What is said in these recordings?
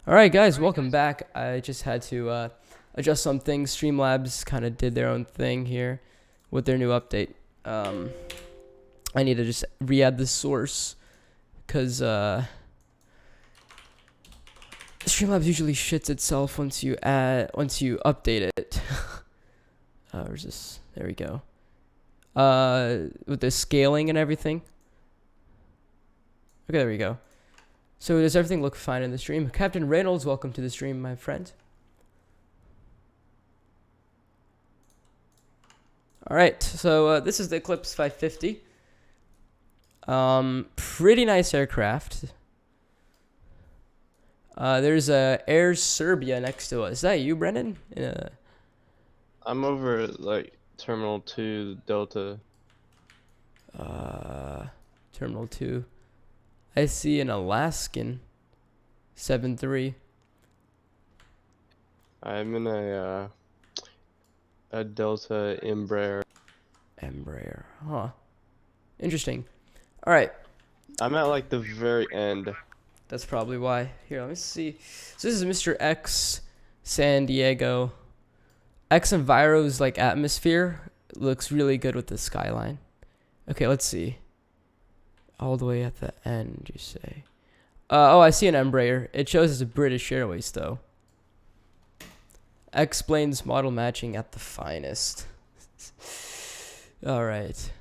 Alright guys, welcome back. I just had to adjust some things. Streamlabs kind of did their own thing here with their new update. I need to just re-add the source because Streamlabs usually shits itself once you update it. Where's this? There we go. With the scaling and everything. Okay, there we go. So does everything look fine in the stream? Captain Reynolds, welcome to the stream, my friend. Alright, so this is the Eclipse 550. Pretty nice aircraft. There's Air Serbia next to us. Is that you, Brendan? I'm over at, like, Terminal 2, Delta. Terminal 2. I see an Alaskan 7-3. I'm in a Delta Embraer. Embraer. Huh. Interesting. Alright. I'm at, like, the very end. That's probably why. Here, let me see. So this is Mr. X San Diego. X Enviro's like atmosphere looks really good with the skyline. Okay, let's see. All the way at the end, you say. Oh, I see an Embraer. It shows as a British Airways, though. Explains model matching at the finest. All right.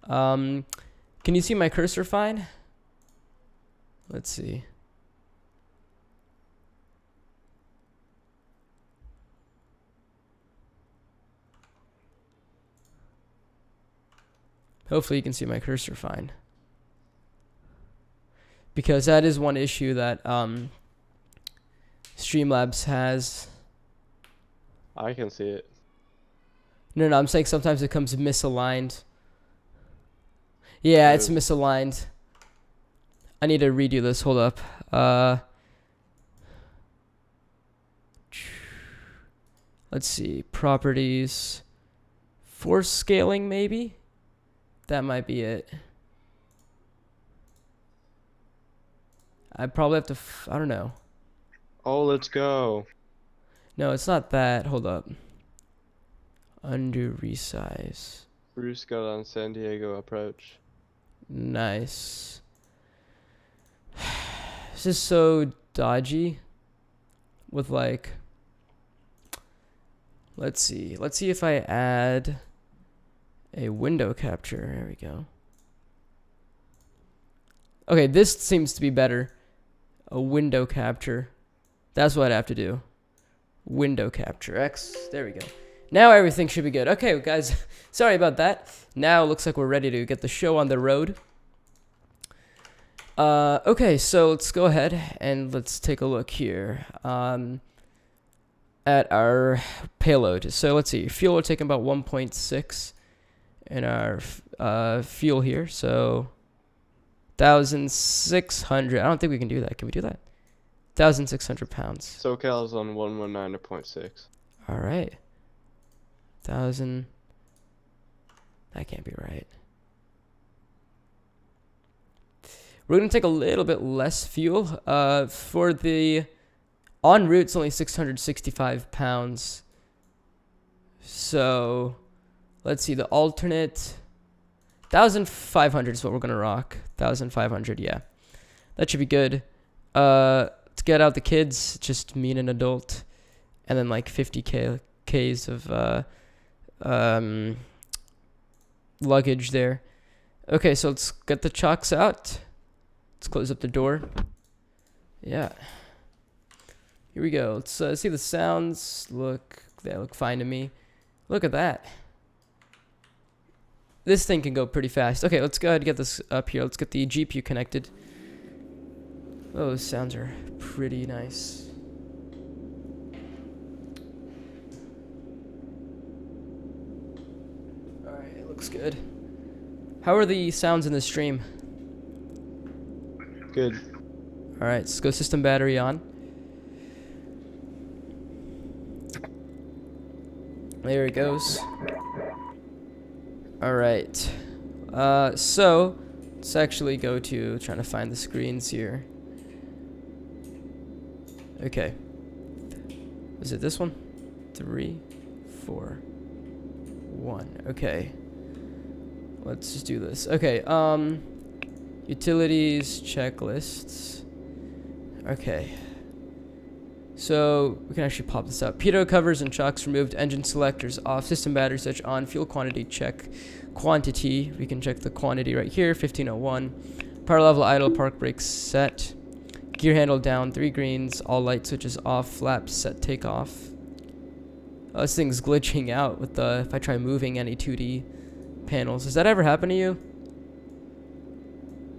Can you see my cursor fine? Let's see. Hopefully you can see my cursor fine. Because that is one issue that Streamlabs has. I can see it. No, I'm saying sometimes it comes misaligned. Yeah, it's misaligned. I need to redo this. Hold up. Let's see. Properties. Force scaling, maybe? That might be it. I probably have to... I don't know. Oh, let's go. No, it's not that. Hold up. Undo resize. Bruce got on San Diego approach. Nice. This is so dodgy. With like... Let's see. Let's see if I add a window capture. There we go. Okay, this seems to be better. A window capture. That's what I'd have to do. Window capture. X. There we go. Now everything should be good. Okay, guys. Sorry about that. Now it looks like we're ready to get the show on the road. Okay, so let's go ahead and let's take a look here. At our payload. So let's see. Fuel we're taking about 1.6 in our fuel here. So 1,600. I don't think we can do that. Can we do that? 1,600 pounds. SoCal's on 119.6. All right. 1,000. That can't be right. We're going to take a little bit less fuel. For the en route, it's only 665 pounds. So let's see. The alternate 1,500 is what we're going to rock. 1,500, yeah. That should be good. Let's get out the kids. Just me and an adult. And then like 50 Ks of luggage there. Okay, so let's get the chocks out. Let's close up the door. Yeah. Here we go. Let's see the sounds. They look fine to me. Look at that. This thing can go pretty fast. Okay, let's go ahead and get this up here. Let's get the GPU connected. Oh, those sounds are pretty nice. Alright, it looks good. How are the sounds in the stream? Good. Alright, let's go system battery on. There it goes. Alright. So let's actually go to trying to find the screens here. Okay. Is it this one? 3, 4, 1. Okay. Let's just do this. Okay. Utilities, checklists. Okay. So we can actually pop this up. Pitot covers and chocks removed. Engine selectors off. System battery switch on. Fuel quantity check. Quantity. We can check the quantity right here. 1501. Power level idle. Park brakes set. Gear handle down. 3 greens. All light switches off. Flaps set. Take off. Oh, this thing's glitching out with the if I try moving any 2D panels. Does that ever happen to you?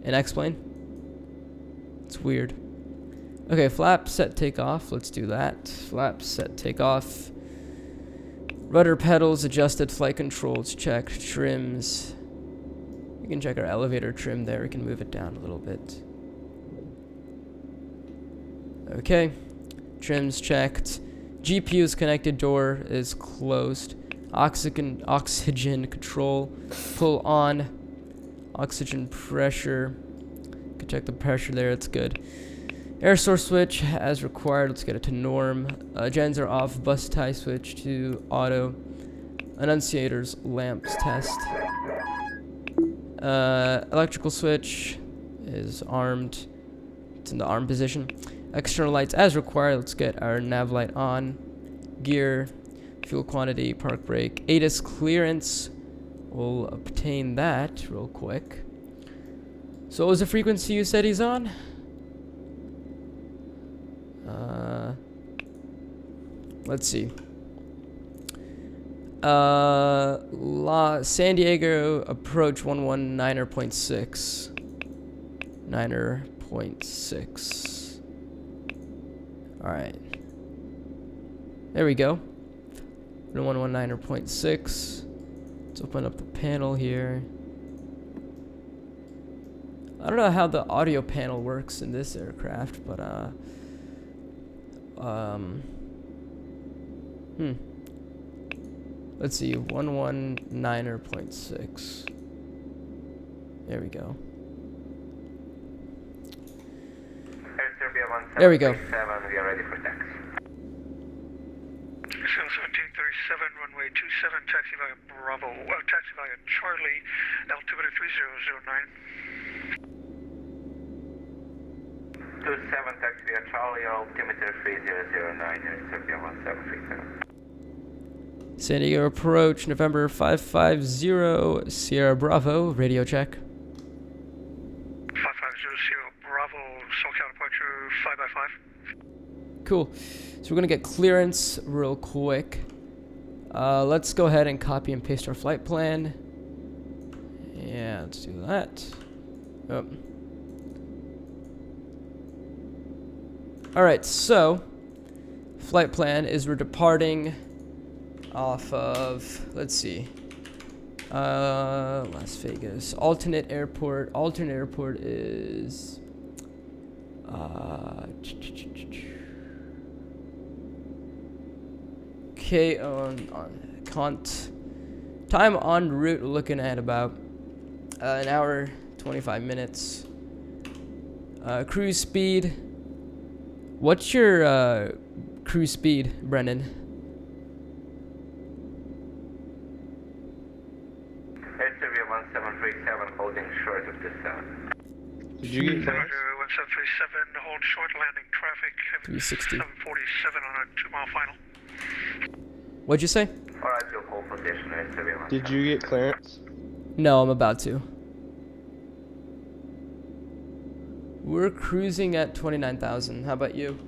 In X-Plane? It's weird. Okay, flap set take off. Let's do that. Flap set take off. Rudder pedals adjusted. Flight controls checked. Trims. We can check our elevator trim there. We can move it down a little bit. Okay. Trims checked. GPU is connected. Door is closed. Oxygen control. Pull on. Oxygen pressure. Can check the pressure there. It's good. Air source switch as required. Let's get it to norm. Gens are off. Bus tie switch to auto. Annunciators lamps test. Electrical switch is armed. It's in the arm position. External lights as required. Let's get our nav light on. Gear, fuel quantity, park brake, ATIS clearance. We'll obtain that real quick. So what was the frequency you said he's on? Let's see. San Diego approach 119.6. 9.6. Alright. There we go. 119.6. Let's open up the panel here. I don't know how the audio panel works in this aircraft, but let's see, 119.6. There we go. There we go. We are ready for taxi. 1737, runway 27, taxi via Bravo, taxi via Charlie, altimeter 3009. 27, taxi via Charlie, altimeter 3009, Serbia 1737. San Diego approach, November 550, Sierra Bravo, radio check. 550 Sierra Bravo, SoCal departure 5x5. Cool. So we're going to get clearance real quick. Let's go ahead and copy and paste our flight plan. Yeah, let's do that. Oh. Alright, so flight plan is we're departing off of, let's see, Las Vegas. Alternate airport is time en route, looking at about an hour 25 minutes. Cruise speed, what's your cruise speed, Brendan? Serbia 1737, holding short of the sun. Did you get clearance? 1737, hold short landing traffic. 360. 747 on a 2-mile final. What'd you say? Alright, you'll hold position. Serbia Did you get clearance? No, I'm about to. We're cruising at 29,000. How about you?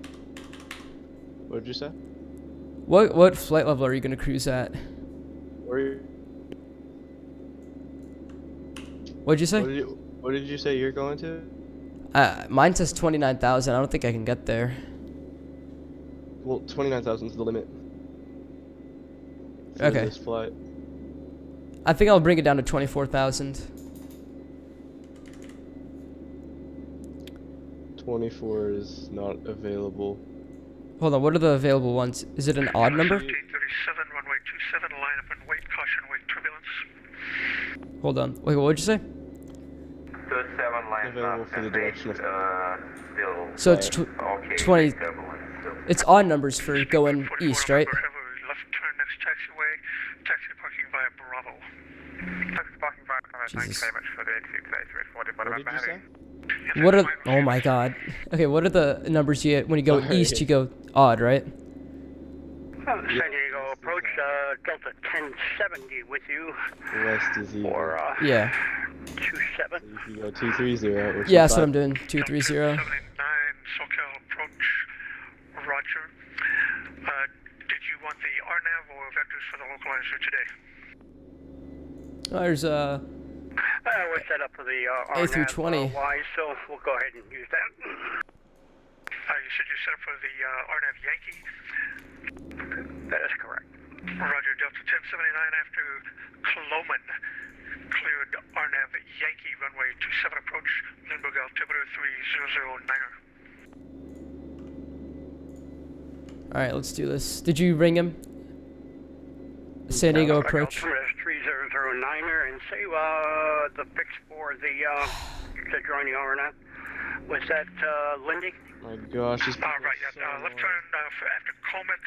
What did you say? What flight level are you gonna cruise at? Where are you? What'd you say? What did you say you're going to? Mine says 29,000. I don't think I can get there. Well, 29,000 is the limit. For Okay. This flight. I think I'll bring it down to 24,000. 24 is not available. Hold on, what are the available ones? Is it an odd number? 1537, runway 27, line up and wait, caution, wait, turbulence. Hold on. Wait, what would you say? 27, line Available up for the and wait, direction of still So it's okay, 20. turbulence, It's odd numbers for going 44 east, right? November, have a left turn next taxiway, taxi parking via Bravo. Taxi parking via Bravo, thank you Jesus. very much for the exit today, 340 What did you say? What are? Oh my God. Okay, what are the numbers you get when you go Sorry. east? You go odd, right? San Diego approach, Delta 1070 with you, West is even. or Yeah. 27. So if you go 230, which Yeah, is that's what I'm 5. doing. 230. 79 SoCal approach, Roger. Did you want the RNAV or vectors for the localizer today? Oh, there's We're set up for the A through 20. Y, so we'll go ahead and use that. You said you set up for the RNAV Yankee? That is correct. Roger, Delta 1079 after Coloman. Cleared RNAV Yankee runway 27 approach, Lindbergh altimeter 3009er. All right. Let's do this. Did you ring him? San Diego approach. Altimeter is 3009er, and say the fix for the join the RNF. Was that Lindy? My gosh, this Right, yeah. Left turn after Comex,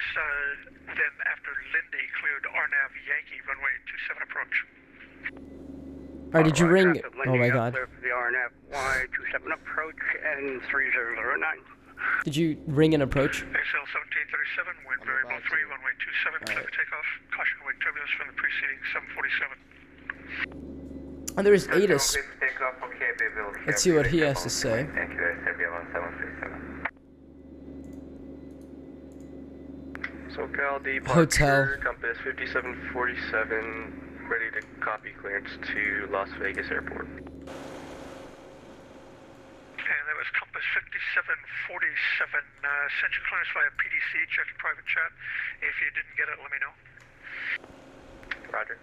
then after Lindy, cleared RNAV Yankee, runway 27 approach. All right. Did you ring? After Lindy, Oh my got God. clear for the RNF Y27 approach and 3009. Did you ring an approach? XL 1737, wind I'm variable about 3, to. runway 27, clear Alright. for takeoff. Caution wake turbulence from the preceding 747. Oh, there's ATIS. Takeoff, okay, we will Let's see what he has to say. Thank you, Serbia 1737. SoCal departure, Hotel. compass 5747, ready to copy clearance to Las Vegas Airport. And that was compass 5747. Sent your clearance via PDC. Check your private chat. If you didn't get it, let me know. Roger.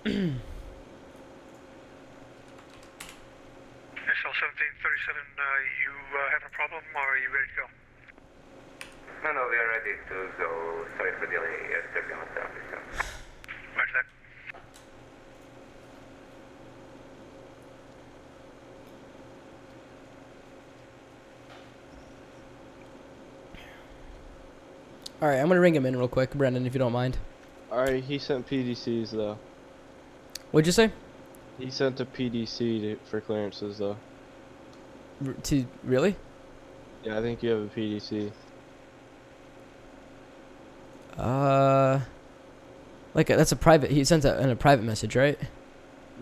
XL 1737, you have a problem or are you ready to go? No, we are ready to go. Sorry for delay, Serbia 1737. Roger that. All right. I'm gonna ring him in real quick, Brendan, if you don't mind. Alright, he sent PDCs though. What'd you say? He sent a PDC for clearances though. To really? Yeah, I think you have a PDC. Like that's a private. He sends that in a private message, right?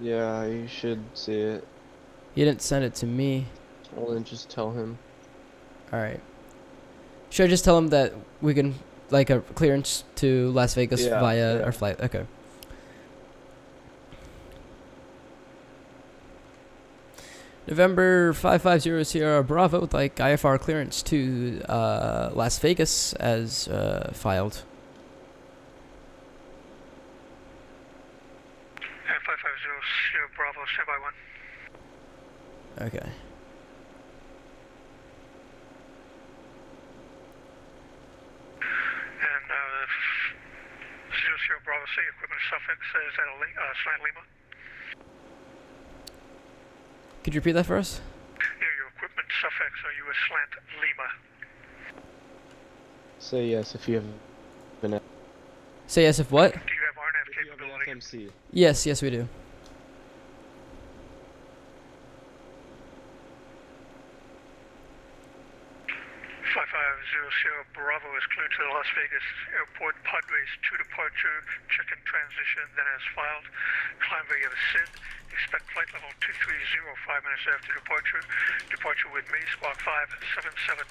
Yeah, you should see it. He didn't send it to me. Well, then just tell him. All right. Should I just tell him that we can like a clearance to Las Vegas Yeah, via yeah. our flight? Okay. November 550 Sierra Bravo would like IFR clearance to Las Vegas as filed. And 550 Sierra Bravo, standby 1. Okay. And 00 Bravo, say equipment suffix, is that a slant Lima? Could you repeat that for us? Yeah, your equipment suffix, are you a slant Lima? Say yes if you have an Say yes if what? Do you have RNAV if you have capability? an FMC. Yes, yes we do. 5500 Bravo is cleared to the Las Vegas Airport. Padres to departure. Check-in transition, then as filed. Climb via the SID. Expect flight level 230 5 minutes after departure. Departure with me, squawk 5775.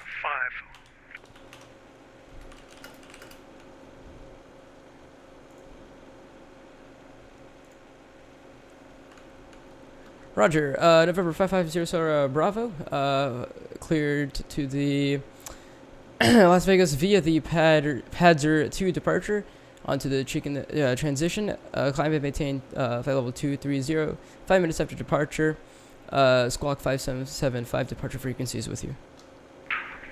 Roger. November 550 Bravo. Cleared to the Las Vegas via the Padzer 2 departure onto the chicken transition. Climb and maintain flight level 230. 5 minutes after departure. Squawk 5775 departure frequencies with you.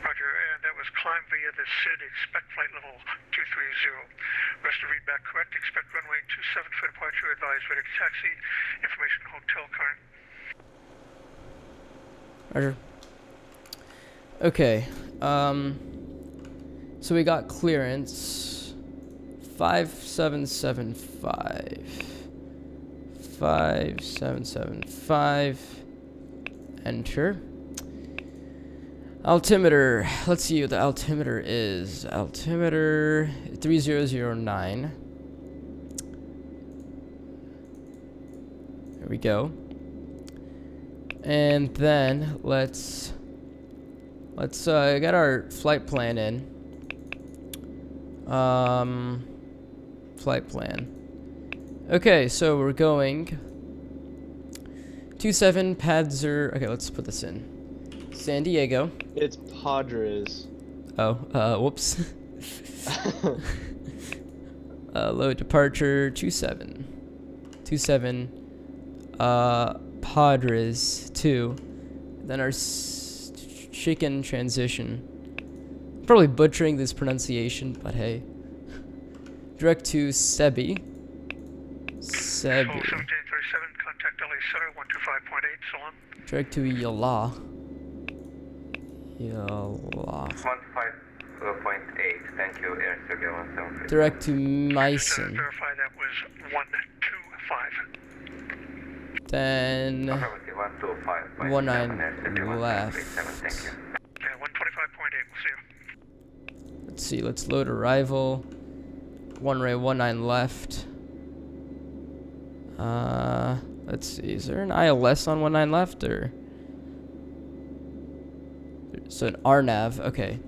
Roger, and that was climb via the SID. Expect flight level 230. Rest of read back correct. Expect runway 27 for departure. Advise ready to taxi. Information hotel current. Roger. Okay. So we got clearance 5775. 5775. Enter. Altimeter. Let's see what the altimeter is. Altimeter 3009. There we go. And then let's get our flight plan in. Flight plan. Okay, so we're going 27 Padzer. Okay, let's put this in. San Diego. It's Padres. Oh, whoops. Load departure 27. 27. Padres 2. Then our chicken transition. Probably butchering this pronunciation, but hey. Direct to Sebi. Sebi. 1737, contact LA Center 125.8, so on. Direct to Yala. Yala. 150.8, thank you, Air Sergio 173. Direct to Just to Meissen. verify that was 125. Then Affirmative, 125.7, 19 Air Sergio left. 137, thank you. Yeah, 125.8, we'll see you. Let's see, let's load arrival. One ray 19 left. Let's see, is there an ILS on 19 left or? So an RNAV, okay.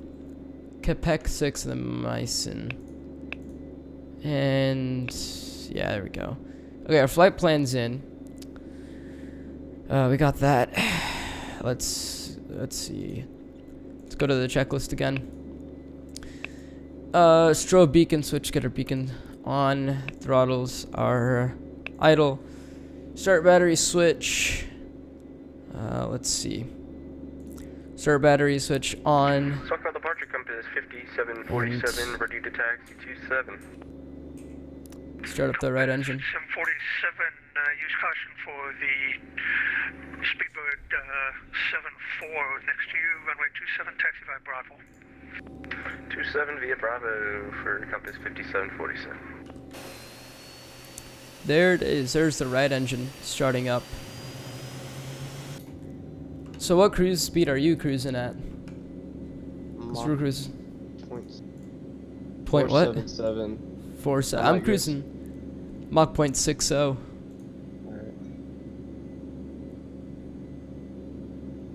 KPHX and the Meissen. And yeah, there we go. Okay, our flight plan's in. We got that. Let's see. Let's go to the checklist again. Strobe beacon switch, get our beacon on. Throttles are idle. Start battery switch. Let's see. Start battery switch on. SoCal departure compass 5747, ready to taxi 27. Start up the right engine. 747, use caution for the Speedbird 74 next to you, runway 27, taxi by Bravo. 27 via Bravo for compass 5747. There it is. There's the right engine starting up. So what cruise speed are you cruising at? What's your cruise? Point what? 477. 47. I I'm like cruising Mach .60. Alright.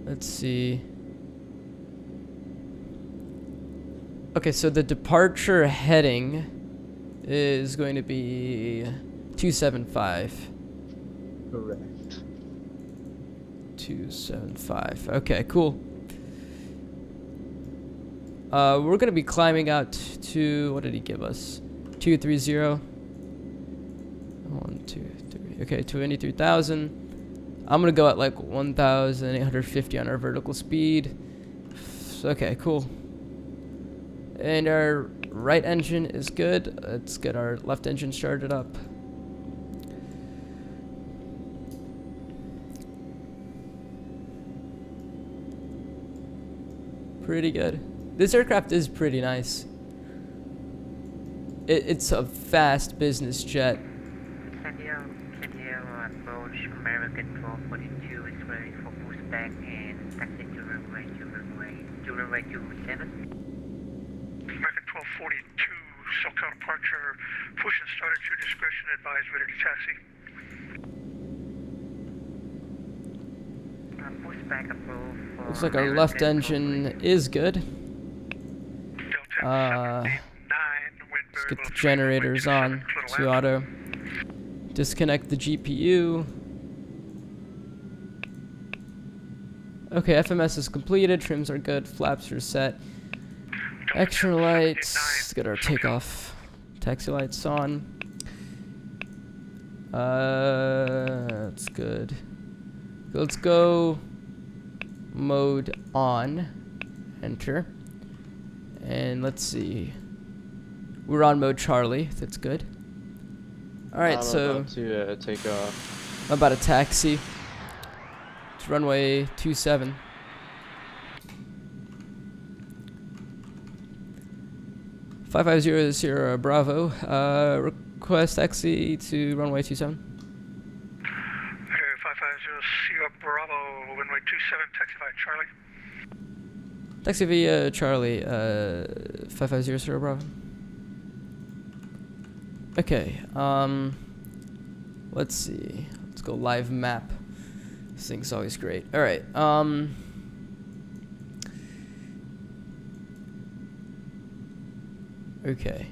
Let's see. Okay, so the departure heading is going to be 275. Correct. 275. Okay, cool. We're gonna be climbing out to, what did he give us? 230. 1, 2, 3. Okay, 23,000. I'm gonna go at like 1,850 on our vertical speed. Okay, cool. And our right engine is good. Let's get our left engine started up. Pretty good. This aircraft is pretty nice. It's a fast business jet. KDL approach American 1242 is ready for boost back and taxi to runway 27. American 1242, SoCal departure, push and start at your discretion, advise ready to taxi. Boost back approved for Looks like our left engine is good. Delta 789, wind Let's get variable the 3, generators runway on 27, to little left. auto. Disconnect the GPU. Okay, FMS is completed. Trims are good. Flaps are set. Extra lights. Let's get our takeoff. Taxi lights on. That's good. Let's go mode on. Enter. And let's see. We're on mode Charlie. That's good. All right, I'm so about to take off. I'm about to taxi. It's runway 27. Five 550 Sierra Bravo. Request taxi to runway 27. Okay, 550 Sierra Bravo, runway 27, taxi via Charlie. Taxi via Charlie. 550 Sierra Bravo. Okay. Let's see. Let's go live map. This thing's always great. All right. Okay.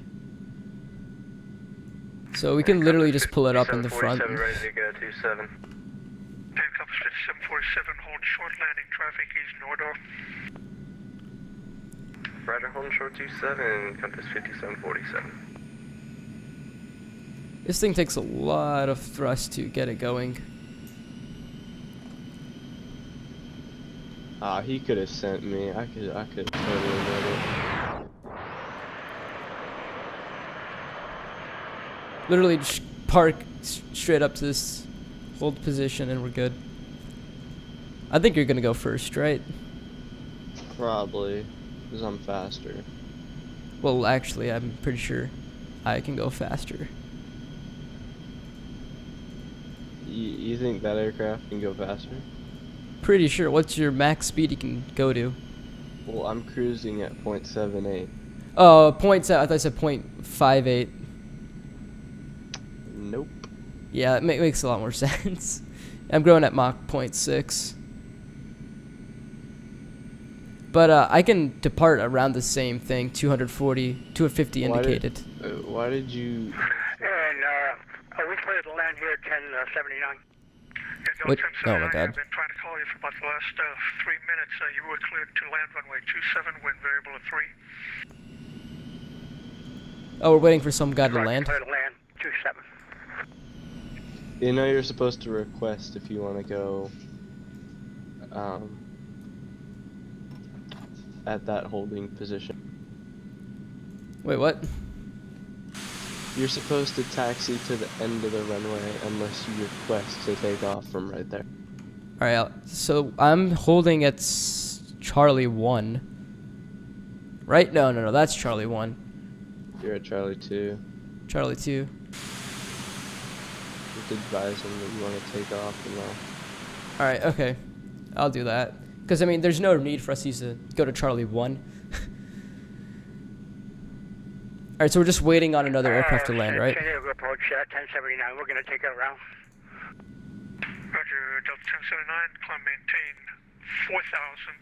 So we can literally just pull it up in the front. Ready to go, 27. Compass 5747, hold short landing traffic east Nordor. Roger, holding short 27, compass 5747. This thing takes a lot of thrust to get it going. Ah, he could have sent me. I could totally read it. Literally just park straight up to this hold position and we're good. I think you're gonna go first, right? Probably, because I'm faster. Well, actually, I'm pretty sure I can go faster. You think that aircraft can go faster? Pretty sure. What's your max speed you can go to? Well, I'm cruising at 0.78. Oh, I thought I said 0.58. Nope. Yeah, it makes a lot more sense. I'm going at Mach 0.6. But I can depart around the same thing, 240, 250 indicated. Why did you... And we cleared to land here at 1079. What? Oh my God. I've been trying to call you for about the last 3 minutes. You were cleared to land runway 27, wind variable at 3. Oh, we're waiting for some guy to land? Cleared to land 27. You know you're supposed to request if you want to go at that holding position. Wait, what? You're supposed to taxi to the end of the runway unless you request to take off from right there. Alright, so I'm holding at Charlie 1. Right? No, that's Charlie 1. You're at Charlie 2. Charlie 2. Just advise him that you want to take off and all. Alright, okay. I'll do that. Because, I mean, there's no need for us to go to Charlie 1. Alright, so we're just waiting on another aircraft to land, right? San Diego approach 1079. We're going to take it around. Roger, Delta 1079, climb maintain 4,000.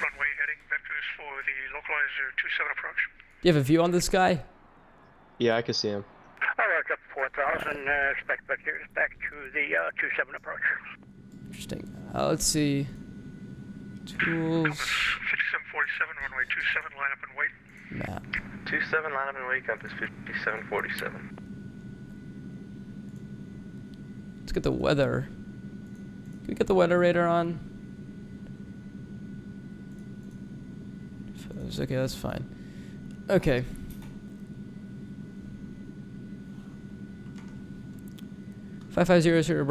Runway heading vectors for the localizer 27 approach. Do you have a view on this guy? Yeah, I can see him. All right, up 4,000. Expect vectors back to the 27 approach. Interesting. Let's see. Tools. Compass 5747, runway 27, line up and wait. Map. 27, line up and wait, compass 5747. Let's get the weather. Can we get the weather radar on? Okay, that's fine. Okay. Five 550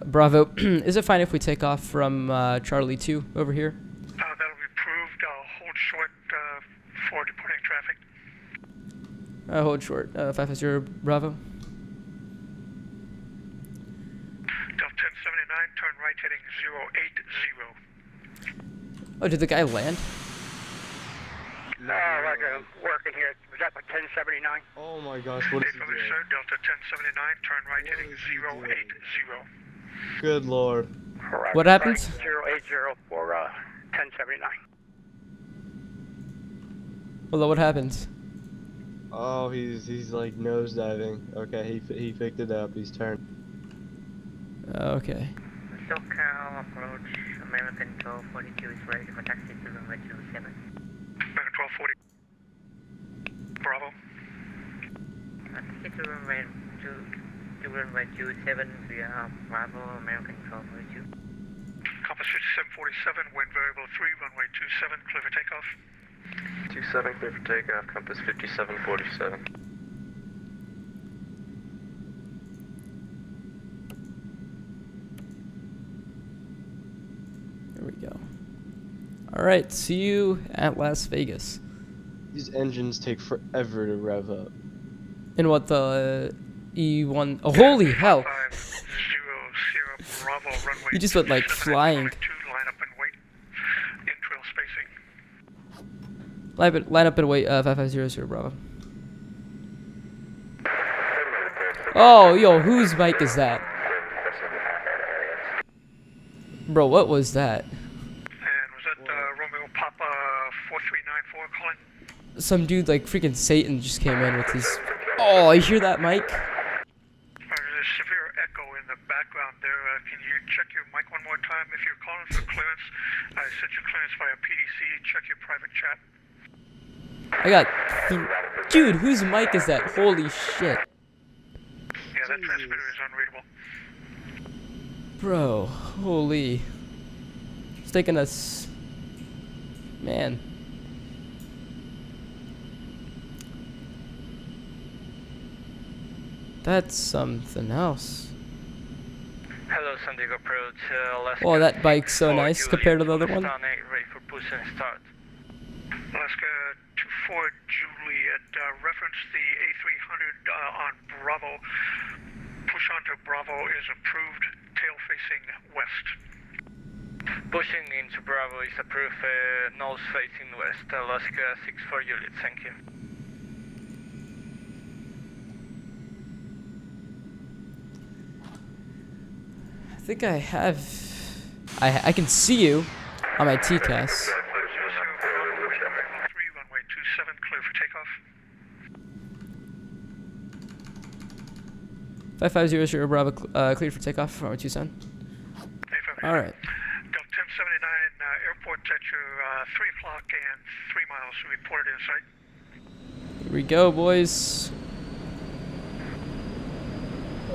Bravo. Is it fine if we take off from Charlie 2 over here? That'll be approved. Hold short for departing traffic. Hold short. 550 Bravo. Delta 1079, turn right heading 080. Oh, did the guy land? Roger, working here. Was that for 1079? Oh my gosh, what is he doing? Sir, Delta 1079, turn right heading 080. Good lord. Correct. What happened? 080 for 1079. Well, what happened? Oh, he's like nosediving. Okay, he picked it up. He's turned. Okay. SoCal approach, American 1242 is ready for taxi to runway 27. American 1240. Bravo. Taxi to runway 27 via Bravo, American 1242. Compass 5747, wind variable 3, runway 27, clear for takeoff. 27, clear for takeoff, compass 5747. There we go. Alright, see you at Las Vegas. These engines take forever to rev up. In what, the E1? Oh, holy hell! 500 Bravo runway. You just went like 27 flying. line up and wait. In-trail spacing. Line up and wait, 5500 Bravo. Oh, yo, whose mic is that? Bro, what was that? And was that Romeo Papa 4394 calling? Some dude like freaking Satan just came in with his... Oh, you hear that mic? There's a severe echo in the background there. Can you check your mic one more time? If you're calling for clearance, I sent you clearance via PDC. Check your private chat. I got... Dude, whose mic is that? Holy shit. Yeah, that transmitter is unreadable. Bro, holy. It's taking us... Man. That's something else. Hello, San Diego approach. Alaska Oh, that bike's so 64 nice compared to the other one. Stan 8, ready for push and start. Alaska 24 Juliet, reference the A300 on Bravo. Push onto Bravo is approved, tail facing west. Pushing into Bravo is approved, nose facing west. Alaska 64 Juliet, thank you. I think I have... I can see you on my TCAS. 3, runway 27, clear for takeoff. 5500 Bravo, cleared for takeoff, runway 27. Alright. Delta 1079, airport at your 3 o'clock and 3 miles reported in sight. Here we go, boys.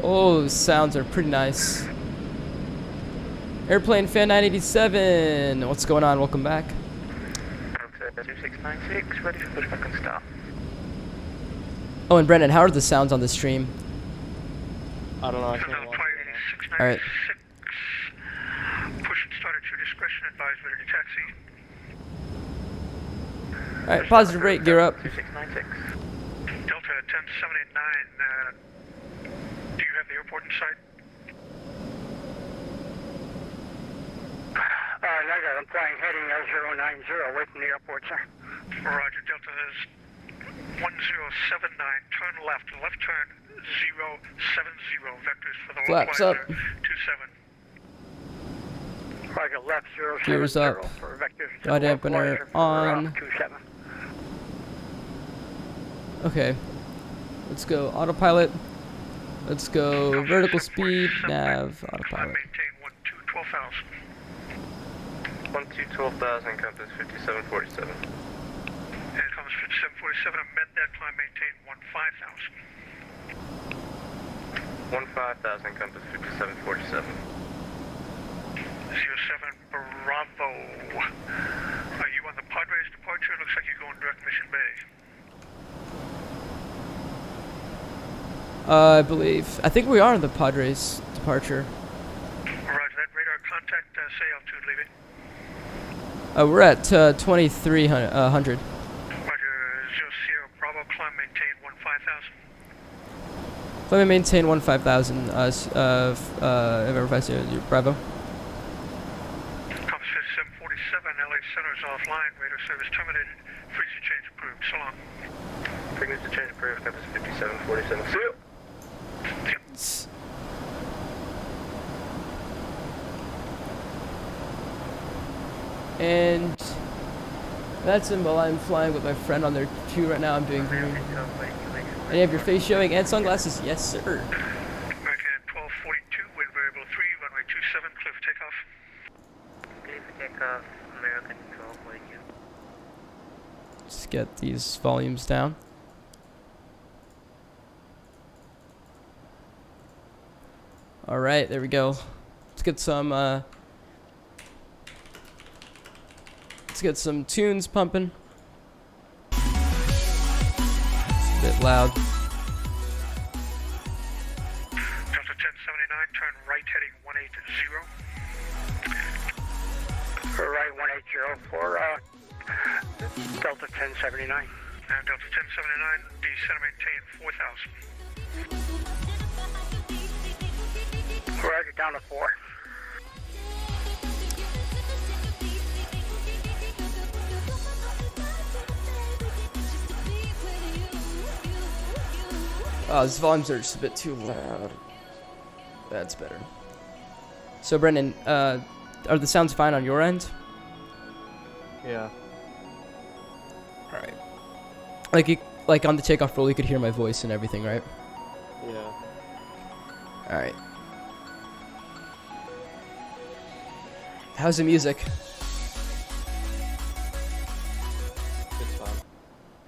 Oh, the sounds are pretty nice. Airplane Fan 987. What's going on? Welcome back. Delta 2696, ready for pushback and start. Oh, and Brendan, how are the sounds on the stream? I don't know, I Delta can't watch it. 696. Alright. Push and start at your discretion. Advise ready taxi. Alright, positive rate, gear up. 2696. Delta 1079, do you have the airport in sight? Negative. I'm flying heading L090 away from the airport, sir. Roger, Delta is 1079, turn left turn 070, vectors for the Flaps local up. 27. Roger, left 070 Gears up. for vectors. Yaw dampener on. 27. Okay. Let's go autopilot. Let's go vertical speed, nav, autopilot. Maintain 12,000. 12,000, compass 5747. And comes 5747, amend that climb, maintain 15,000. 15,000, compass 5747. 07 Bravo. Are you on the Padres departure? Looks like you're going direct Mission Bay. I believe. I think we are on the Padres departure. Roger that. Radar contact, say altitude leaving. We're at 2300. Roger, 0 Sierra Bravo, climb, maintain 15,000. Let me maintain 15,000. November 50, Bravo. Compass 5747, LA Center is offline. Radar service terminated. Frequency change approved. So long. Frequency change approved, compass 5747. See you! And that symbol, I'm flying with my friend on there too right now. I'm doing green. And you have your face showing and sunglasses? Yes, sir. American 1242, wind variable 3, runway 27, clear for takeoff. Clear for takeoff, American 1242. Just get these volumes down. Alright, there we go. Let's get some tunes pumping. loud. Delta 1079, turn right heading 180. Right 180 for Delta 1079. And Delta 1079, descend and maintain 4,000. Roger, down to 4. Oh, this volumes are just a bit too loud. That's better. So, Brendan, are the sounds fine on your end? Yeah. Alright. Like on the takeoff roll, you could hear my voice and everything, right? Yeah. Alright. How's the music? It's fine.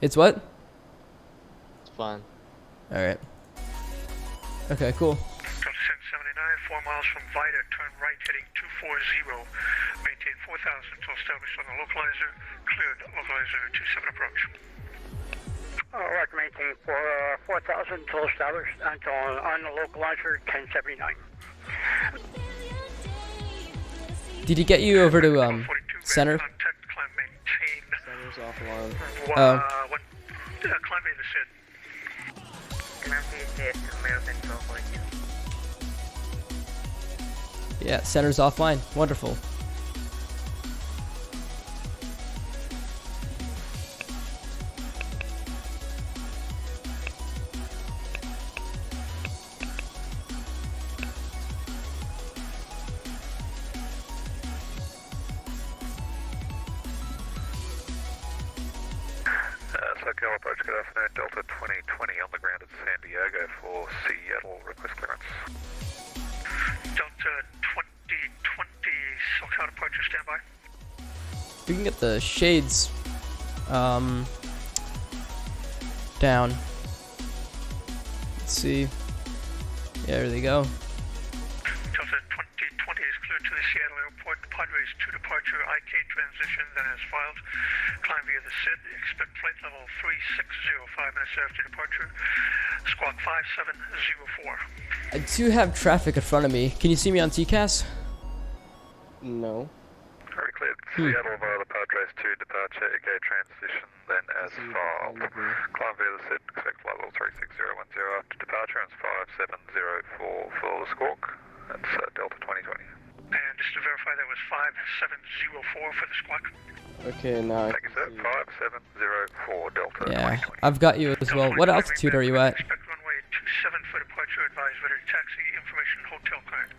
It's what? It's fine. Alright. Okay, cool. Delta 1079, 4 miles from Vida, turn right heading 240. Maintain 4,000 until established on the localizer. Cleared localizer 27 approach. Roger, maintain for 4,000 until established until on the localizer 1079. Did he get you over to 42, center? contact, climb, maintain. Center's offline. Climb in the SID. Climb VHS, American 1242. Yeah, center's offline. Wonderful. SoCal approach, good afternoon. Delta 2020 on the ground at San Diego for Seattle. Request clearance. Delta 2020, SoCal departure, standby. We can get the shades down. Let's see. Yeah, there they go. Delta 2020 is cleared to the Seattle airport. Padres to departure, IK transition, then as filed. Climb via the SID. Expect flight level 3605 minutes after departure. Squawk 5704. I do have traffic in front of me. Can you see me on TCAS? No. Already cleared. Seattle via the Padres to departure, IK transition, then as filed. Climb via the SID. Expect flight level 36010 after departure and 5704 for the squawk. That's Delta 2020. And just to verify, that was 5704 for the squawk. Okay, now I Thank you, can sir. see. 5704 Delta Yeah, 2020. I've got you as well. What altitude are you at? Expect runway 27 for departure. Advise ready to taxi. Information hotel current.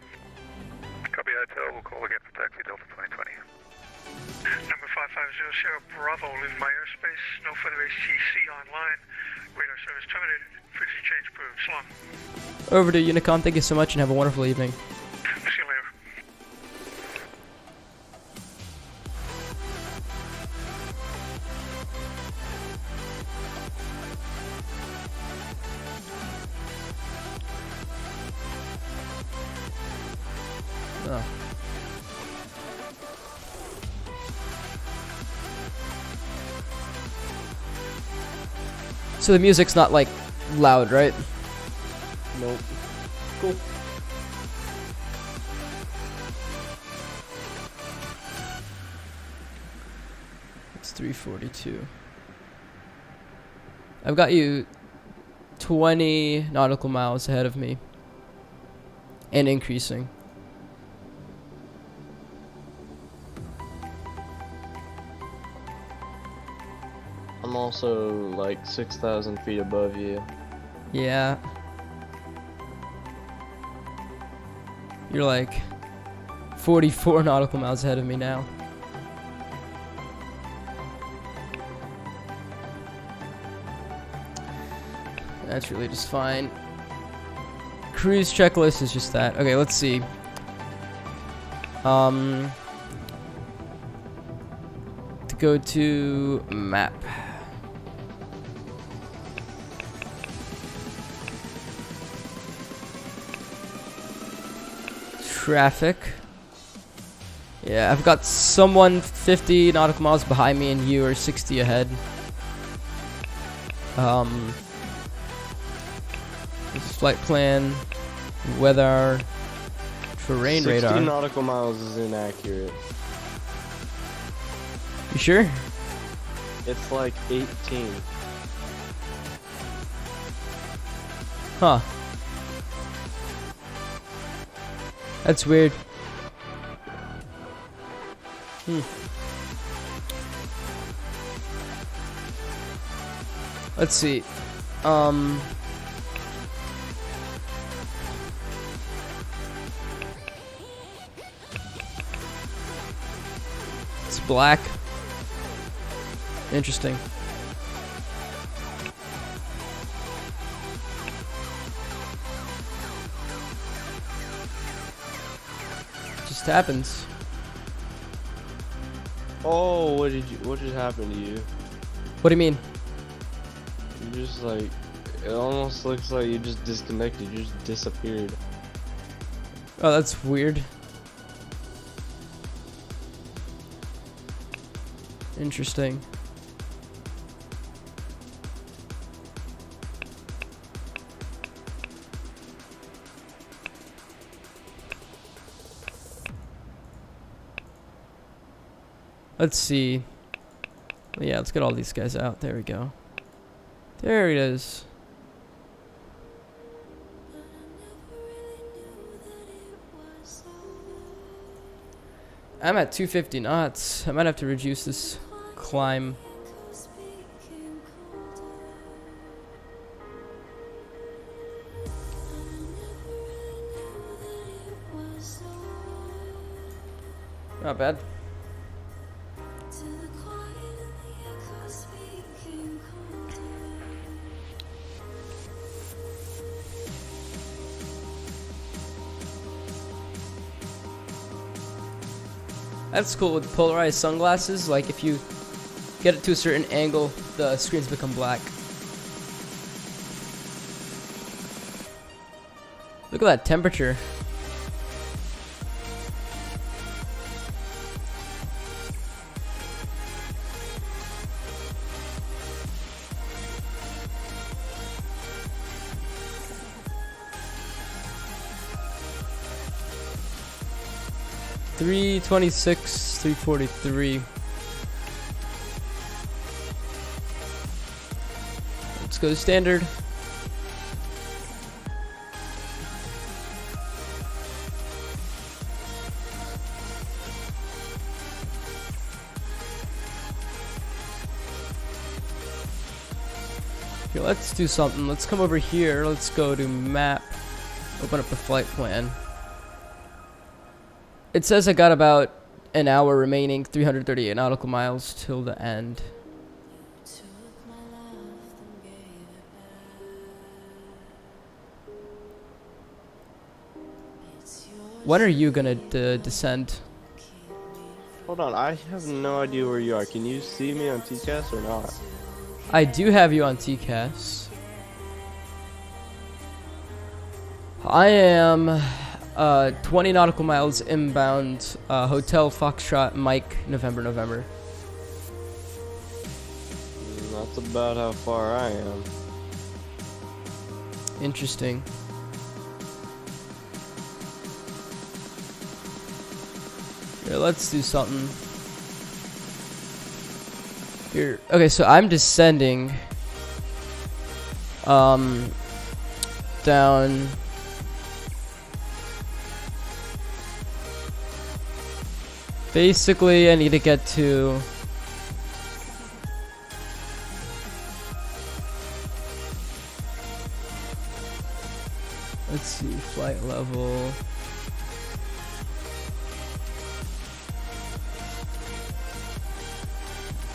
Copy hotel. We'll call again for taxi Delta 2020. Number 5500 Sierra Bravo, leaving my airspace. No further ACC online. Radar service terminated. Frequency change approved. So long. Over to Unicom. Thank you so much and have a wonderful evening. See you later. Oh. So the music's not like loud, right? Nope. Cool. It's 342. I've got you 20 nautical miles ahead of me. And increasing. I'm also like 6,000 feet above you. Yeah. You're like 44 nautical miles ahead of me now. That's really just fine. Cruise checklist is just that. Okay, let's see. To go to map. Traffic. Yeah, I've got someone 50 nautical miles behind me and you are 60 ahead. This flight plan, weather, terrain 60 radar. nautical miles is inaccurate. You sure? It's like 18. Huh. That's weird. Let's see. It's black. Interesting. Just happens. Oh, what just happened to you? What do you mean? You just like, it almost looks like you just disconnected. You just disappeared. Oh, that's weird. Interesting. Let's see. Yeah, let's get all these guys out. There we go. There it is. I'm at 250 knots. I might have to reduce this climb. Not bad. That's cool with polarized sunglasses. Like if you get it to a certain angle, the screens become black. Look at that temperature. .326, 343. Let's go standard. Here, let's do something. Let's come over here. Let's go to map. Open up the flight plan. It says I got about an hour remaining, 338 nautical miles till the end. When are you gonna descend? Hold on, I have no idea where you are. Can you see me on TCAS or not? I do have you on TCAS. I am 20 nautical miles inbound, Hotel Foxtrot Mike, November. That's about how far I am. Interesting. Here, let's do something. Here, okay, so I'm descending down. Basically, I need to get to let's see, flight level.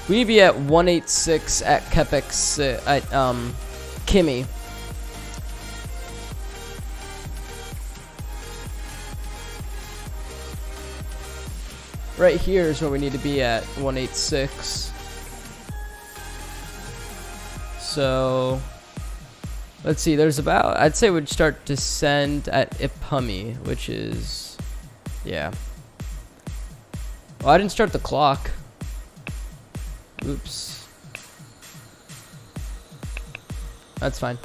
We need to be at 186 at KPHX at Kimmy. Right here is where we need to be at 186. So let's see, there's about, I'd say we'd start descend at Ipumi, which is, yeah. Well, I didn't start the clock. Oops. That's fine.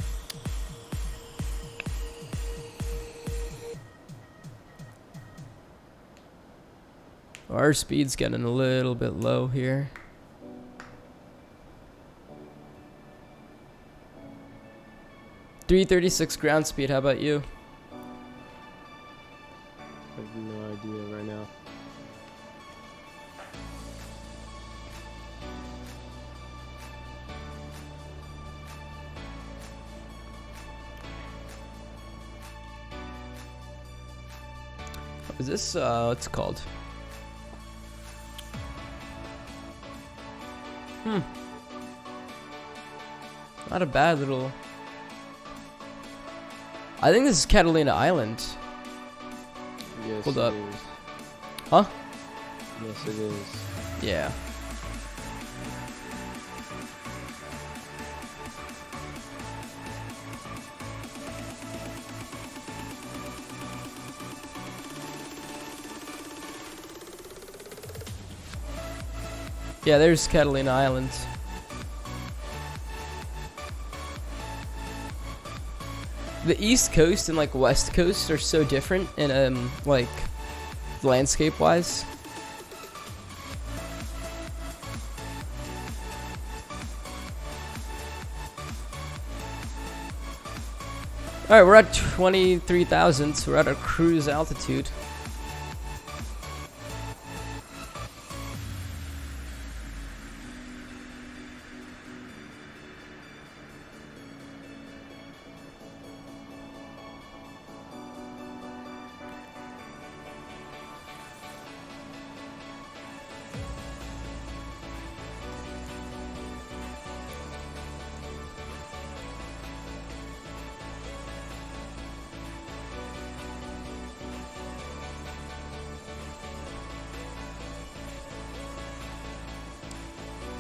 Our speed's getting a little bit low here. .336 ground speed. How about you? I have no idea right now. Is this what's it called? Not a bad little. I think this is Catalina Island. Yes, Hold up. it is. Huh? Yes, it is. Yeah. Yeah, there's Catalina Island. The East Coast and like West Coast are so different in like landscape wise. Alright, we're at 23,000, so we're at our cruise altitude.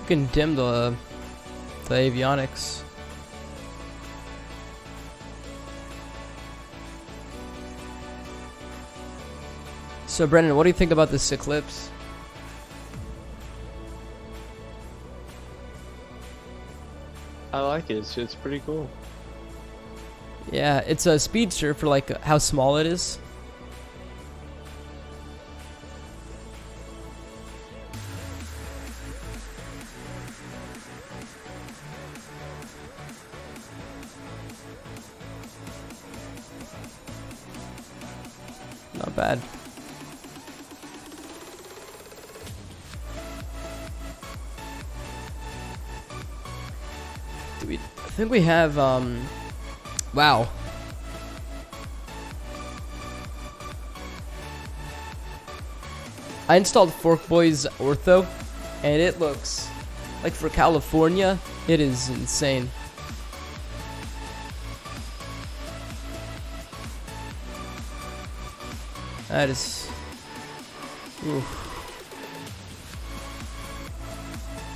You can dim the avionics. So Brendan, what do you think about this Eclipse? I like it. It's pretty cool. Yeah, it's a speedster for like how small it is. Not bad. I think we have wow. I installed Fork Boys Ortho and it looks like for California it is insane. That is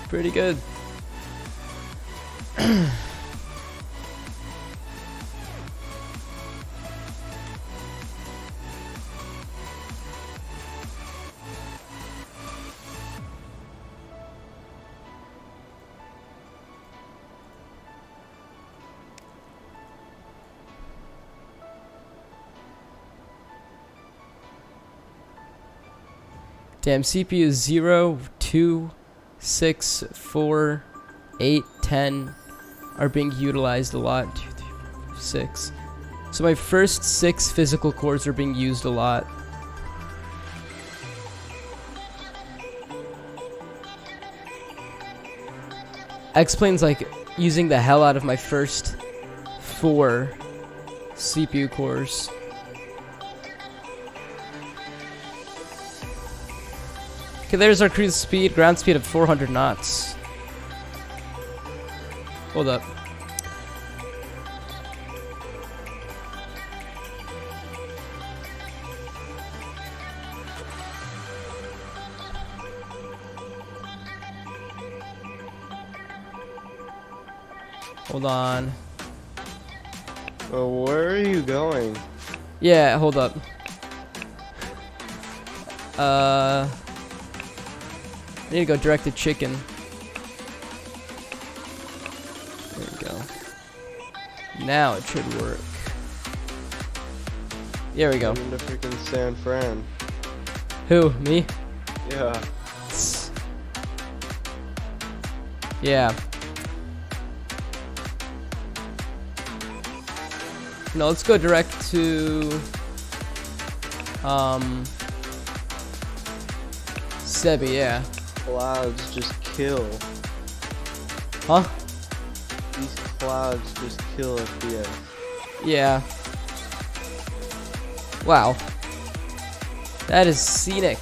pretty good. Damn, CPU 0, 2, 6, 4, 8, 10 are being utilized a lot. 2, 3, 4, 5, 6. So my first 6 physical cores are being used a lot. X-Plane's like using the hell out of my first 4 CPU cores. Okay, there's our cruise speed, ground speed of 400 knots. Hold up. Hold on. Oh, where are you going? Yeah, hold up. I need to go direct to chicken. There we go. Now it should work. There we go. I'm in the freaking San Fran. Who? Me? Yeah. Yeah. No, let's go direct to Sebi, yeah. Clouds just kill. Huh? These clouds just kill FPS. Yeah. Wow. That is scenic.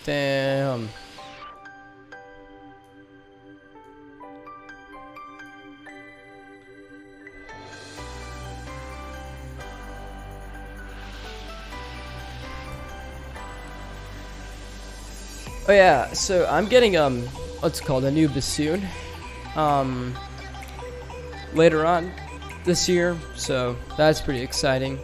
Damn. Oh yeah, so I'm getting what's it called, a new bassoon later on this year, so that's pretty exciting.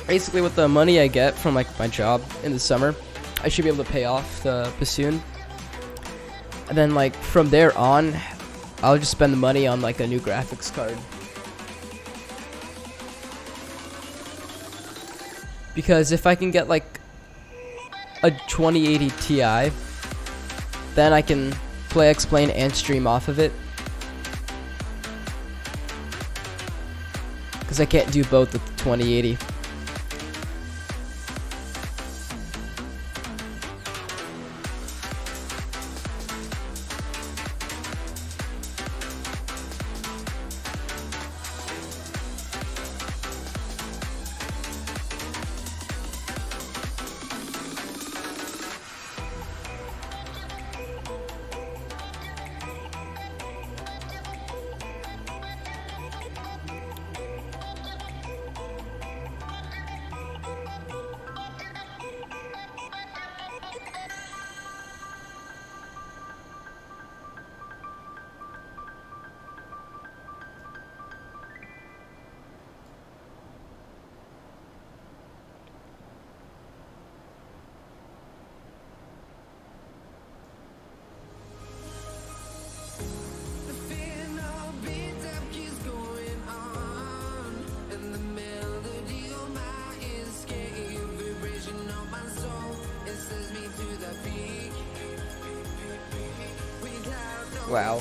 Basically with the money I get from like my job in the summer, I should be able to pay off the bassoon. And then like from there on, I'll just spend the money on like a new graphics card. Because if I can get like a 2080 Ti, then I can play X-Plane and stream off of it. Because I can't do both with the 2080. Wow.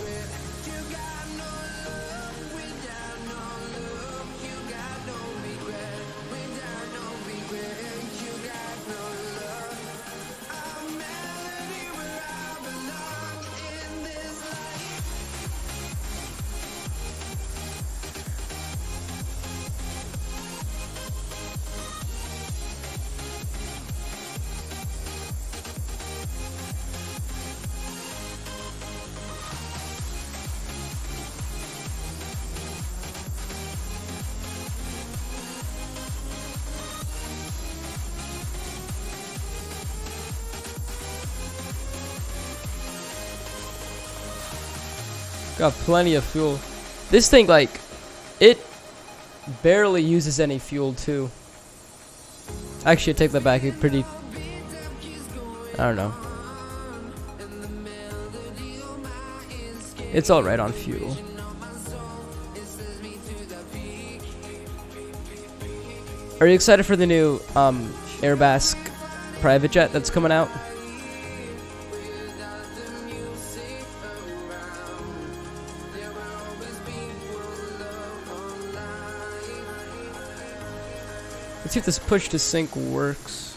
Got plenty of fuel. This thing, like, it barely uses any fuel, too. Actually, I take that back. It pretty... I don't know. It's alright on fuel. Are you excited for the new Airbus private jet that's coming out? Let's see if this push to sync works.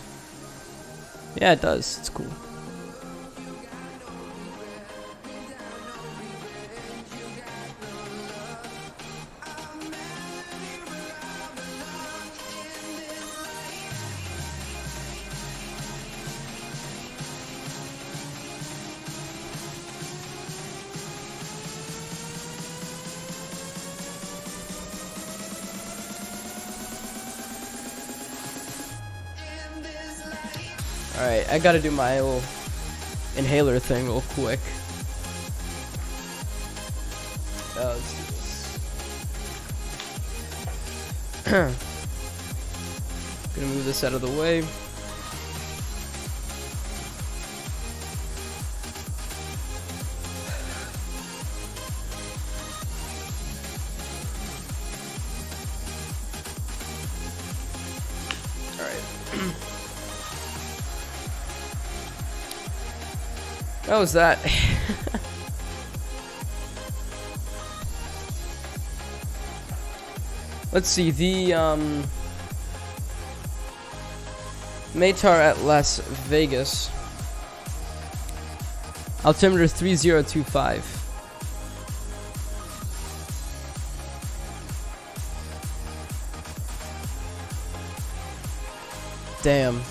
Yeah, it does. It's cool. Alright, I gotta do my little inhaler thing real quick. Let's do this. Gonna move this out of the way. How was that? Let's see, the Matar at Las Vegas. Altimeter 3025. Damn.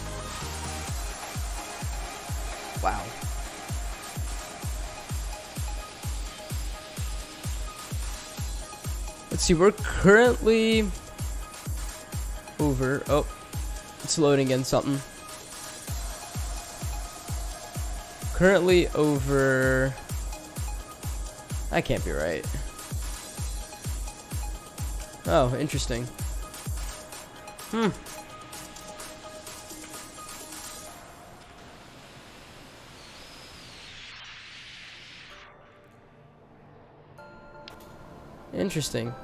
Wow. Let's see, we're currently over. Oh, it's loading in something. Currently over. That can't be right. Oh, interesting. Interesting.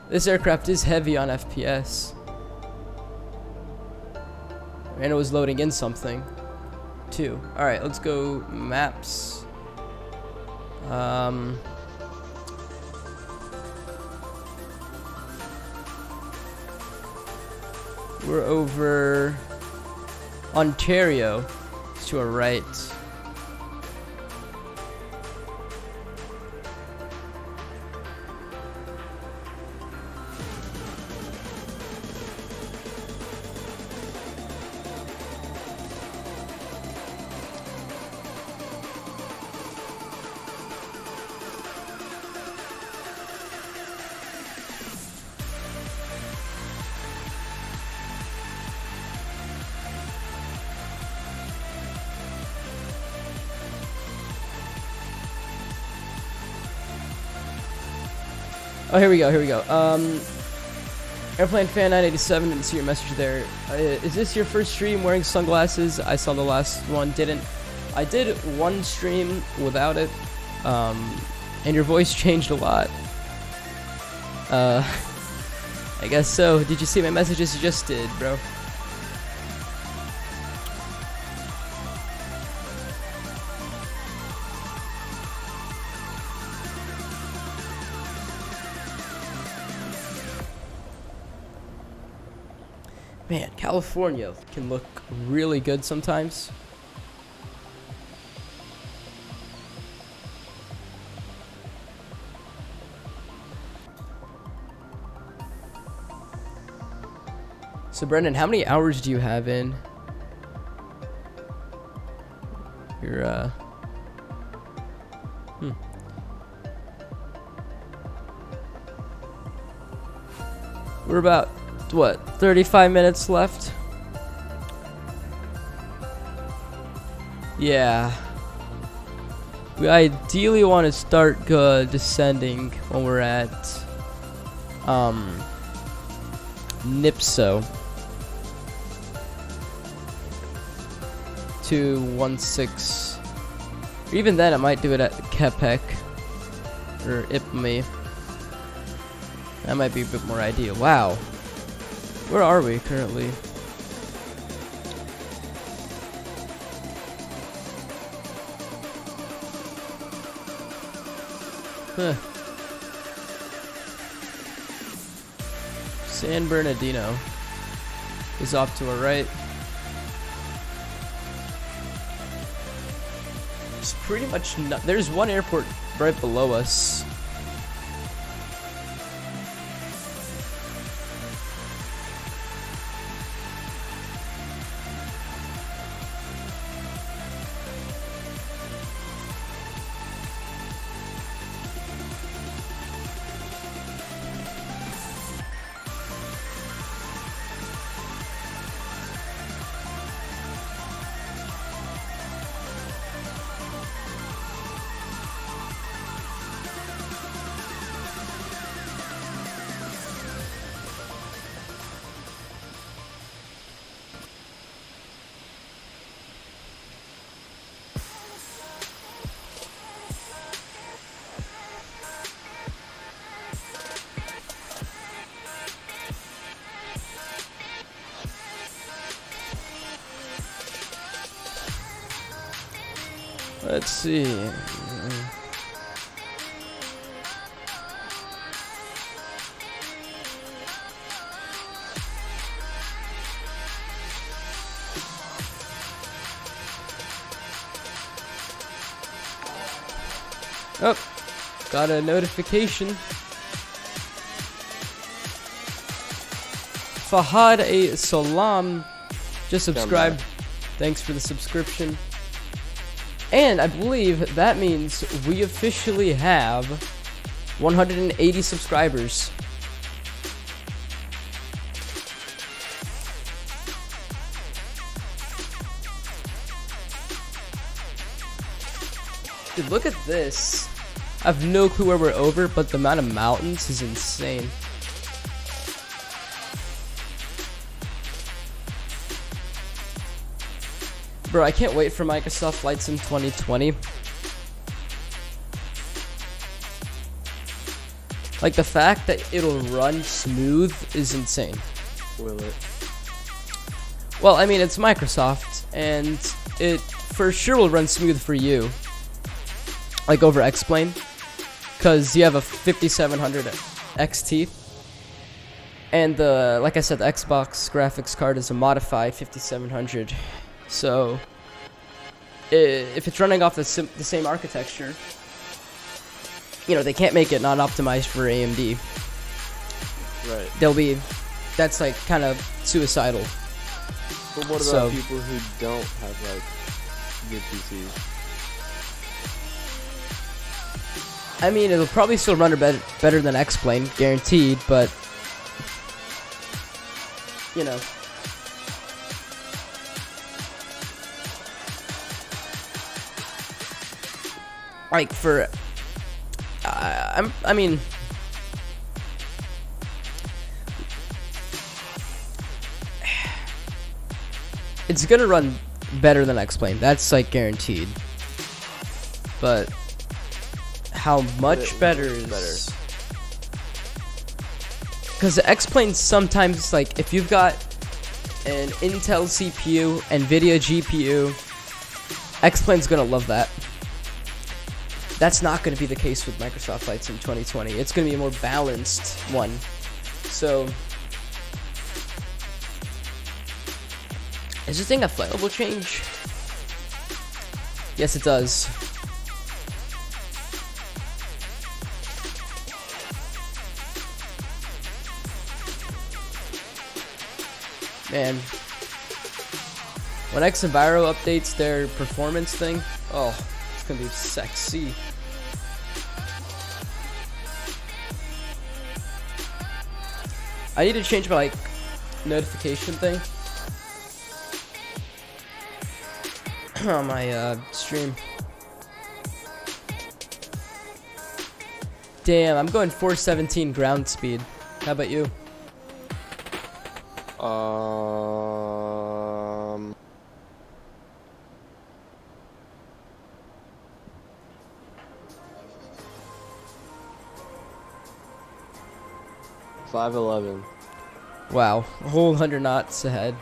This aircraft is heavy on FPS. And it was loading in something, too. Alright, let's go maps. We're over Ontario. It's to our right. Oh, here we go, here we go. Airplane Fan 987, didn't see your message there. Is this your first stream wearing sunglasses? I saw the last one, didn't. I did one stream without it, and your voice changed a lot. I guess so. Did you see my messages? You just did, bro. Man, California can look really good sometimes. So Brendan, how many hours do you have in your We're about what, 35 minutes left? Yeah. We ideally want to start descending when we're at Nipso. 216. Or even then, I might do it at Kepec or Ipmi. That might be a bit more ideal. Wow. Where are we currently? Huh. San Bernardino is off to our right. It's pretty much there's one airport right below us. Let's see. Oh, got a notification. Fahad A. Salam just subscribed. Thanks for the subscription. And I believe that means we officially have 180 subscribers. Dude, look at this. I have no clue where we're over, but the amount of mountains is insane. Bro, I can't wait for Microsoft Flight Sim 2020. Like, the fact that it'll run smooth is insane. Will it? Well, I mean, it's Microsoft, and it for sure will run smooth for you. Like over X-Plane, because you have a 5700 XT, and like I said, the Xbox graphics card is a modified 5700. So if it's running off the same architecture, you know, they can't make it not optimized for AMD. Right. That's like kind of suicidal. But what about people who don't have like good PCs? I mean, it'll probably still run better than X-Plane, guaranteed, but you know. Like for I mean, it's gonna run better than X-Plane. That's like guaranteed. But how much better is better? Because the X-Plane sometimes, like, if you've got an Intel CPU, NVIDIA GPU, X-Plane's gonna love that. That's not gonna be the case with Microsoft Flight Sim 2020. It's gonna be a more balanced one. So, is this thing a flammable change? Yes, it does. Man, when X-Enviro updates their performance thing, oh, it's gonna be sexy. I need to change my like notification thing on my stream. Damn, I'm going 417 ground speed. How about you? 511. Wow, a whole 100 knots ahead.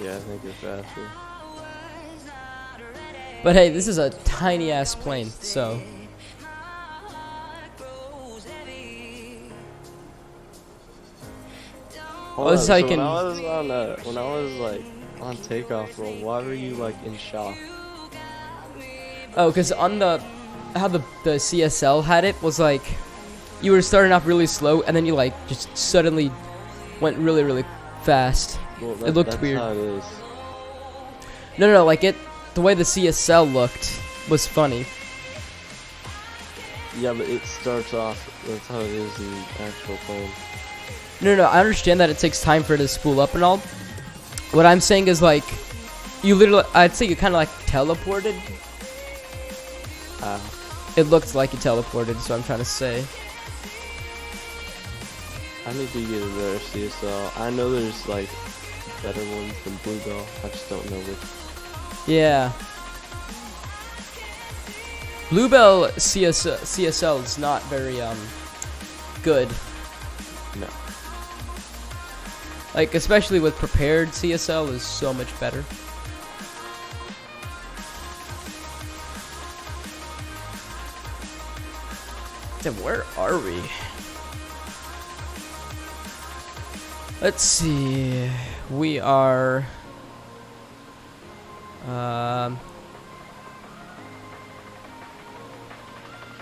Yeah, I think you're faster. But hey, this is a tiny ass plane, so. Hold this is on, how you so can- when I was like on takeoff roll, why were you like in shock? Oh, because on how the CSL had it was like, you were starting off really slow, and then you like just suddenly went really, really fast. Well, It looked that's weird. How it is. No, like the way the CSL looked was funny. Yeah, but it starts off. That's how it is in actual plane. No, I understand that it takes time for it to spool up and all. What I'm saying is like, you literally, I'd say you kind of like teleported. It looked like you teleported, so I'm trying to say. I need to get a better CSL. I know there's like better ones than Bluebell. I just don't know which. Yeah. Bluebell CSL is not very good. No. Like, especially with prepared CSL is so much better. Then where are we? Let's see. We are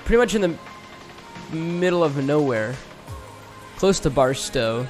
pretty much in the middle of nowhere, close to Barstow.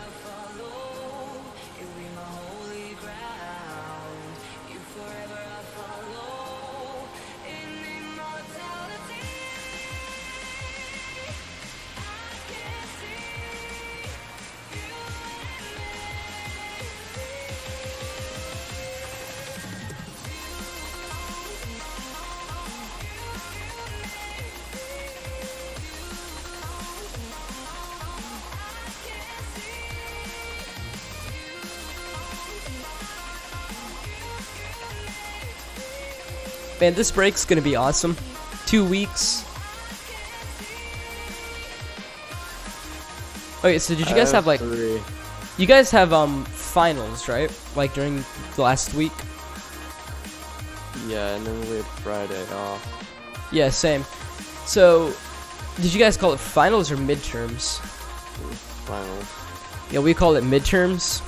Man, this break's gonna be awesome. 2 weeks. Okay, so did you guys have like 3. you guys have finals, right? Like during the last week? Yeah, and then we had Friday off. Yeah, same. So, did you guys call it finals or midterms? Finals. Yeah, we call it midterms.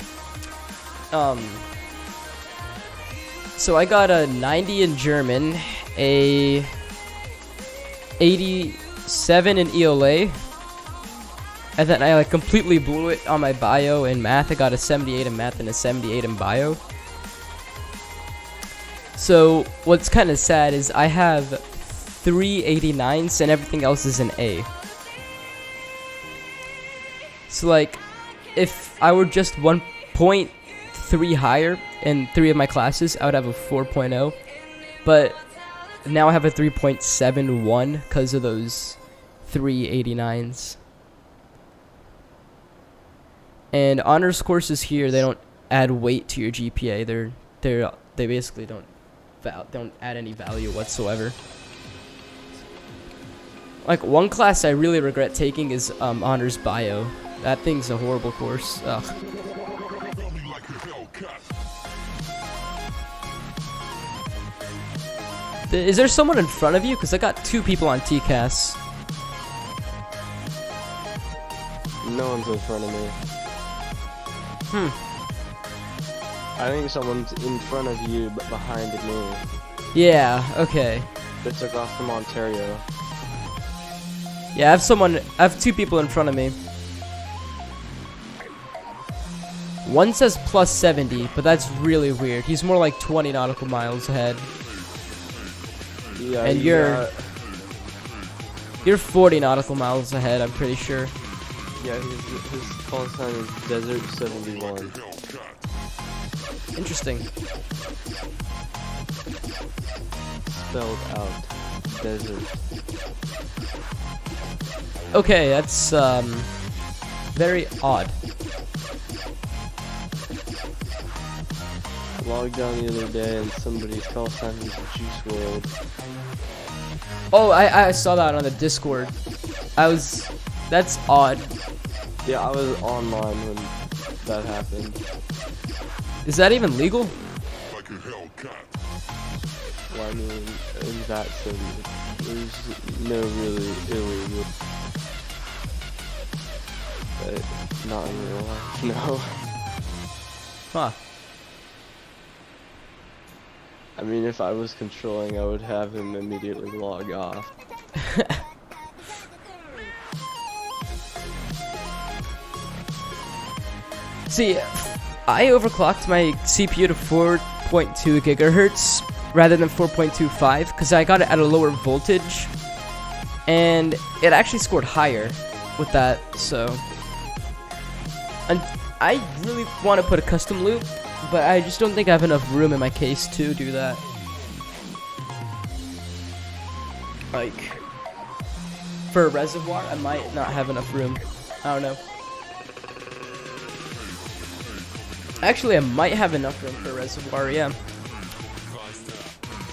So I got a 90 in German, a 87 in ELA, and then I like completely blew it on my bio in math. I got a 78 in math and a 78 in bio. So what's kind of sad is I have 3 89s and everything else is an A. So like, if I were just 1.3 higher in 3 of my classes, I would have a 4.0. But now I have a 3.71 because of those 3 89s. And honors courses here, they don't add weight to your GPA. They basically don't add any value whatsoever. Like one class I really regret taking is honors bio. That thing's a horrible course. Ugh. Is there someone in front of you? Because I got 2 people on TCAS. No one's in front of me. I think someone's in front of you, but behind me. Yeah, okay. They took off from Ontario. Yeah, I have 2 people in front of me. One says plus 70, but that's really weird. He's more like 20 nautical miles ahead. Yeah, And you're 40 nautical miles ahead, I'm pretty sure. Yeah, his call sign is Desert 71. Interesting. Spelled out. Desert. Okay, that's very odd. I logged on the other day and somebody's call sign was Juice WRLD. Oh, I saw that on the Discord. That's odd. Yeah, I was online when that happened. Is that even legal? Well, I mean, in that city, there's no really illegal. But not in real life, no. Huh. I mean, if I was controlling, I would have him immediately log off. See, I overclocked my CPU to 4.2 gigahertz rather than 4.25 because I got it at a lower voltage, and it actually scored higher with that. So, and I really want to put a custom loop, but I just don't think I have enough room in my case to do that. Like, for a reservoir, I might not have enough room. I don't know. Actually, I might have enough room for a reservoir, yeah.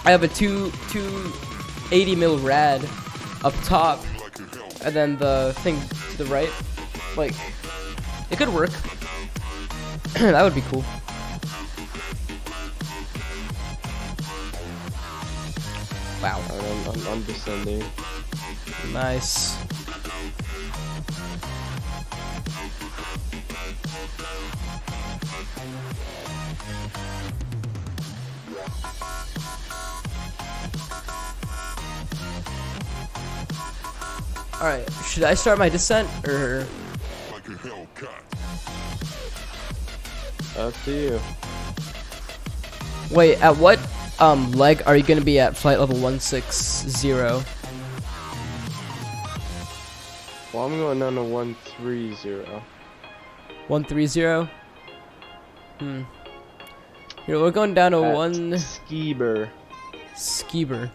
I have a 280 mil rad up top, and then the thing to the right. Like, it could work. That would be cool. Wow. Alright, I'm descending. Nice. Alright, should I start my descent or? Up to you. Wait, at what leg are you gonna be at flight level 160? Well, I'm going down to 130. 130? Here, we're going down to At one Skiber. Skiber.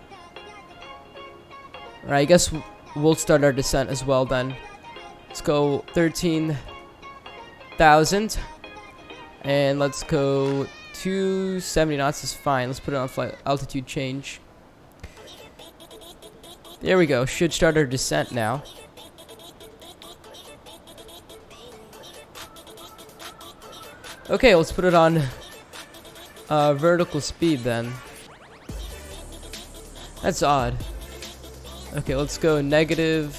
Alright, I guess we'll start our descent as well then. Let's go 13,000. And let's go 270 knots is fine. Let's put it on flight altitude change. There we go. Should start our descent now. Okay, let's put it on vertical speed then. That's odd. Okay, let's go negative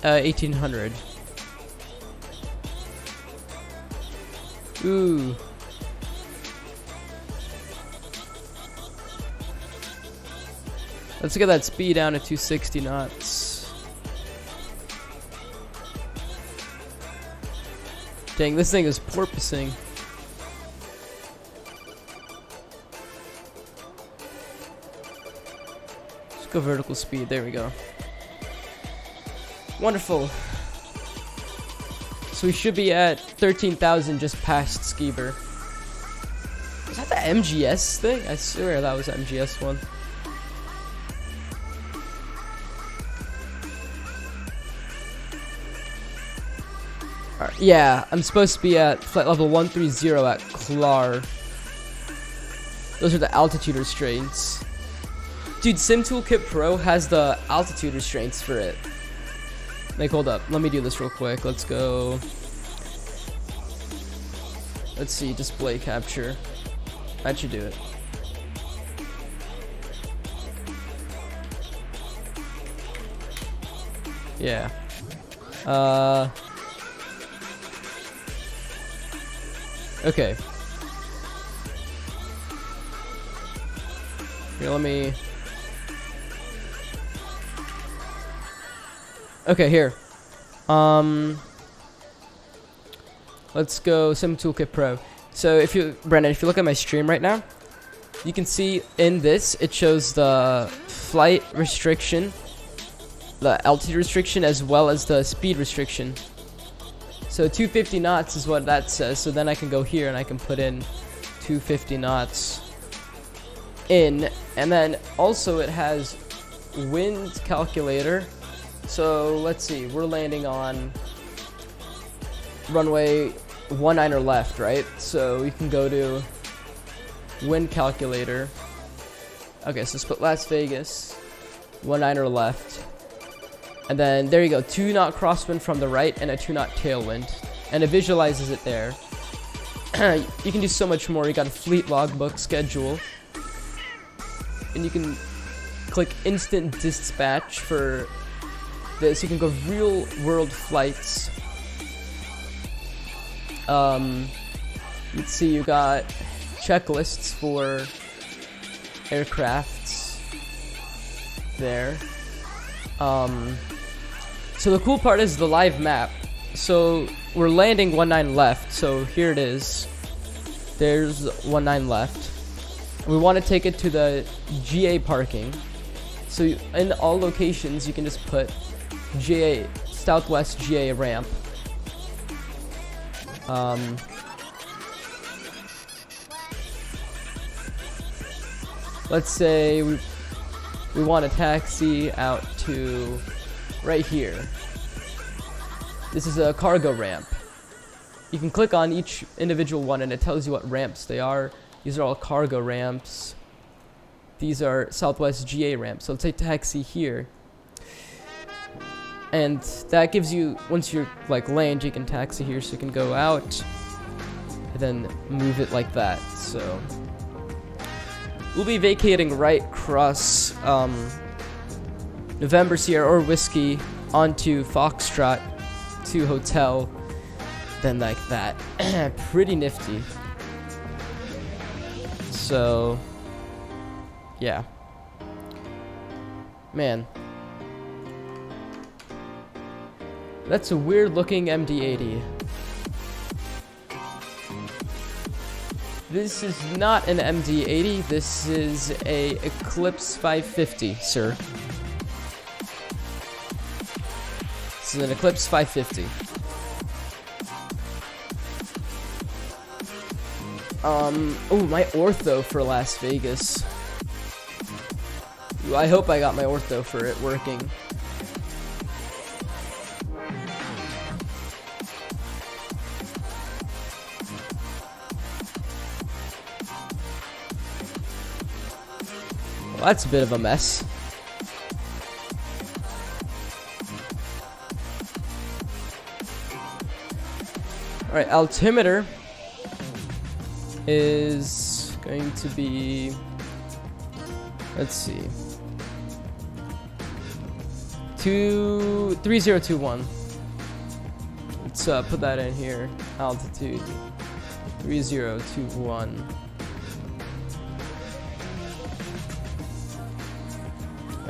1800. Ooh. Let's get that speed down to 260 knots. Dang, this thing is porpoising. Let's go vertical speed. There we go. Wonderful. So we should be at 13,000 just past Skiber. Is that the MGS thing? I swear that was the MGS one. Yeah, I'm supposed to be at flight level 130 at KLAR. Those are the altitude restraints. Dude, Sim Toolkit Pro has the altitude restraints for it. Like, hold up. Let me do this real quick. Let's go. Let's see, display capture. That should do it. Yeah. Okay. Here, let me... Okay, here. Let's go Sim Toolkit Pro. So if you, Brandon, if you look at my stream right now, you can see in this, it shows the flight restriction, the altitude restriction, as well as the speed restriction. So 250 knots is what that says. So then I can go here and I can put in 250 knots in. And then also it has wind calculator. So let's see, we're landing on runway 19er left, right? So we can go to wind calculator. Okay, so let's put Las Vegas, 19er left. And then there you go, 2-knot crosswind from the right and a 2-knot tailwind. And it visualizes it there. You can do so much more. You got a fleet logbook schedule. And you can click instant dispatch for this. You can go real world flights. Let's see, you got checklists for aircrafts there. So the cool part is the live map. So we're landing 19 left. So here it is. There's 19 left. We want to take it to the GA parking. So in all locations, you can just put GA, Southwest GA ramp. Let's say we want a taxi out to right here. This is a cargo ramp. You can click on each individual one and it tells you what ramps they are. These are all cargo ramps. These are Southwest GA ramps. So let's say taxi here. And that gives you, once you're like land, you can taxi here, so you can go out and then move it like that. So we'll be vacating right across November Sierra or Whiskey onto Foxtrot to hotel, then like that. Pretty nifty. So yeah, man, That's a weird looking MD-80. This is not an MD-80, this is a Eclipse 550, sir. This is an Eclipse 550. Oh, my ortho for Las Vegas. I hope I got my ortho for it working. Well, that's a bit of a mess. Alright, altimeter is going to be, let's see, 3021. Let's put that in here. Altitude 3021.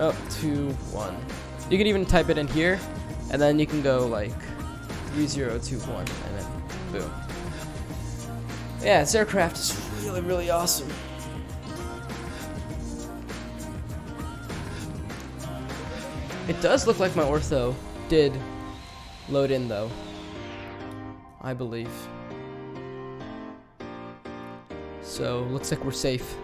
Oh, 21. You can even type it in here, and then you can go like 3021, and then boom. Yeah, this aircraft is really, really awesome. It does look like my ortho did load in though, I believe. So, looks like we're safe.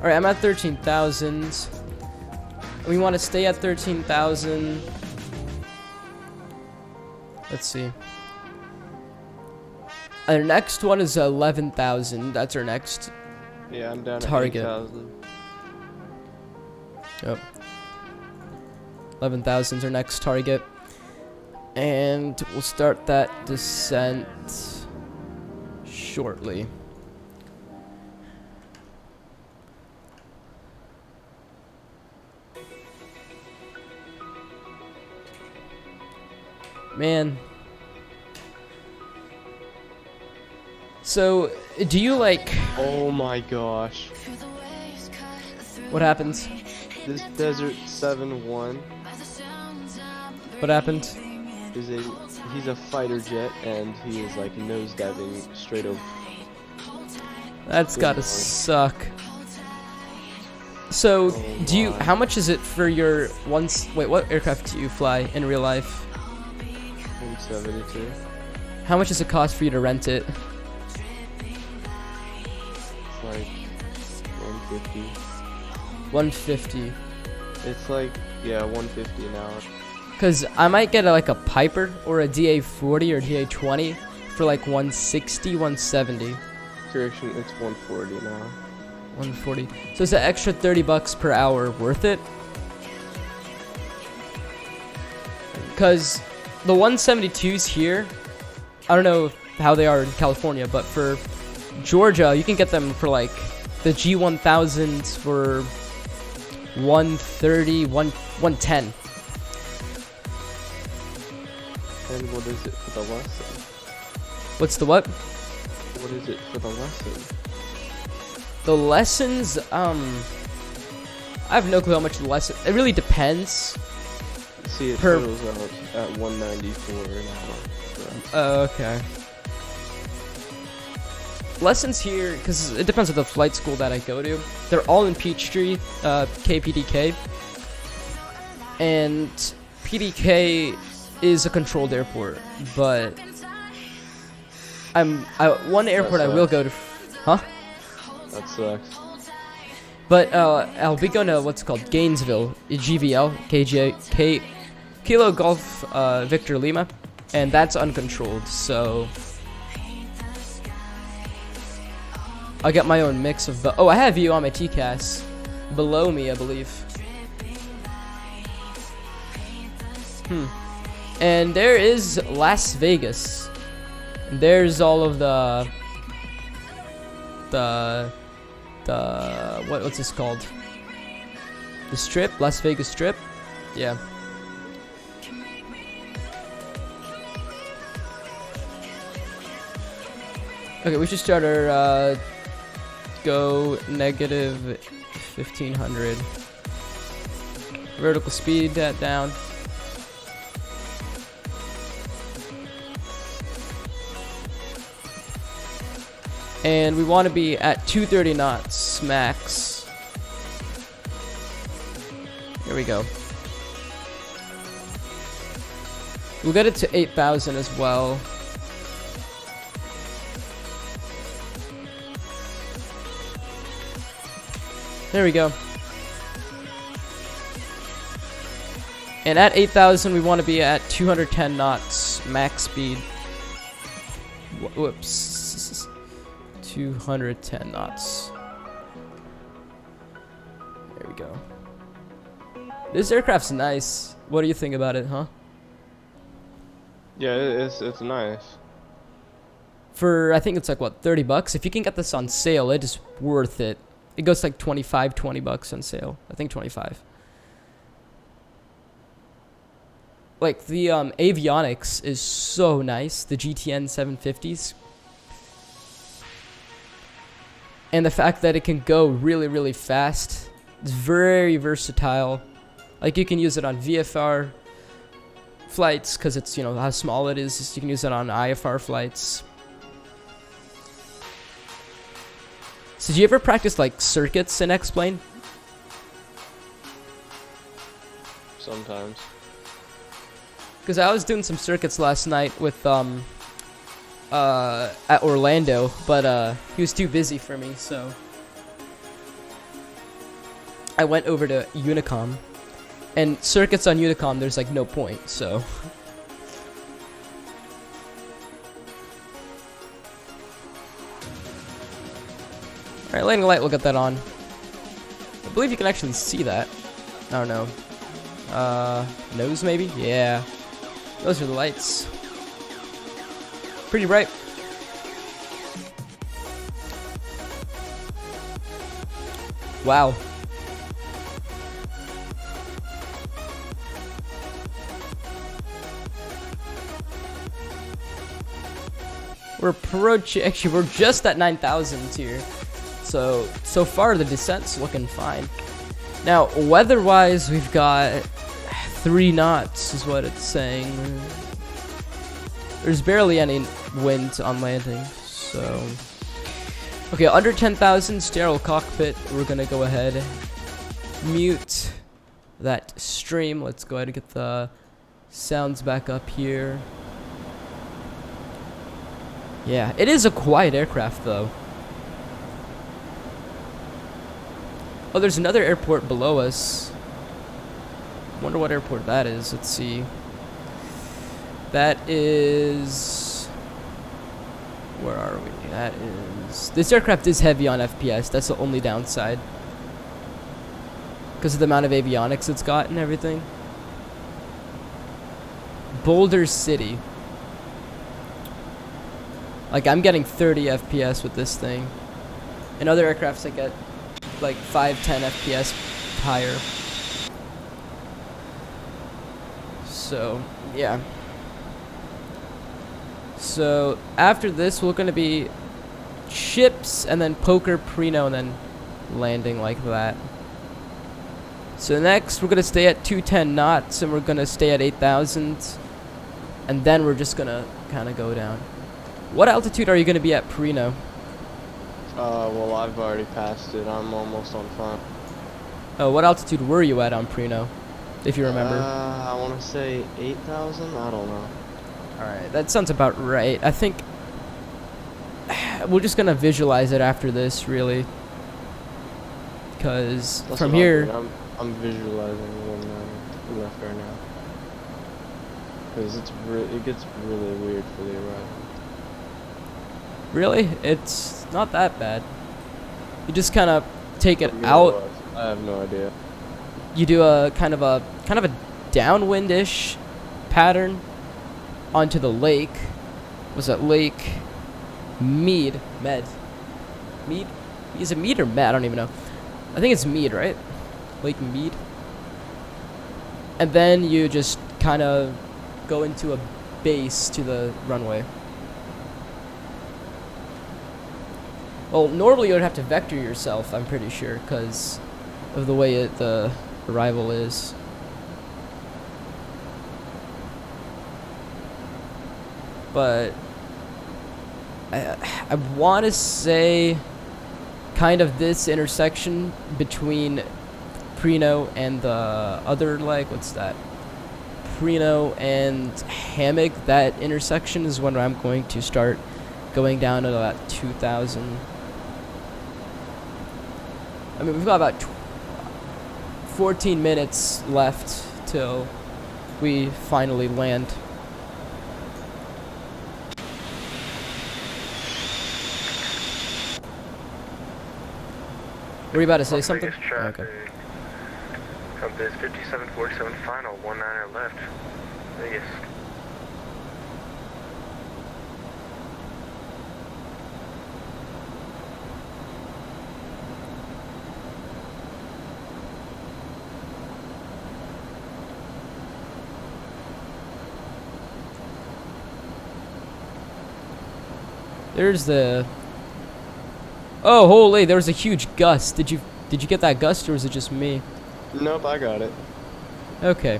Alright, I'm at 13,000. We want to stay at 13,000. Let's see. Our next one is 11,000. That's our next Yeah, I'm down target. at 8,000. Yep. 11,000 is our next target. And we'll start that descent shortly. Man. So, do you like... Oh my gosh. What happens? This Desert 7-1 What happened? he's a fighter jet and he is like nosediving straight over. That's gotta suck. So, do you... How much is it for your Wait, what aircraft do you fly in real life? 172. How much does it cost for you to rent it? It's like 150. 150. It's like, yeah, 150 an hour. Cause I might get like a Piper or a DA-40 or DA-20 for like 160, 170. Correction, it's 140 now. 140. So is that extra $30 per hour worth it? Cause the 172s here, I don't know how they are in California, but for Georgia, you can get them for like the G1000s for 130, 110. And what is it for the lesson? What's the what? What is it for the lesson? The lessons, I have no clue how much the lesson. It really depends. See, it Per- totals out at 194 an hour. So. Oh, okay. Lessons here, because it depends on the flight school that I go to. They're all in Peachtree, KPDK. And PDK is a controlled airport, but one airport I will go to, huh? That sucks. But I'll be going to what's called Gainesville, GVL, Kilo Golf Victor Lima, and that's uncontrolled, so I got my own mix of. Oh, I have you on my TCAS below me, I believe. And there is Las Vegas. There's all of the what's this called? The Strip, Las Vegas Strip. Yeah. Okay, we should start our go negative 1500. Vertical speed that down. And we want to be at 230 knots max. Here we go. We'll get it to 8,000 as well. There we go. And at 8,000, we want to be at 210 knots max speed. Whoops. 210 knots. There we go. This aircraft's nice. What do you think about it, huh? Yeah, it's nice. For, I think it's like, what, 30 bucks? If you can get this on sale, it is worth it. It goes like 25, 20 bucks on sale. I think 25. Like, the avionics is so nice. The GTN 750s. And the fact that it can go really, really fast. It's very versatile. Like, you can use it on VFR flights because it's, you know, how small it is. You can use it on IFR flights. So, did you ever practice, like, circuits in X-Plane? Sometimes. Because I was doing some circuits last night with, at Orlando, but he was too busy for me, so I went over to Unicom, and circuits on Unicom there's like no point, so alright, landing light, we'll get that on. I believe you can actually see that. I don't know. Nose maybe? Yeah. Those are the lights. Pretty bright. Wow. We're approaching, actually we're just at 9,000 here. So far the descent's looking fine. Now, weather-wise, we've got 3 knots is what it's saying. There's barely any wind on landing, so okay, under 10,000 sterile cockpit. We're gonna go ahead, mute that stream. Let's go ahead and get the sounds back up here. Yeah, it is a quiet aircraft though. Oh, there's another airport below us. Wonder what airport that is. Let's see. That is, where are we? That is, this aircraft is heavy on FPS. That's the only downside, because of the amount of avionics it's got and everything. Boulder City. Like, I'm getting 30 FPS with this thing. In other aircrafts I get like 5-10 FPS higher. So yeah. So after this, we're gonna be ships and then poker, preno, and then landing like that. So next, we're gonna stay at 210 knots, and we're gonna stay at 8,000, and then we're just gonna kind of go down. What altitude are you gonna be at preno? Well, I've already passed it. I'm almost on fine. Oh, what altitude were you at on preno? if you remember. I want to say 8,000. I don't know. All right, that sounds about right. I think we're just gonna visualize it after this, really, because That's from what here. I'm visualizing 190 left right now. Because it gets really weird for the arrival. Really, it's not that bad. You just kind of take it out. I have no idea. You do a kind of a downwind-ish pattern onto the lake. Was that Lake Mead? Med. Mead? Is it Mead or Med? I don't even know. I think it's Mead, right? Lake Mead. And then you just kind of go into a base to the runway. Well, normally you would have to vector yourself, I'm pretty sure, because of the way the arrival is. But I want to say kind of this intersection between Prino and the other leg, what's that? Prino and Hammock, that intersection is when I'm going to start going down to about 2,000. I mean, we've got about 14 minutes left till we finally land. Were you about to say something? Okay. Compass 5747 final, 19er left. Vegas. There's the. Oh, holy! There was a huge gust. Did you get that gust, or was it just me? Nope, I got it. Okay.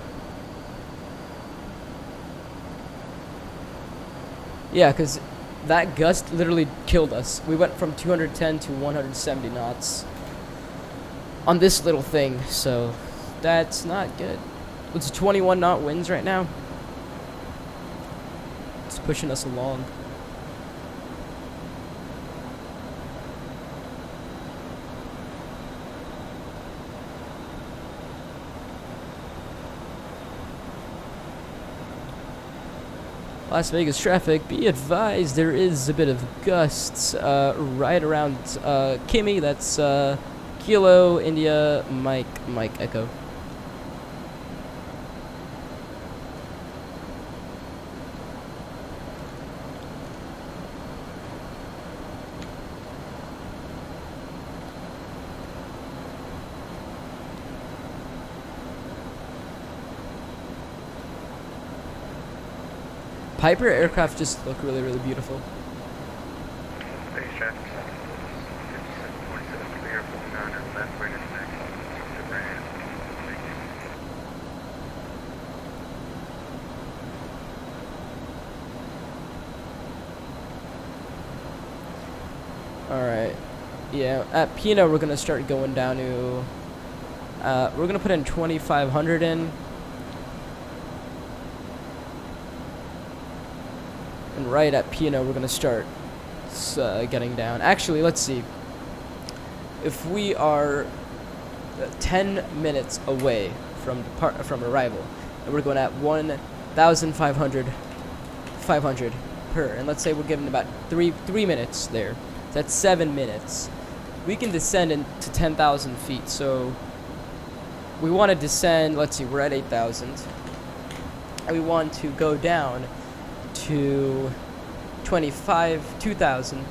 Yeah, because that gust literally killed us. We went from 210 to 170 knots on this little thing, so that's not good. It's 21 knot winds right now. It's pushing us along. Las Vegas traffic, be advised there is a bit of gusts right around Kimmy. That's Kilo India Mike Echo. Piper aircraft just look really, really beautiful. Vegas traffic, 5747 clear, 19er left, right in the back. Alright. Yeah, at Pino we're gonna start going down to we're gonna put in 2500 in. And right at Pino, we're going to start getting down. Actually, let's see. If we are 10 minutes away from arrival, and we're going at 1,500 per, and let's say we're given about three minutes there. That's 7 minutes. We can descend into 10,000 feet. So we want to descend. Let's see, we're at 8,000, and we want to go down to 2,000,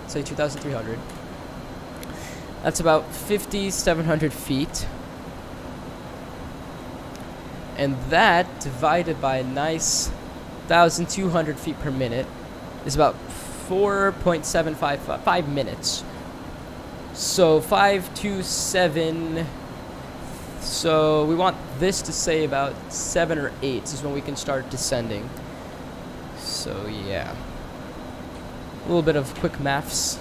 say 2,300. That's about 5,700 feet. And that divided by a nice 1,200 feet per minute is about 4.755 minutes. So 527. So we want this to say about 7 or 8 is when we can start descending. So yeah, a little bit of quick maths.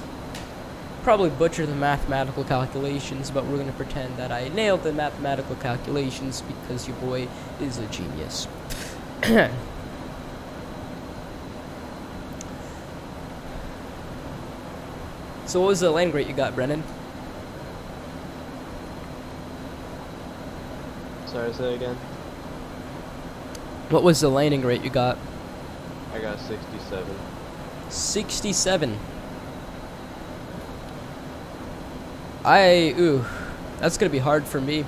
probably butcher the mathematical calculations, but we're gonna pretend that I nailed the mathematical calculations because your boy is a genius. So what was the landing rate you got, Brennan? Sorry, say again. What was the landing rate you got? I got 67. 67. Ooh, that's gonna be hard for me,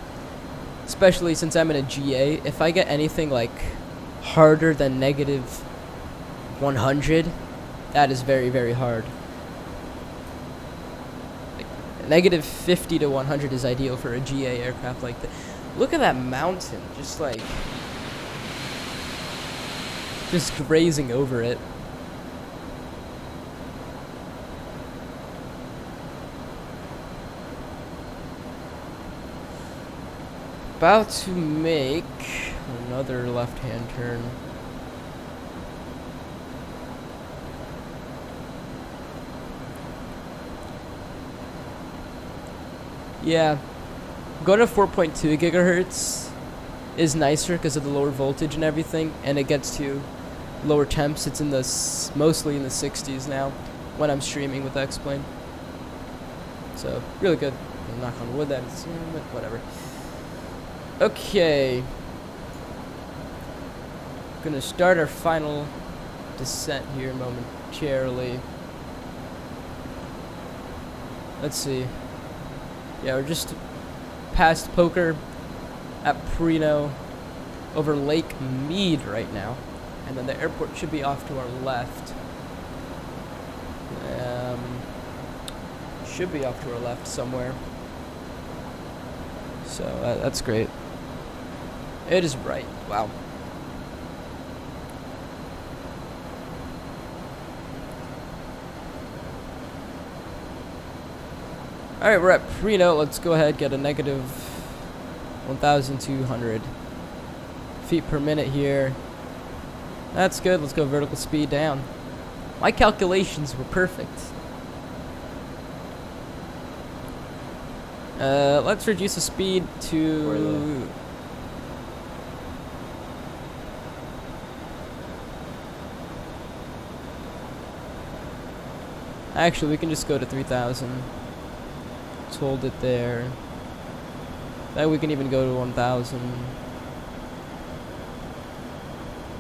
especially since I'm in a GA. If I get anything like harder than negative 100, that is very, very hard. Like, negative 50 to 100 is ideal for a GA aircraft like that. Look at that mountain, just grazing over it. About to make another left-hand turn. Yeah, going to 4.2 gigahertz is nicer because of the lower voltage and everything, and it gets to lower temps. It's in the mostly in the 60s now when I'm streaming with X-Plane. So really good. Knock on wood, that is, but whatever. Okay, gonna start our final descent here momentarily. Let's see. Yeah, we're just past Poker at Perino over Lake Mead right now, and then the airport should be off to our left. Should be off to our left somewhere. So that's great. It is bright. Wow. Alright, we're at Perino. Let's go ahead and get a negative 1,200 feet per minute here. That's good. Let's go vertical speed down. My calculations were perfect. Let's reduce the speed to... Actually, we can just go to 3,000. Let's hold it there. Then we can even go to 1,000.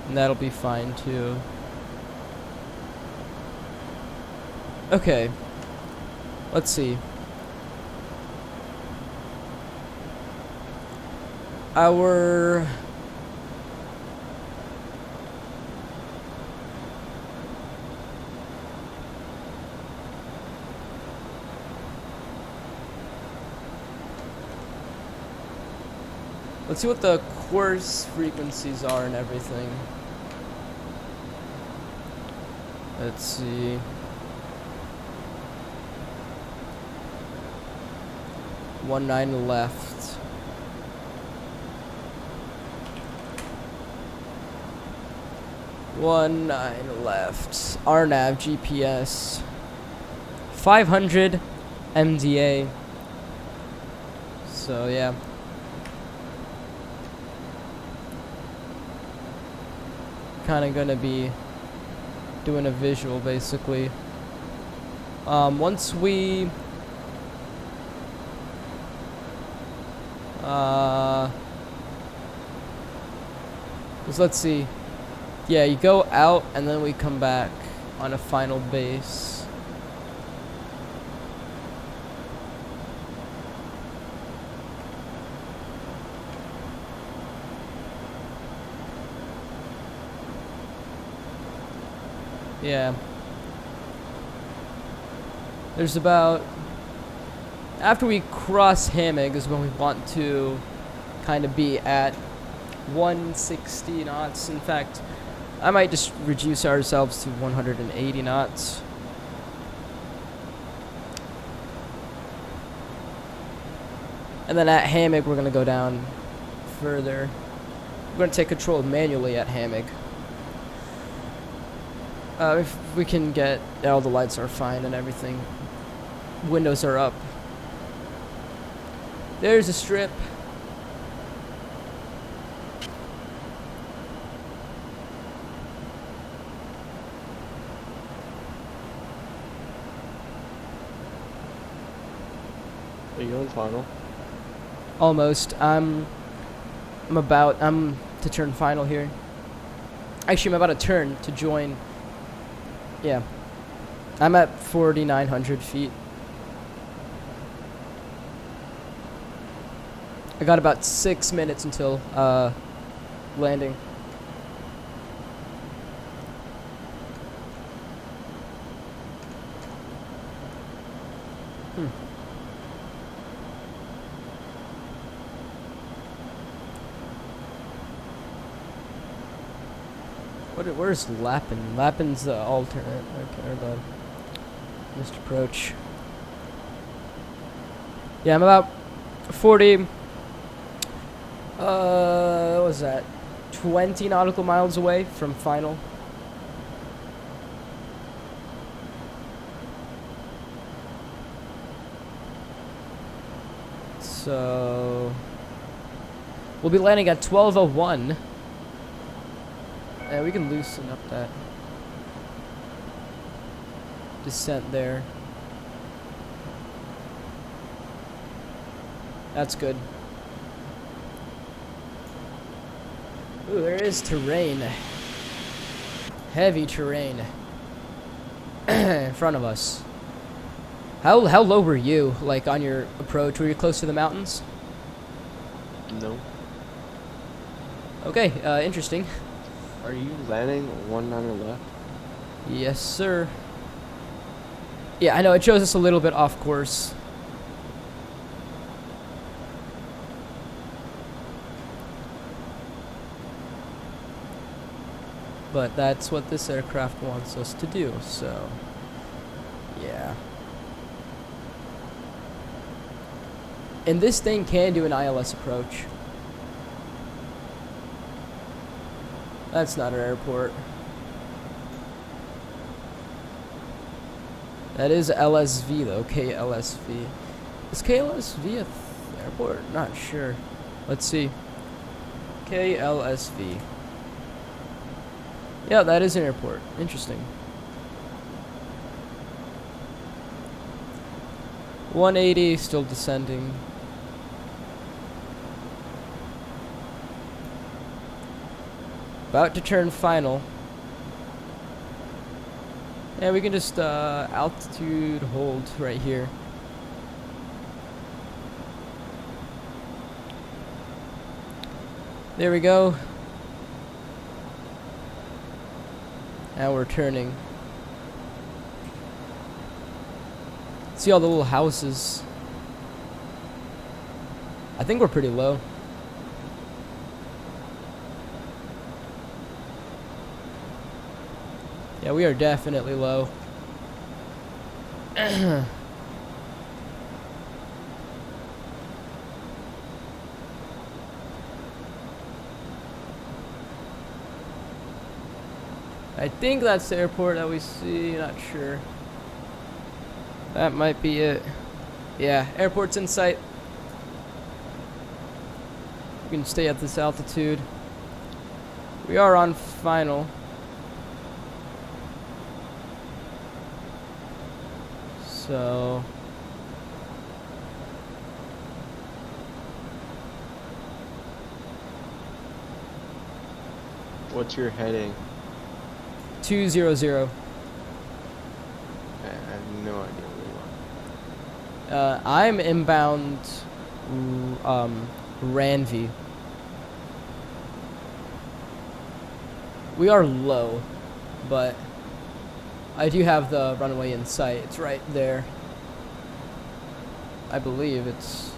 And that'll be fine too. Okay. Let's see. Our... Let's see what the course frequencies are and everything. Let's see. One 9 left. One 9 left. RNAV GPS. 500 MDA. So yeah. Kind of gonna be doing a visual basically. Once we let's see. Yeah, you go out and then we come back on a final base. Yeah. There's about... After we cross Hammock is when we want to kind of be at 160 knots. In fact, I might just reduce ourselves to 180 knots. And then at Hammock, we're going to go down further. We're going to take control manually at Hammock. If we can get... all the lights are fine and everything. windows are up. There's a strip. Are you on final? Almost. I'm to turn final here. Actually, I'm about to turn to join. Yeah. I'm at 4,900 feet. I got about 6 minutes until landing. Where's Lappin? Lappin's the alternate. Okay, or the missed approach. Yeah, I'm about 40. What was that? 20 nautical miles away from final. So we'll be landing at 12:01. Yeah, we can loosen up that descent there. That's good. Ooh, there is terrain. Heavy terrain in front of us. How low were you, like, on your approach? Were you close to the mountains? No. Okay, interesting. Are you landing 19 left? Yes, sir. Yeah, I know, it shows us a little bit off course. But that's what this aircraft wants us to do, so yeah. And this thing can do an ILS approach. That's not our airport. That is LSV though, KLSV. Is KLSV a airport? Not sure. Let's see. KLSV. Yeah, that is an airport. Interesting. 180, still descending. About to turn final. Yeah, we can just altitude hold right here. There we go. Now we're turning. See all the little houses. I think we're pretty low. Yeah, we are definitely low. I think that's the airport that we see, not sure. That might be it. Yeah, airport's in sight. We can stay at this altitude. We are on final. So What's your heading? 200. I have no idea where you are. I'm inbound Ranvi. We are low, but I do have the runway in sight. It's right there. I believe it's...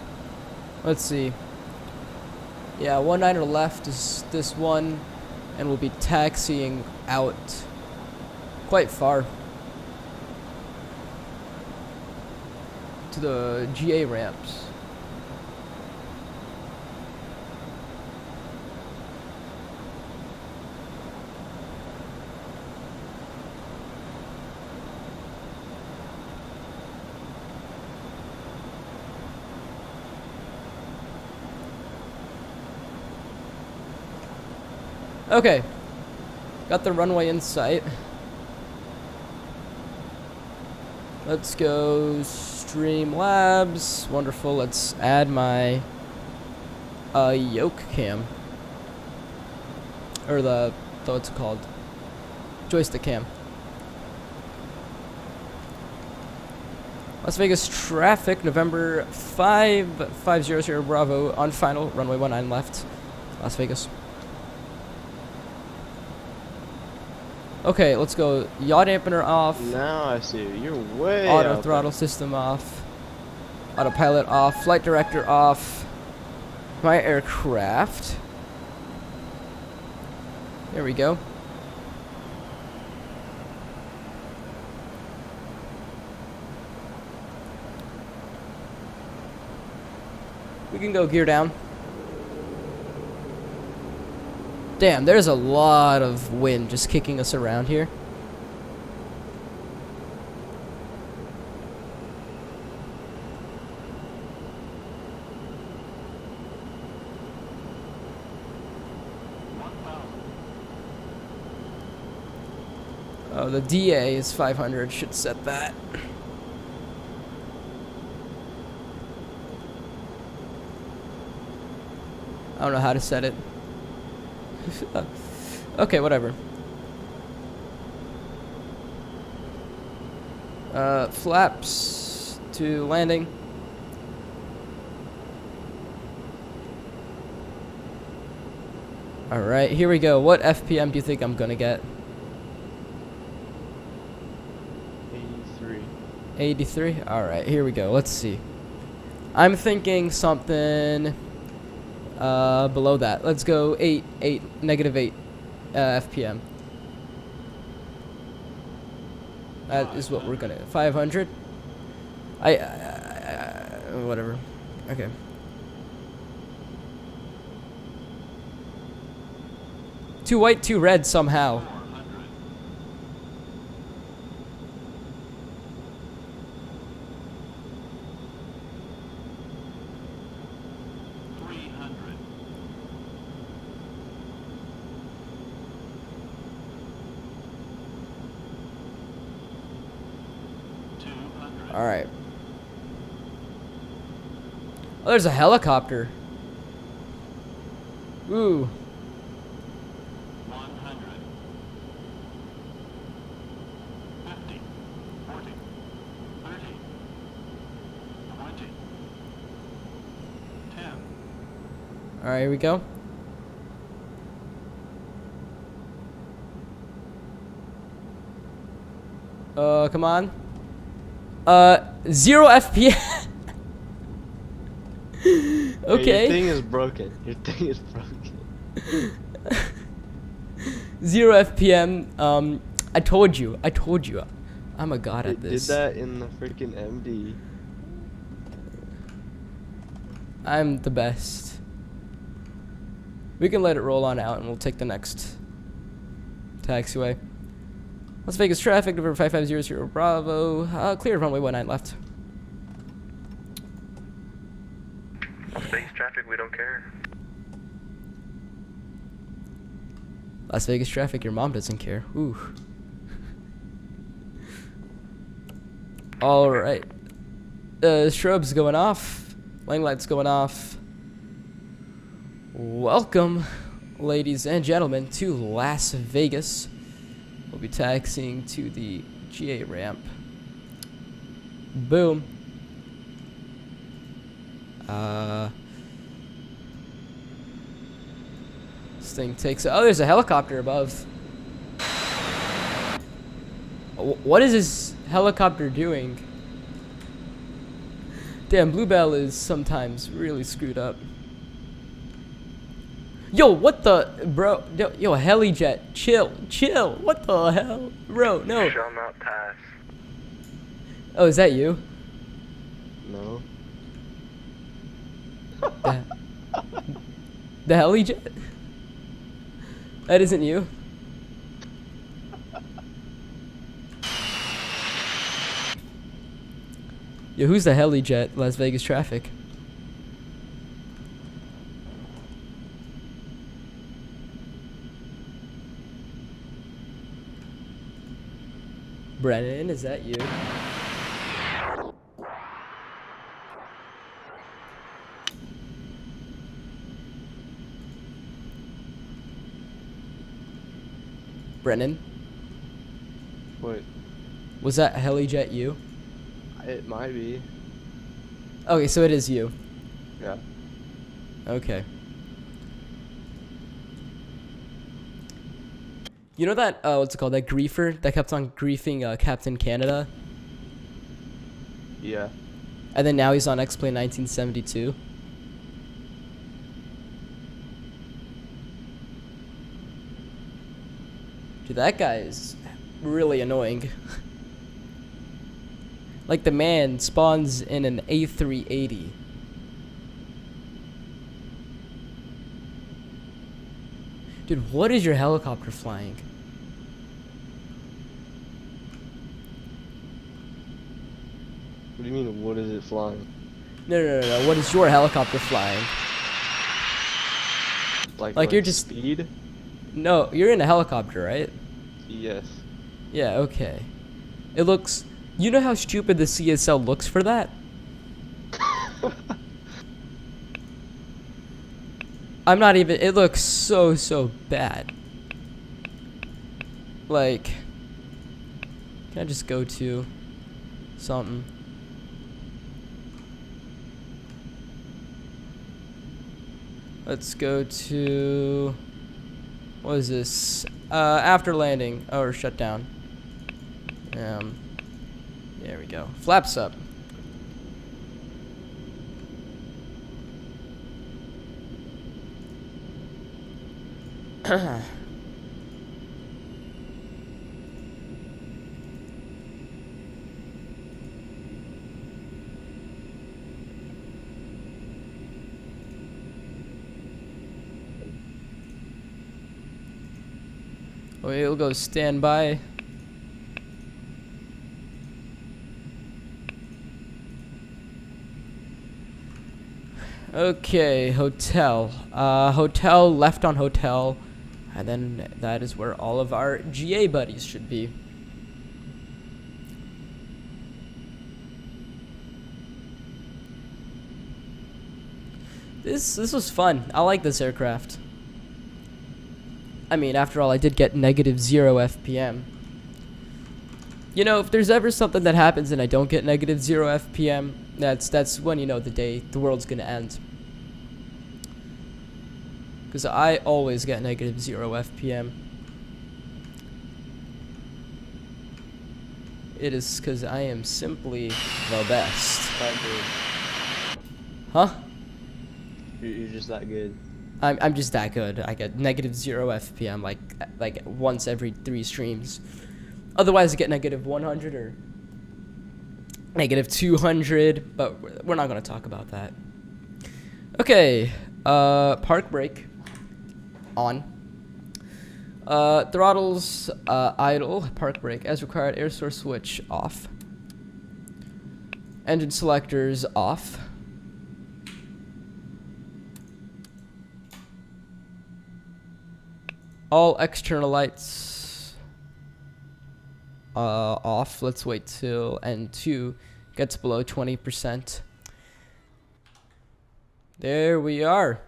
Let's see. Yeah, 19er left is this one, and we'll be taxiing out quite far to the GA ramps. Okay. Got the runway in sight. Let's go Streamlabs. Wonderful. Let's add my yoke cam. Or what's it called? Joystick cam. Las Vegas traffic, November 5500 Bravo on final, runway 19 left, Las Vegas. Okay, let's go. Yaw dampener off. Now I see you. You're way Auto out throttle there. system off. Autopilot off. Flight director off. My aircraft. There we go. We can go gear down. Damn, there's a lot of wind just kicking us around here. Oh, the DA is 500. Should set that. I don't know how to set it. Okay, whatever. Flaps to landing. Alright, here we go. What FPM do you think I'm gonna get? 83. 83? Alright, here we go. Let's see. I'm thinking something below that. Let's go negative 8 FPM. That is what we're gonna 500. Whatever. Okay. Two white, two red somehow. All right. Oh, there's a helicopter. Ooh. 100. 50. 40. 30. 20. 10. All right, here we go. Come on. 0 FPS. Okay. Hey, your thing is broken. Your thing is broken. 0 FPM. I told you. I'm a god at It did this. that in the freaking MD. I'm the best. We can let it roll on out and we'll take the next taxiway. Las Vegas traffic, November 5500 Bravo. Clear runway 19 left. Las Vegas traffic, we don't care. Las Vegas traffic, your mom doesn't care. Ooh. Alright. Strobes going off. Lane lights going off. Welcome, ladies and gentlemen, to Las Vegas. We'll be taxiing to the GA ramp. Boom. This thing takes. Oh, there's a helicopter above. What is this helicopter doing? Damn, Bluebell is sometimes really screwed up. Yo, what the, bro? Yo, helijet, chill. What the hell, bro? No. Shall not pass. Oh, is that you? No. The helijet? That isn't you. Yo, who's the helijet? Las Vegas traffic. Brennan, is that you? Brennan, Wait, was that helijet you? it might be. Okay, so it is you. Yeah. Okay. You know that, what's it called, that griefer that kept on griefing Captain Canada? Yeah. And then now he's on X-Plane 1972. Dude, that guy is really annoying. Like, the man spawns in an A380. Dude, what is your helicopter flying? What do you mean, what is it flying? No. What is your helicopter flying? Like you're just... speed? No, you're in a helicopter, right? Yes. Yeah, okay. It looks... You know how stupid the CSL looks for that? I'm not even... It looks so bad. Like... Can I just go to... something? Let's go to... What is this? After landing. Oh, or shut down. There we go. Flaps up. We'll go standby. Okay, hotel. Hotel, left on hotel. And then that is where all of our GA buddies should be. This was fun. I like this aircraft. I mean, after all, I did get -0 FPM. You know, if there's ever something that happens and I don't get -0 FPM, that's when you know the world's gonna end. Because I always get -0 FPM. It is because I am simply the best. Huh? You're just that good. I'm just that good. I get -0 FPM like once every 3 streams. Otherwise I get -100 or -200, but we're not gonna talk about that. Okay, park brake on. Throttles idle, park brake as required, air source switch off. Engine selectors off. All external lights off. Let's wait till N2 gets below 20%. There we are.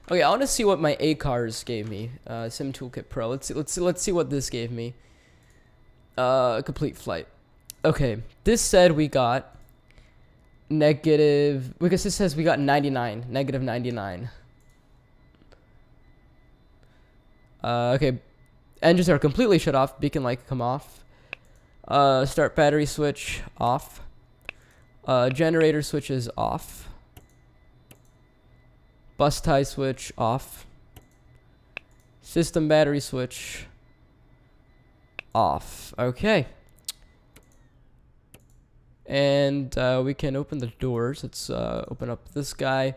Okay, I want to see what my ACARS gave me. Sim Toolkit Pro. Let's see what this gave me. Complete flight. Okay, this said we got negative, because this says we got 99, -99. Okay, engines are completely shut off. Beacon light come off. Start battery switch off. Generator switches off. Bus tie switch off. System battery switch off. Okay. And we can open the doors. Let's open up this guy.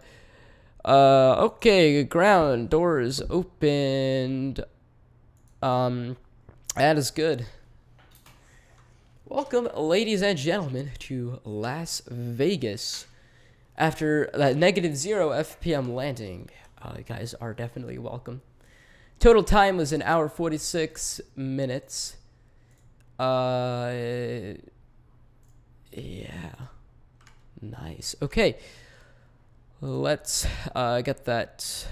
Okay, ground doors opened. That is good. Welcome, ladies and gentlemen, to Las Vegas. After that -0 FPM landing, you guys are definitely welcome. Total time was 1 hour 46 minutes. Yeah. Nice. Okay. Let's get that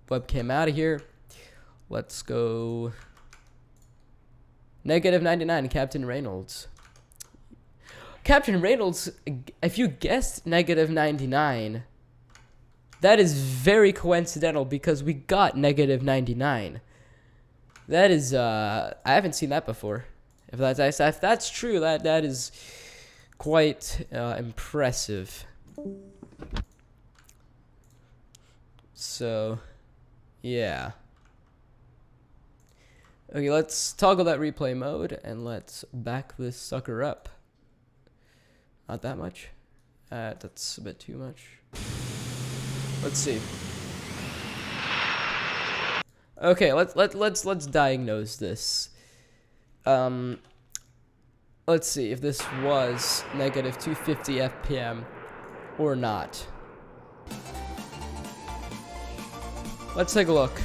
webcam out of here. Let's go. -99, Captain Reynolds. Captain Reynolds, if you guessed -99, that is very coincidental because we got -99. That is, I haven't seen that before. If that's true, that is quite impressive. So, yeah. Okay, let's toggle that replay mode and let's back this sucker up. Not that much. That's a bit too much. Let's see. Okay, let's diagnose this. Let's see if this was -250 FPM or not. Let's take a look.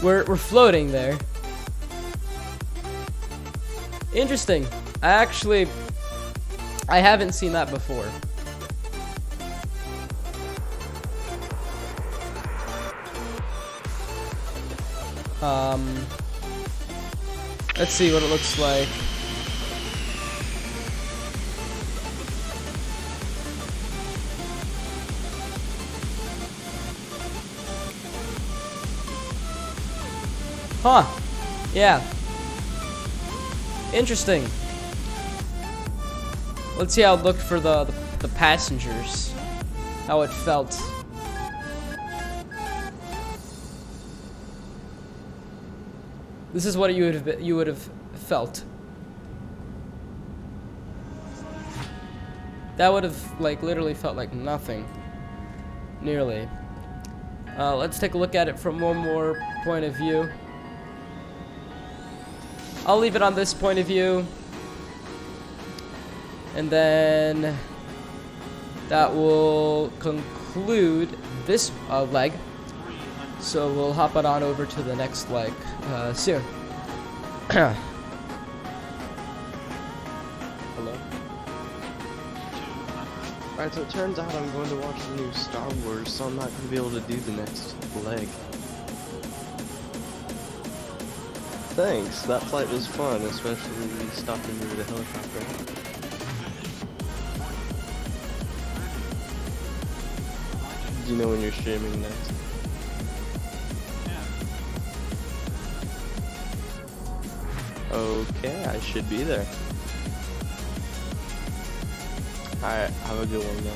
We're floating there. Interesting. I haven't seen that before. Let's see what it looks like. Huh. Yeah. Interesting. Let's see how it looked for the passengers. How it felt. This is what you would have felt. That would have like literally felt like nothing. Nearly. Let's take a look at it from one more point of view. I'll leave it on this point of view. And then that will conclude this leg. So we'll hop it on over to the next leg soon. Hello? Alright, so it turns out I'm going to watch the new Star Wars, so I'm not going to be able to do the next leg. Thanks, that flight was fun, especially stopping near the helicopter. Do you know when you're streaming next? Okay, I should be there. Alright, have a good one though.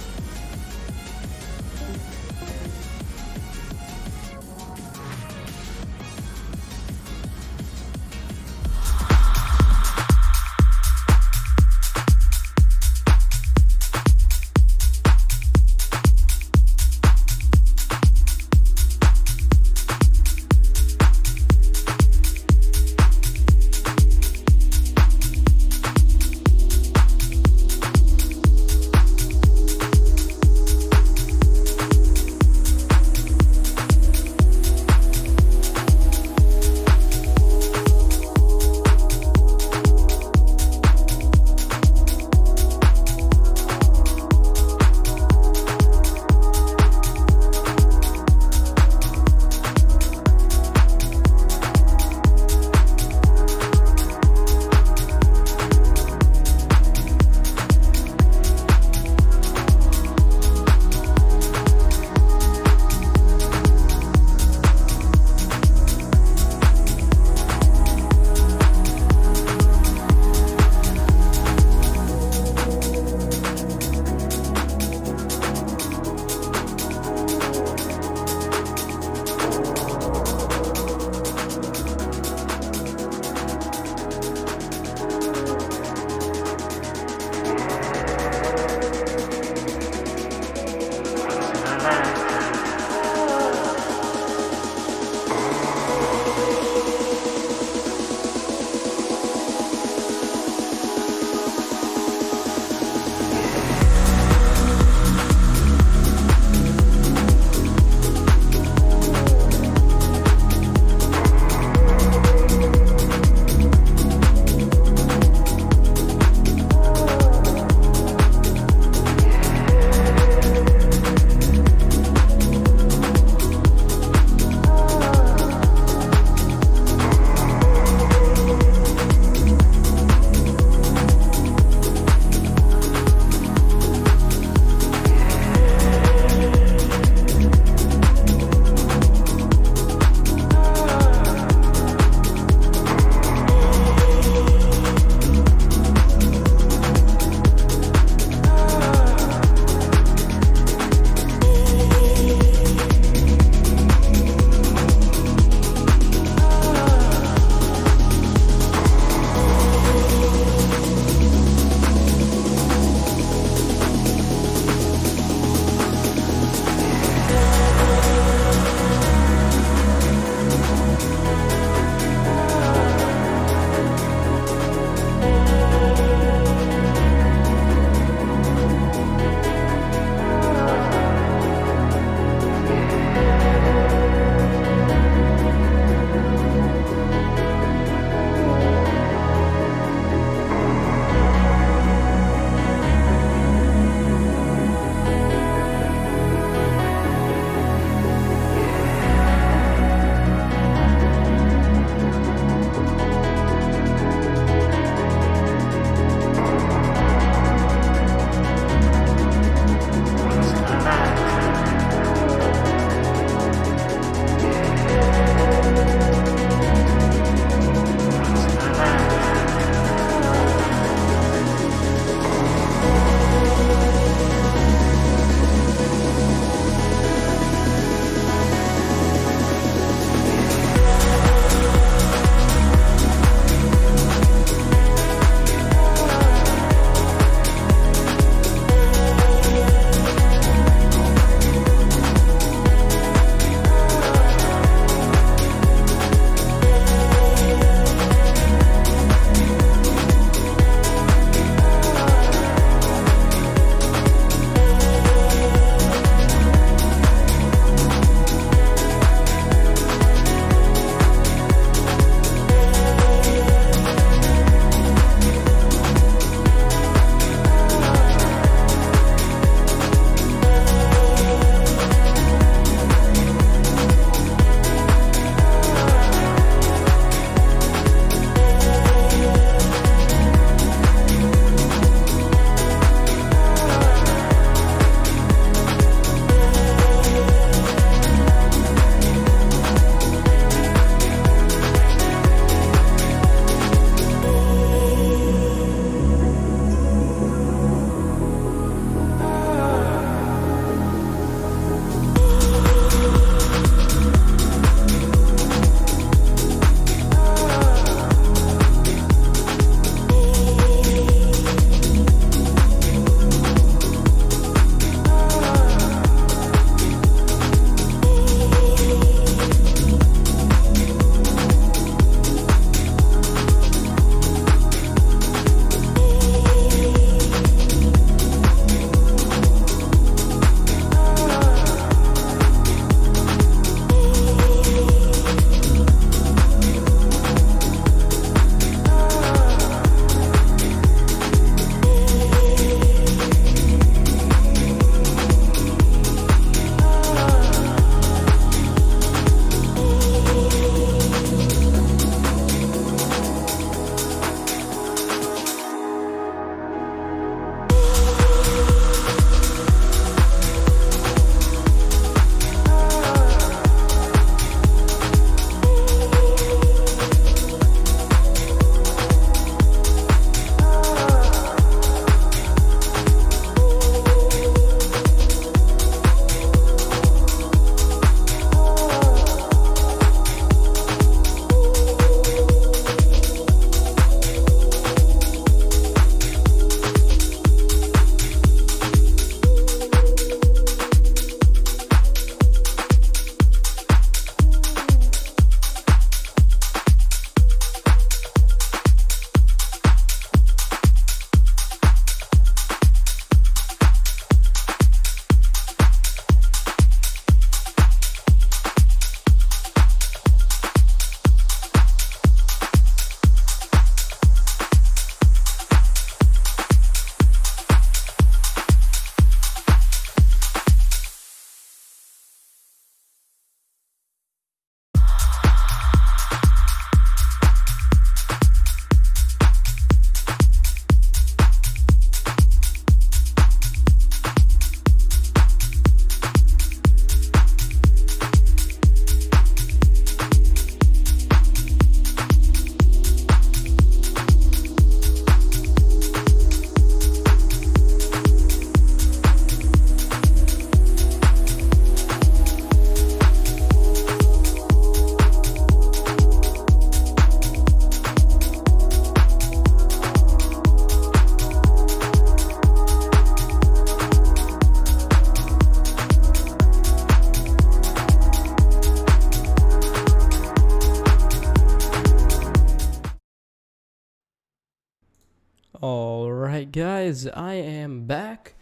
All right, guys, I am back,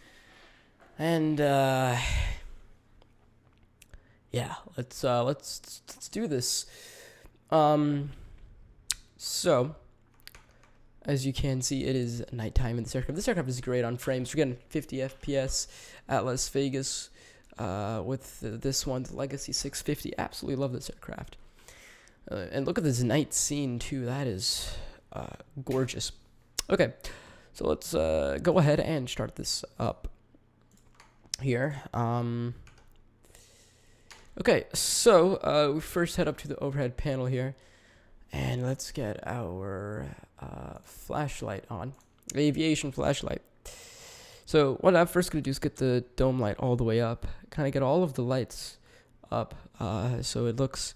and yeah, let's do this. So as you can see, it is nighttime in this aircraft. This aircraft is great on frames. We're getting 50 FPS at Las Vegas with this one, the Legacy 650. Absolutely love this aircraft. And look at this night scene too. That is gorgeous. Okay, so let's go ahead and start this up here. Okay, so we first head up to the overhead panel here, and let's get our flashlight on, aviation flashlight. So what I'm first going to do is get the dome light all the way up, kind of get all of the lights up, so it looks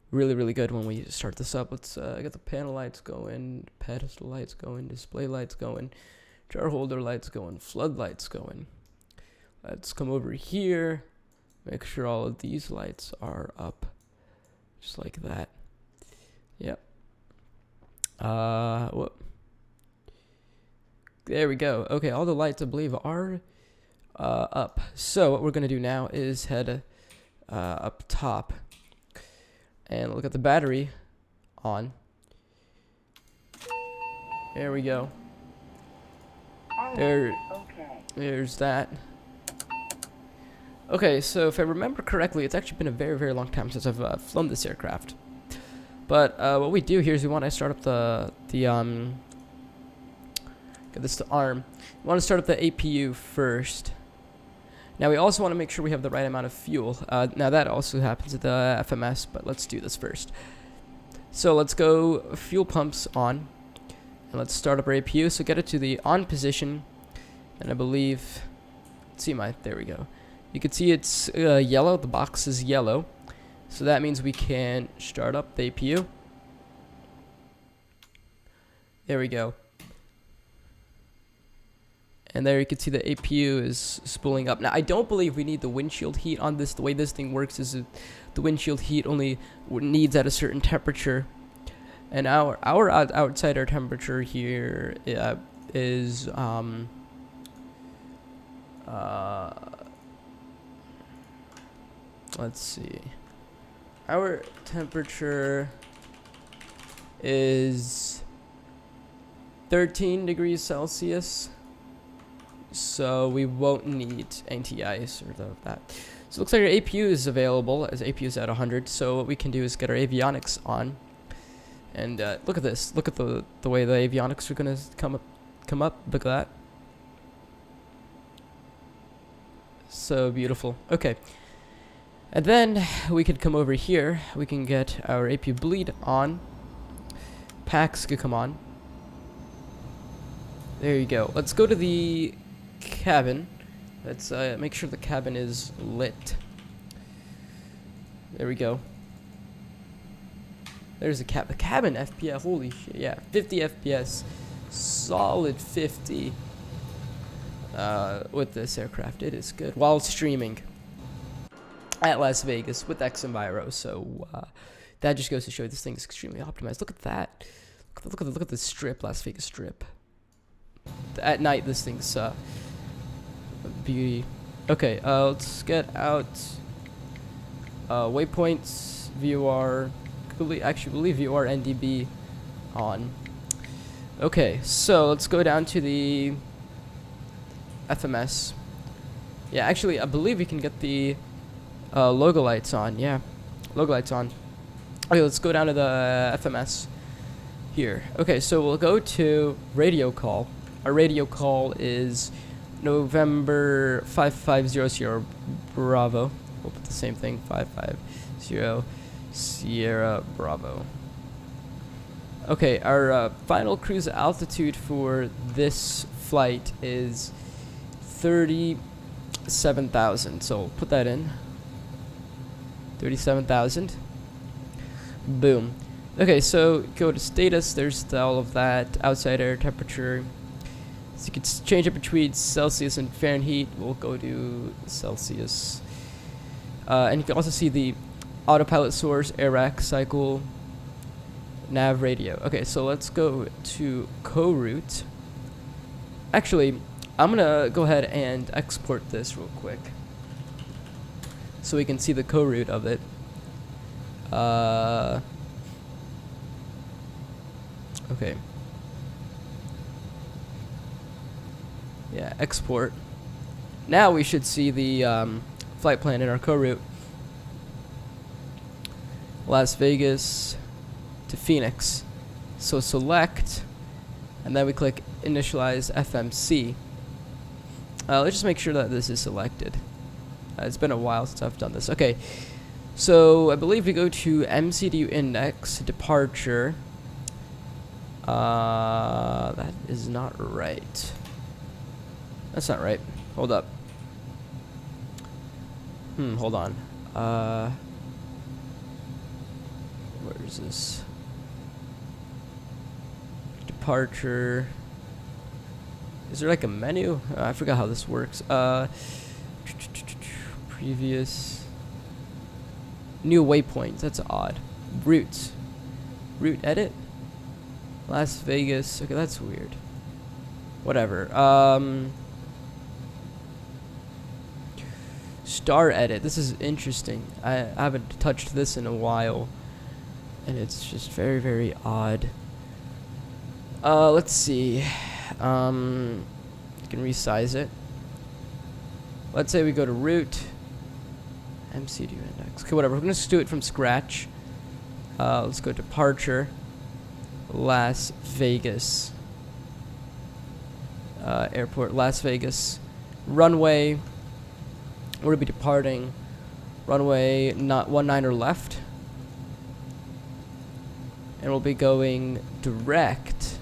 really good when we start this up. Let's get the panel lights going, pedestal lights going, display lights going, jar holder lights going, floodlights going. Let's come over here, make sure all of these lights are up, just like that. Yep. Whoop. There we go. Okay, all the lights I believe are up. So what we're gonna do now is head up top and look at the battery on. There we go. There's that. Okay, so if I remember correctly, it's actually been a very long time since I've flown this aircraft. But what we do here is we want to start up get this to arm. We want to start up the APU first. Now we also want to make sure we have the right amount of fuel. Now that also happens at the FMS, but let's do this first. So let's go fuel pumps on, and let's start up our APU. So get it to the on position, and I believe, there we go. You can see it's yellow, the box is yellow. So that means we can start up the APU. There we go. And there you can see the APU is spooling up. Now, I don't believe we need the windshield heat on this. The way this thing works is the windshield heat only needs at a certain temperature. And our outside temperature here is let's see. Our temperature is 13 degrees Celsius. So we won't need anti-ice or that. So it looks like our APU is available, as APU is at 100. So what we can do is get our avionics on. And look at this. Look at the way the avionics are going to come up. Look at that. So beautiful. Okay. And then we could come over here. We can get our APU bleed on. Packs could come on. There you go. Let's go to the cabin. Let's make sure the cabin is lit. There we go. There's the cabin FPS. Holy shit! Yeah, 50 FPS, solid 50. With this aircraft, it is good while streaming at Las Vegas with XM-Viro. So that just goes to show this thing is extremely optimized. Look at that. Look at the strip, Las Vegas Strip. At night, this thing's beauty. Okay, let's get out waypoints, VOR. Actually, believe VOR NDB on. Okay, so let's go down to the FMS. Yeah, actually, I believe we can get the logo lights on. Yeah, logo lights on. Okay, let's go down to the FMS here. Okay, so we'll go to radio call. Our radio call is November 5500 Bravo. We'll put the same thing, 550 Sierra Bravo. Okay, our final cruise altitude for this flight is 37,000. So we'll put that in. 37,000. Boom. Okay, so go to status. There's all of that. Outside air temperature. So you can change it between Celsius and Fahrenheit. We'll go to Celsius. And you can also see the autopilot source, air rack, cycle, nav, radio. Okay, so let's go to co-route. Actually, I'm gonna go ahead and export this real quick so we can see the co-route of it. Okay. Yeah, export. Now we should see the flight plan in our co-route. Las Vegas to Phoenix. So select, and then we click initialize FMC. Let's just make sure that this is selected. It's been a while since I've done this. Okay, so I believe we go to MCDU index, departure. That is not right. That's not right. Hold up. Hold on. Where is this? Departure. Is there like a menu? I forgot how this works. Previous. New waypoints. That's odd. Routes. Route edit? Las Vegas. Okay, that's weird. Whatever. Star edit. This is interesting. I haven't touched this in a while. And it's just very, very odd. Let's see. You can resize it. Let's say we go to route. MCDU index. Okay, whatever. We're going to just do it from scratch. Let's go departure. Las Vegas. Airport, Las Vegas. Runway. We're going to be departing. Runway not 19 left. And we'll be going direct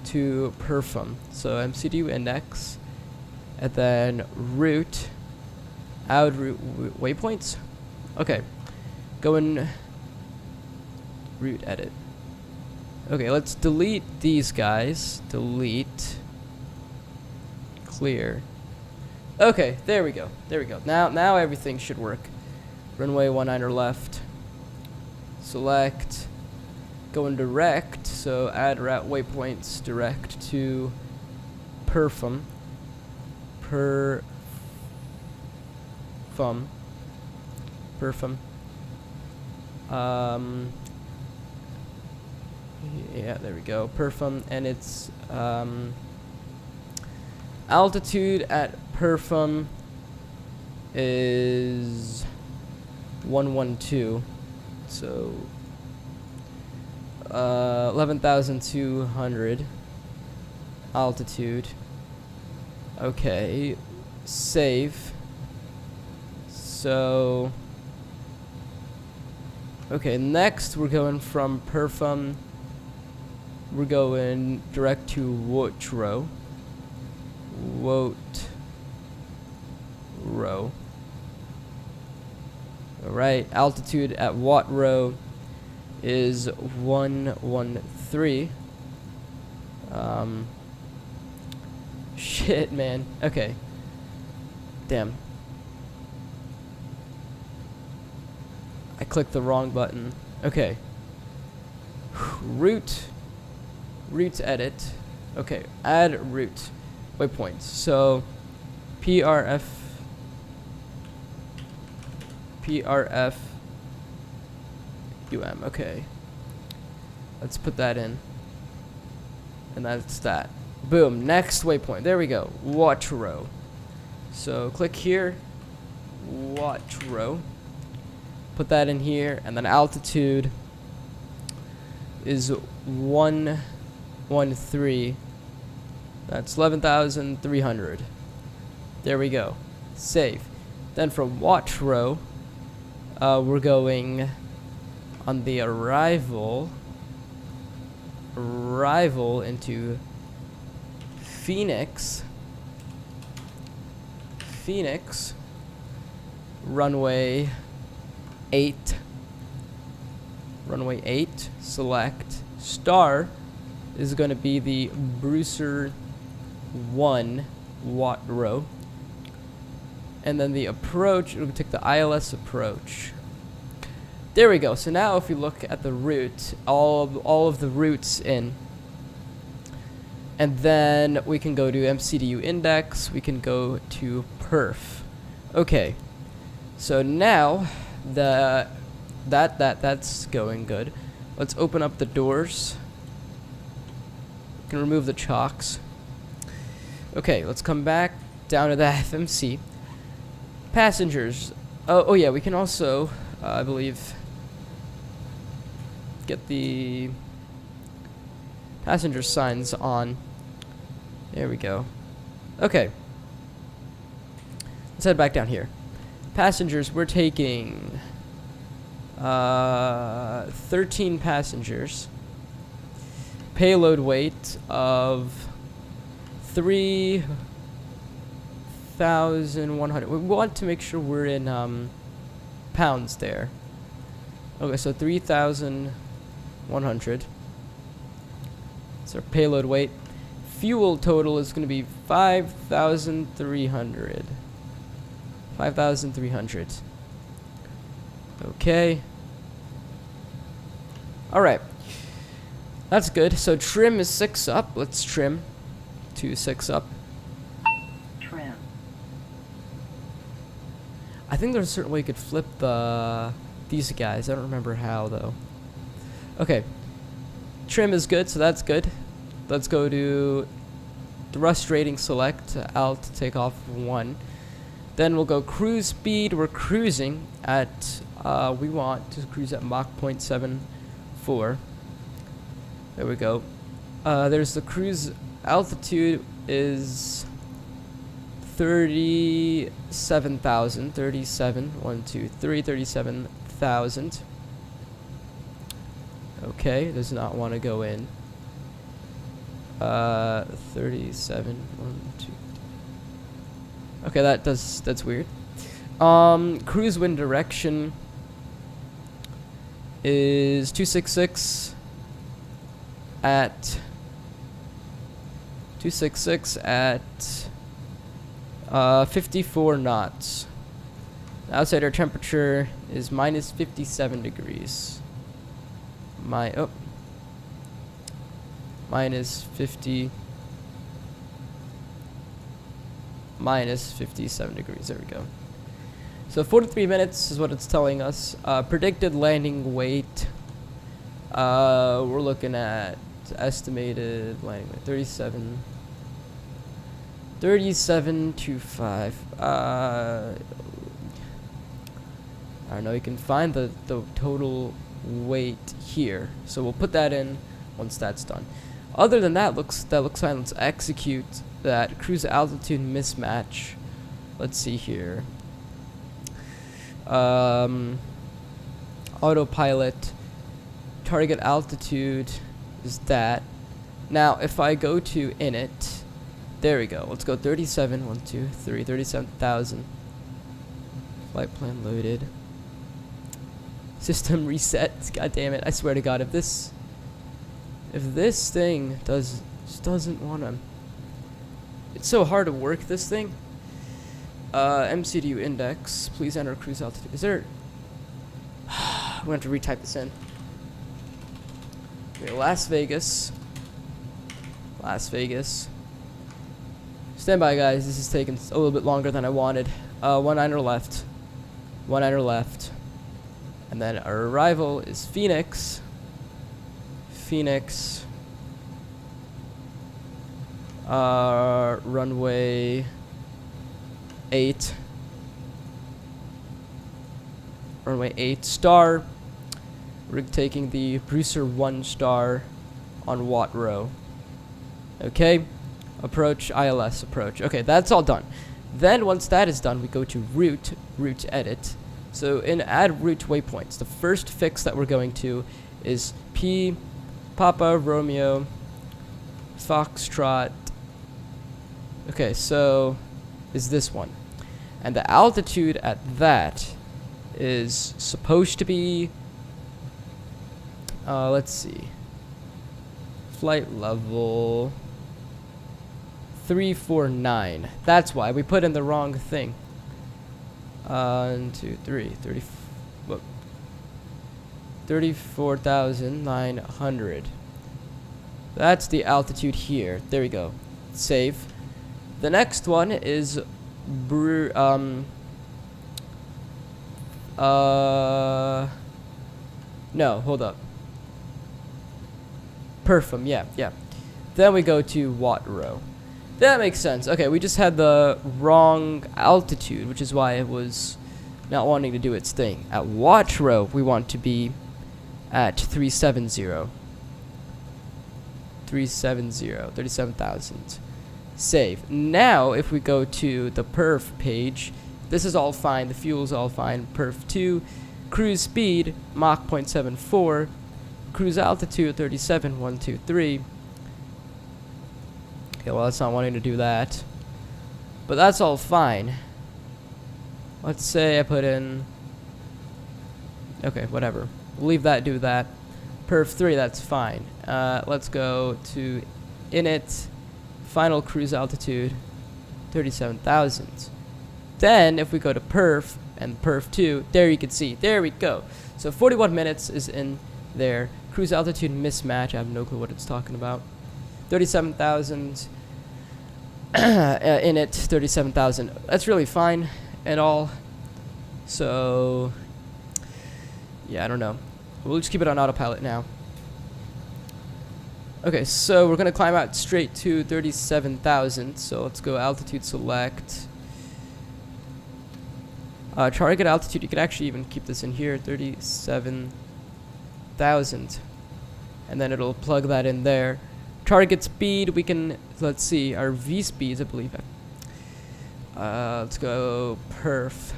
to Perfum. So MCDU index. And then route. Out route waypoints. Okay. Going route edit. Okay, let's delete these guys. Delete. Clear. Okay, there we go. There we go. Now everything should work. Runway 19 left. Select. Going direct. So add route waypoints direct to Perfum. Perfum. Yeah, there we go. Perfum, and it's altitude at Perfum is 112, so 11,200 altitude. Okay, save. So okay, next we're going from Perfum. We're going direct to Wotro. Alright, altitude at Wotro is 113. Shit, man. Okay. Damn. I clicked the wrong button. Okay. Route edit. Okay, add route waypoints. So PRF UM. Okay, let's put that in, and that's that. Boom. Next waypoint. There we go. Wotro. So click here. Wotro. Put that in here, and then altitude is 113. That's 11,300. There we go. Save. Then from Wotro, we're going on the arrival into Phoenix. Runway 8. Runway 8. Select. Star is going to be the Brucer 1 Wotro. And then the approach, it'll take the ILS approach. There we go. So now if we look at the route, all of the routes in. And then we can go to MCDU index, we can go to perf. Okay, so now that's going good. Let's open up the doors. We can remove the chocks. Okay, let's come back down to the FMC. Passengers. Oh yeah, we can also, I believe, get the passenger signs on. There we go. Okay. Let's head back down here. Passengers, we're taking 13 passengers. Payload weight of 3,100. We want to make sure we're in pounds there. Okay, so 3,100. That's our payload weight. Fuel total is going to be 5,300. 5,300. Okay. Alright. That's good. So trim is 6 up. Let's trim to 6 up. Trim. I think there's a certain way you could flip these guys. I don't remember how though. Okay. Trim is good, so that's good. Let's go to thrust rating select, alt, take off 1. Then we'll go cruise speed. We're cruising at, we want to cruise at Mach 0.74. There we go. There's the cruise altitude is 37,000. 37,000. Okay, does not want to go in. 37, 1, 2. Okay, that's weird. Cruise wind direction is 266 at 54 knots. Outside air temperature is minus 57 degrees. Minus 57 degrees. There we go. So 43 minutes is what it's telling us. Predicted landing weight. We're looking at estimated landing weight 37.25. I don't know. You can find the total weight here. So we'll put that in once that's done. Other than that, looks fine. Let's execute that cruise altitude mismatch. Let's see here. Autopilot target altitude is that. Now if I go to init, there we go. Let's go 37,000. Flight plan loaded. System reset. God damn it! I swear to God, if this thing just doesn't wanna. It's so hard to work this thing. MCDU index. Please enter cruise altitude. Is there? We're going to retype this in. Okay, Las Vegas. Stand by, guys. This is taking a little bit longer than I wanted. 19er left. 19er left. And then our arrival is Phoenix. Runway 8. Runway 8 star. We're taking the Brucer 1 star on Watt Row. Okay. Approach, ILS approach. Okay, that's all done. Then once that is done, we go to route edit. So in add route waypoints, the first fix that we're going to is P Papa Romeo Foxtrot. Okay, so is this one. And the altitude at that is supposed to be let's see. Flight level 349. That's why we put in the wrong thing. 1, 2, 3, 34,900. That's the altitude here. There we go. Save. The next one is no, hold up. Perfum, yeah. Then we go to watt row. That makes sense. Okay, we just had the wrong altitude, which is why it was not wanting to do its thing. At watt row, we want to be at 370. 37,000. Save. Now, if we go to the perf page, this is all fine. The fuel's all fine. Perf 2, cruise speed, Mach 0.74, cruise altitude 37,123. Okay, well, that's not wanting to do that. But that's all fine. Let's say I put in... Okay, whatever. We'll leave that, do that. Perf 3, that's fine. Let's go to init, final cruise altitude, 37,000. Then, if we go to perf and perf 2, there you can see. There we go. So 41 minutes is in there. Cruise altitude mismatch. I have no clue what it's talking about. 37,000. Init, 37,000. That's really fine and all. So, yeah, I don't know. We'll just keep it on autopilot now. Okay, so we're going to climb out straight to 37,000. So let's go altitude select. Target altitude, you could actually even keep this in here, 37,000. And then it'll plug that in there. Target speed, we can, let's see, our V speeds, I believe. Let's go perf.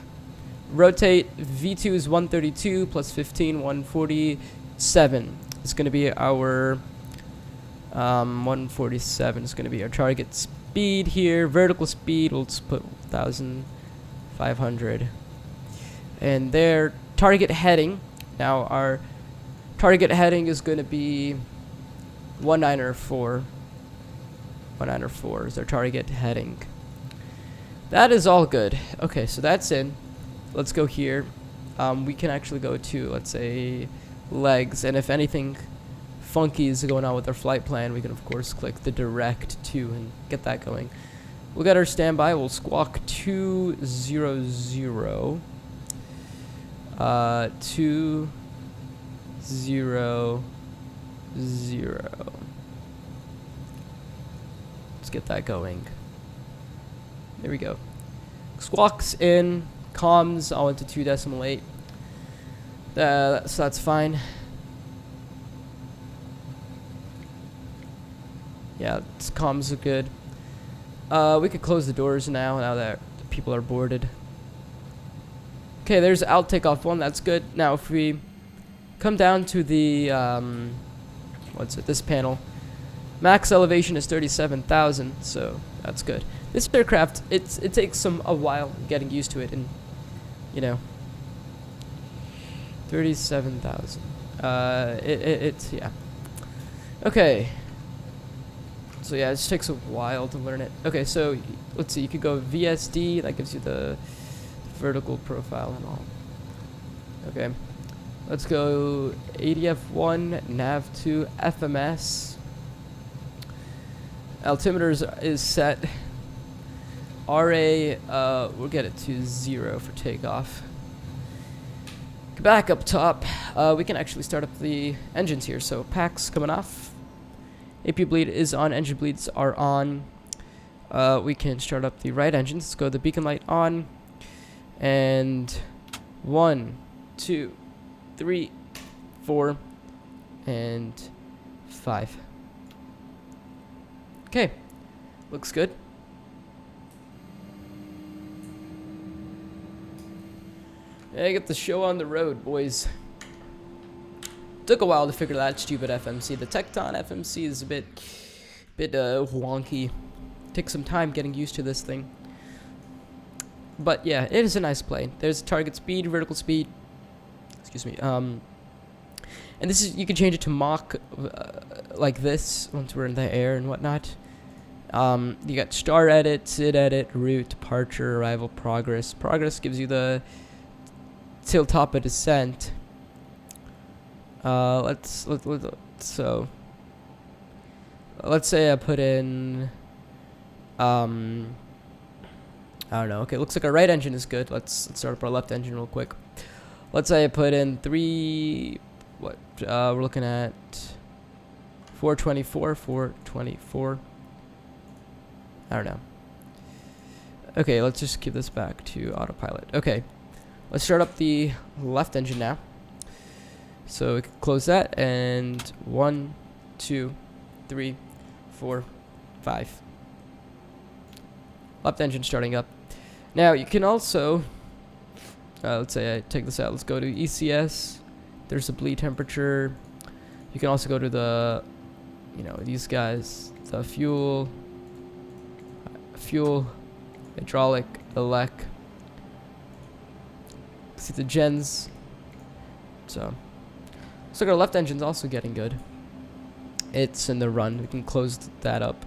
Rotate, V2 is 132 plus 15, 147. It's going to be our 147 is going to be our target speed here. Vertical speed, we'll just put 1,500. And there, target heading. Now our target heading is going to be 194. 194 is our target heading. That is all good. Okay, so that's in. Let's go here. We can actually go to, let's say, legs. And if anything funky is going on with our flight plan, we can, of course, click the direct to and get that going. We'll get our standby. We'll squawk 200. 200. Let's get that going. There we go. Squawks in. Comms, I went to 2.8. So that's fine. Yeah, comms are good. We could close the doors now that people are boarded. Okay, there's alt takeoff 1. That's good. Now, if we come down to the this panel, max elevation is 37,000, so that's good. This aircraft, it takes a while getting used to it, and you know, 37,000. It's yeah. Okay. So yeah, it just takes a while to learn it. Okay, so let's see. You could go VSD. That gives you the vertical profile and all. Okay. Let's go ADF1, NAV2, FMS. Altimeter is set. RA, we'll get it to 0 for takeoff. Back up top, we can actually start up the engines here. So packs coming off. AP bleed is on, engine bleeds are on. We can start up the right engines. Let's go the beacon light on. And 1, 2, 3, 4, and 5. Okay, looks good. Yeah, get the show on the road, boys. Took a while to figure that stupid FMC. The Tecton FMC is a bit wonky. Takes some time getting used to this thing. But yeah, it is a nice plane. There's target speed, vertical speed. Excuse me. And this is, you can change it to Mach like this once we're in the air and whatnot. You got star edit, SID edit, route, departure, arrival, progress. Progress gives you the till top of descent. So let's say I put in, I don't know. Okay, looks like our right engine is good. Let's start up our left engine real quick. Let's say I put in 3, what, we're looking at 424. I don't know. Okay, let's just keep this back to autopilot. Okay, let's start up the left engine now. So we can close that, and 1, 2, 3, 4, 5. Left engine starting up. Now you can also, let's say I take this out. Let's go to ECS. There's the bleed temperature. You can also go to the, you know, these guys, the fuel, hydraulic, elec. See the gens. So looks like our left engine's also getting good. It's in the run. We can close that up.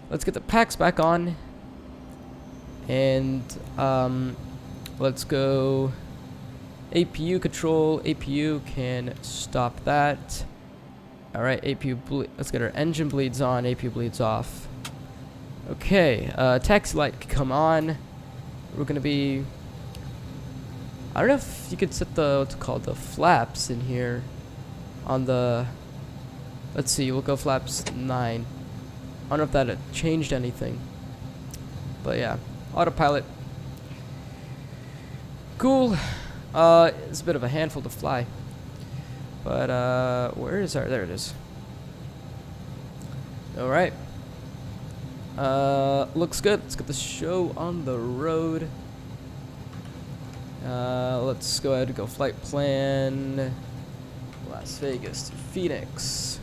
Let's get the packs back on. And let's go APU control. APU can stop that. Alright, APU let's get our engine bleeds on, APU bleeds off. Okay, taxi light can come on. We're gonna be, I don't know if you could set the, what's it called, the flaps in here on the, let's see, we'll go flaps 9. I don't know if that had changed anything, but yeah, autopilot. Cool. It's a bit of a handful to fly, but where is our, there it is. Alright, looks good. Let's get the show on the road. Let's go ahead and go flight plan Las Vegas to Phoenix.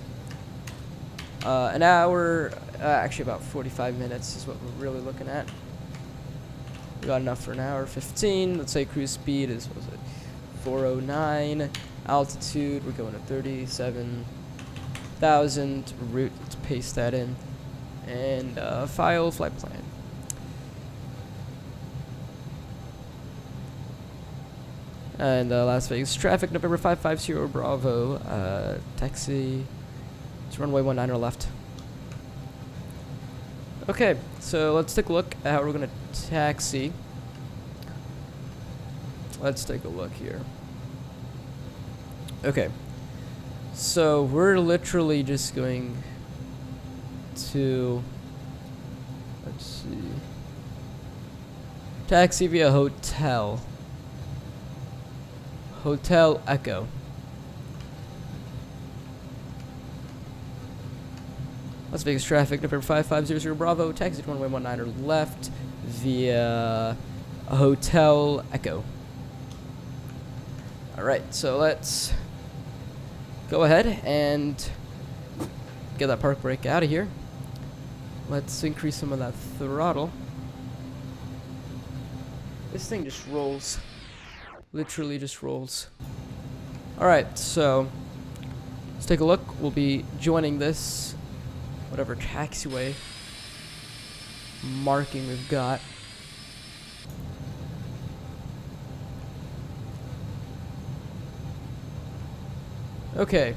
An hour, actually about 45 minutes is what we're really looking at. We got enough for an hour 15. Let's say cruise speed is, what was it, 409. Altitude, we're going to 37,000. Route, let's paste that in. And file flight plan. And Las Vegas traffic, November 550 Bravo. Taxi. It's runway 19 left. Okay, so let's take a look at how we're gonna taxi. Let's take a look here. Okay, so we're literally just going to, let's see, taxi via hotel. Hotel Echo. Las Vegas traffic, November 5500 Bravo, taxi to runway 19 left via Hotel Echo. Alright, so let's go ahead and get that park brake out of here. Let's increase some of that throttle. This thing just rolls. Literally just rolls. Alright, so let's take a look. We'll be joining this, whatever taxiway marking we've got. Okay.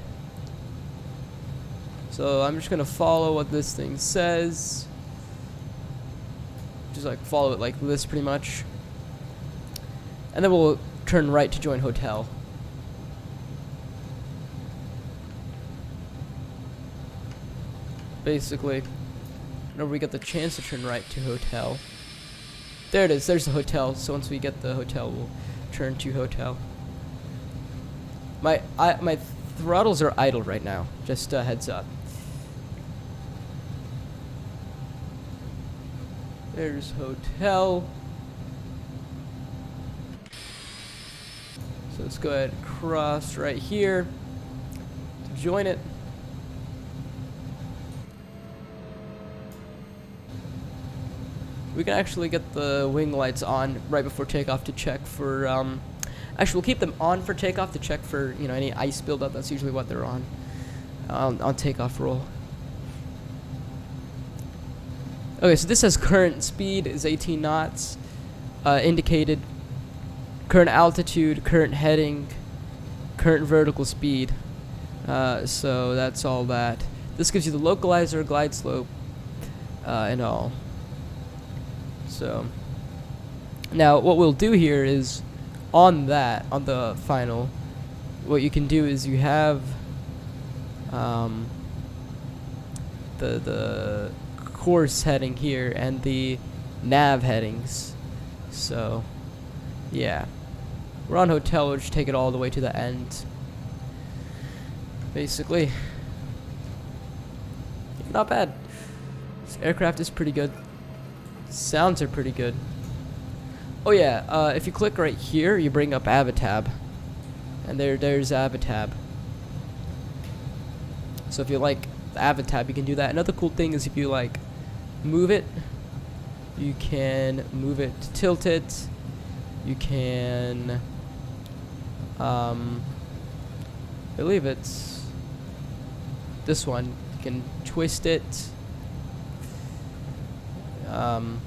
So I'm just gonna follow what this thing says. Just like follow it like this pretty much. And then we'll turn right to join hotel. Basically, whenever we get the chance to turn right to hotel. There it is, there's the hotel. So once we get the hotel, we'll turn to hotel. My throttles are idle right now, just a heads up. There's hotel. So let's go ahead and cross right here to join it. We can actually get the wing lights on right before takeoff to check for, actually we'll keep them on for takeoff to check for, you know, any ice buildup. That's usually what they're on takeoff roll. Okay, so this says current speed is 18 knots, indicated current altitude, current heading, current vertical speed. So that's all that. This gives you the localizer, glide slope, and all. So now what we'll do here is on the final, what you can do is you have the course heading here and the nav headings. So yeah, we're on hotel, we'll just take it all the way to the end basically. Not bad. This aircraft is pretty good. Sounds are pretty good. Oh yeah, if you click right here, you bring up Avatab. And there's Avatab. So if you like the Avatab, you can do that. Another cool thing is if you like move it, you can move it, tilt it. You can I believe it's this one. You can twist it. You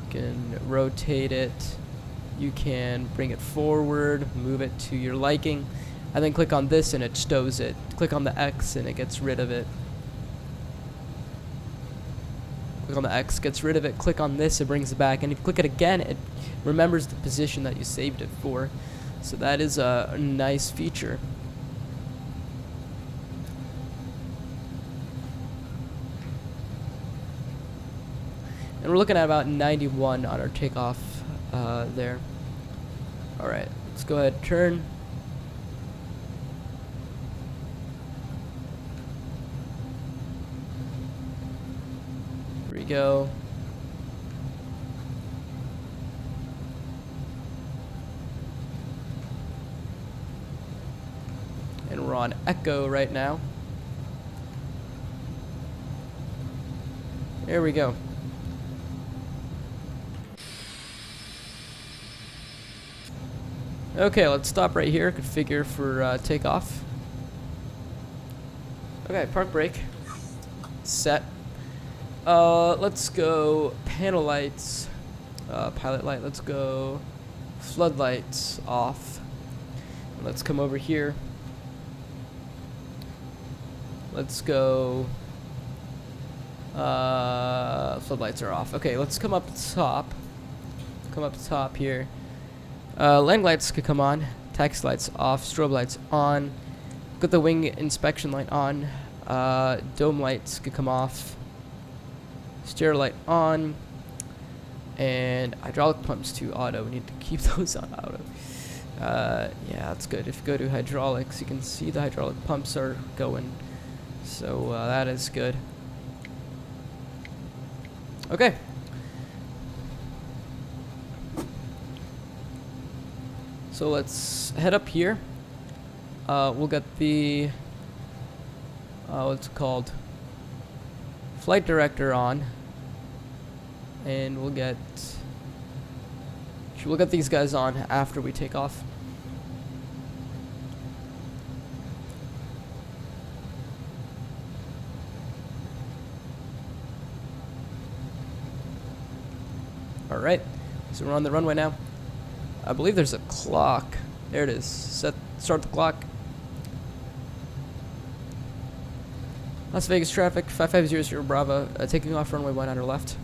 can rotate it. You can bring it forward, move it to your liking, and then click on this and it stows it. Click on the X and it gets rid of it. Click on the X, gets rid of it. Click on this, it brings it back. And if you click it again, it remembers the position that you saved it for. So that is a nice feature. And we're looking at about 91 on our takeoff there. Alright, let's go ahead and turn. Here we go. And we're on Echo right now. There we go. Okay, let's stop right here. Configure for takeoff. Okay, park brake. Set. Let's go panel lights. Pilot light. Let's go floodlights off. Let's come over here. Let's go. Floodlights are off. Okay, let's come up top. Come up top here. Landing lights could come on. Taxi lights off. Strobe lights on. Got the wing inspection light on. Dome lights could come off. Stereo light on. And hydraulic pumps to auto. We need to keep those on auto. Yeah, that's good. If you go to hydraulics, you can see the hydraulic pumps are going. So that is good. Okay. So let's head up here. We'll get the what's it called? Flight director on, and we'll get these guys on after we take off. All right, so we're on the runway now. I believe there's a clock. There it is. Start the clock. Las Vegas traffic, 5500 Bravo, taking off runway 1 on our left.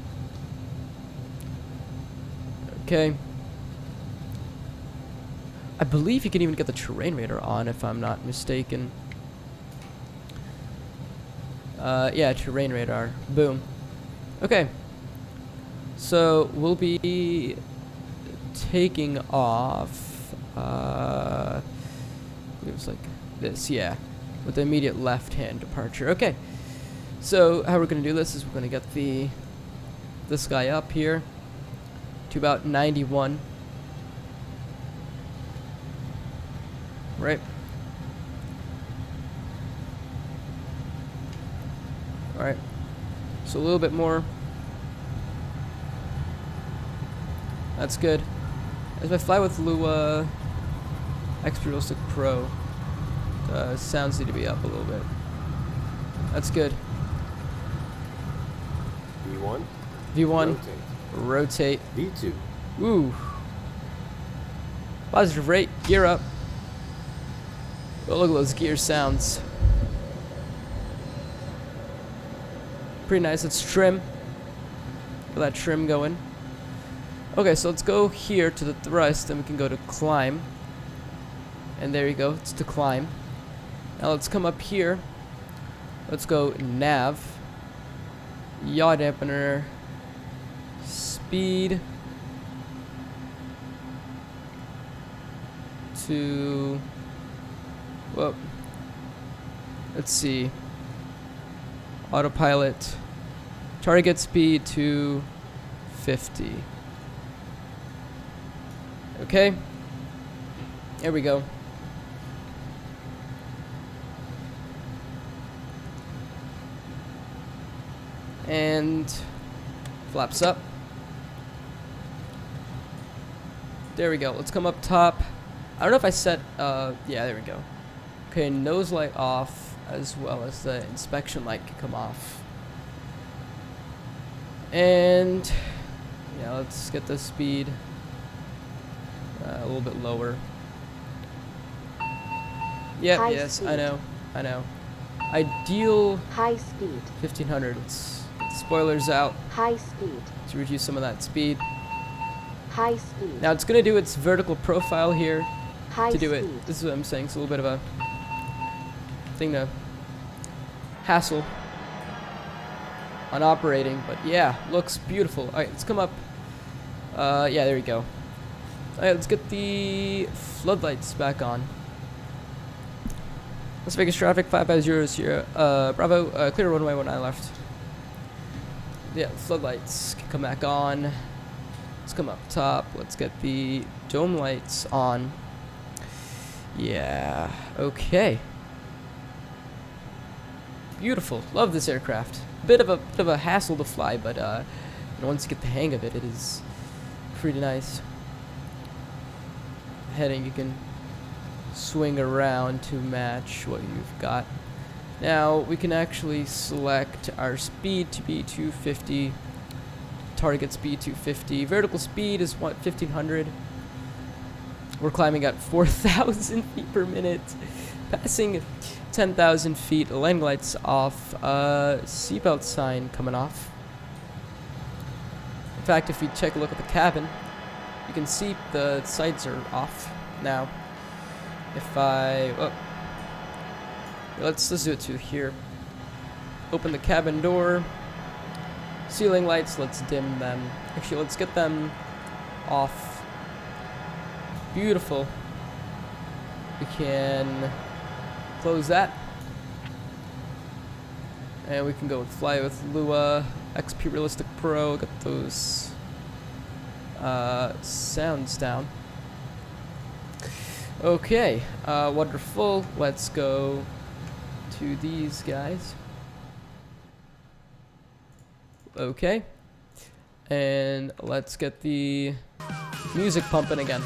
Okay. I believe you can even get the terrain radar on, if I'm not mistaken. Yeah, terrain radar. Boom. Okay. So we'll be taking off. It was like this, yeah, with the immediate left-hand departure. Okay. So how we're gonna do this is we're gonna get this guy up here to about 91. Right. All right. So a little bit more. That's good. As I fly with Lua XP11 Pro, sounds need to be up a little bit. That's good. V1. V1. Rotate. V2. Ooh. Positive rate. Gear up. Oh, look at those gear sounds. Pretty nice. Let's trim. Get that trim going. Okay, so let's go here to the thrust, and we can go to climb. And there you go. It's to climb. Now let's come up here. Let's go nav. Yaw dampener. Speed. To... Whoa. Let's see. Autopilot. Target speed to 50. Okay. There we go. And flaps up. There we go. Let's come up top. I don't know if I set, yeah, there we go. Okay, nose light off, as well as the inspection light can come off. And, yeah, let's get the speed a little bit lower. Yep, High yes, speed. I know. Ideal High speed. 1500. Let's get the spoilers out High speed. to reduce some of that speed. High speed. Now it's going to do its vertical profile here High to do speed. it. This is what I'm saying. It's a little bit of a thing to hassle on operating, but yeah, looks beautiful. Alright, let's come up. Yeah, there we go. Alright, let's get the floodlights back on. Las Vegas traffic 550 Bravo, clear runway 19 left. Yeah, floodlights can come back on. Let's come up top. Let's get the dome lights on. Yeah, okay. Beautiful. Love this aircraft. Bit of a hassle to fly, but you know, once you get the hang of it, it is pretty nice. Heading, you can swing around to match what you've got. Now we can actually select our speed to be 250. Target speed 250. Vertical speed is what, 1500. We're climbing at 4,000 feet per minute, passing 10,000 feet. Landing lights off. Seatbelt sign coming off. In fact, if you take a look at the cabin, you can see the sights are off now. If I, let's do it to here. Open the cabin door. Ceiling lights, let's dim them. Actually, let's get them off. Beautiful. We can close that. And we can go with fly with Lua, XP Realistic Pro, get those sounds down. Okay, wonderful. Let's go to these guys. Okay, and let's get the music pumping again.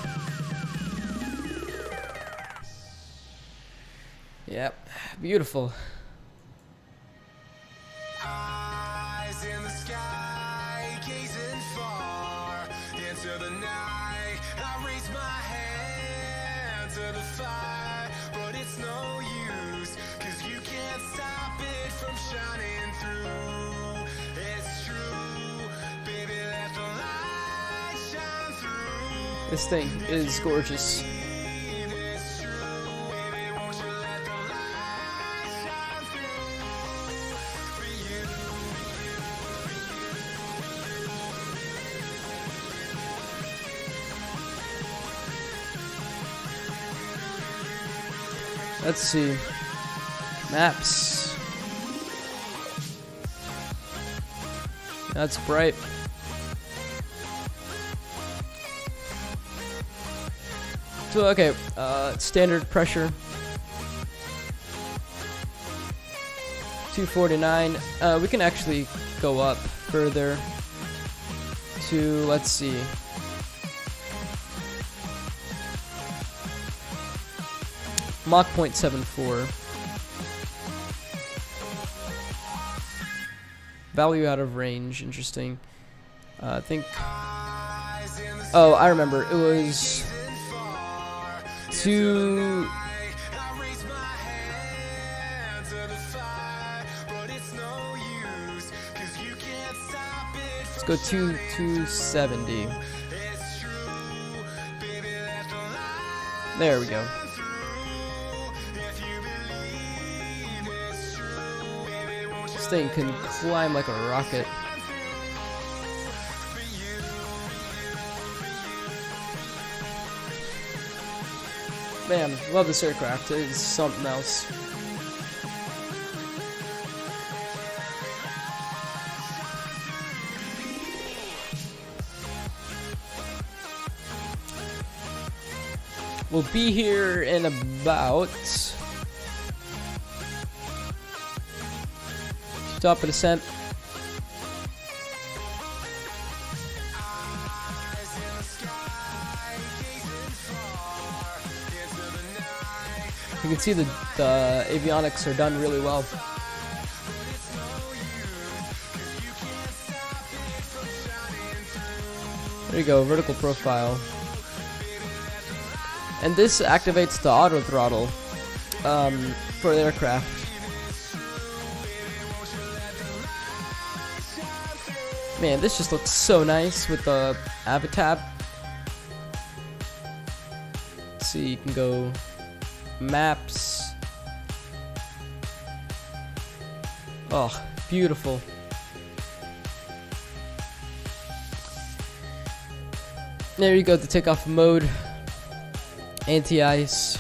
Yep, beautiful. Eyes in the sky, gazing far into the night. I raise my hand to the fire, but it's no use, 'cause you can't stop it from shining through. It's true, baby, let the light shine through. This thing is gorgeous. It's true, baby, won't you let the light shine through for you. Let's see. Maps. That's bright. So, okay, standard pressure. 249. We can actually go up further to, let's see. Mach 0.74. Value out of range, interesting. I think. Oh, I remember. It was 2. Let's go to 270. There we go. This thing can climb like a rocket. Man, love this aircraft. It is something else. We'll be here in about stop and descent. You can see the avionics are done really well. There you go, vertical profile. And this activates the auto throttle for the aircraft. Man, this just looks so nice with the Avatab. Let's see, you can go maps. Oh, beautiful. There you go, the takeoff mode. Anti-ice.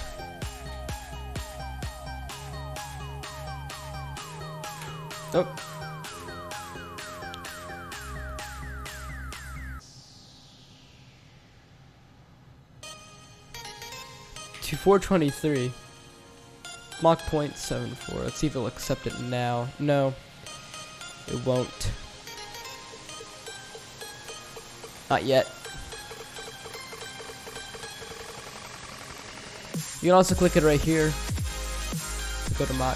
Oh. To 423. Mach 0.74. Let's see if it'll accept it now. No, it won't. Not yet. You can also click it right here to go to Mach.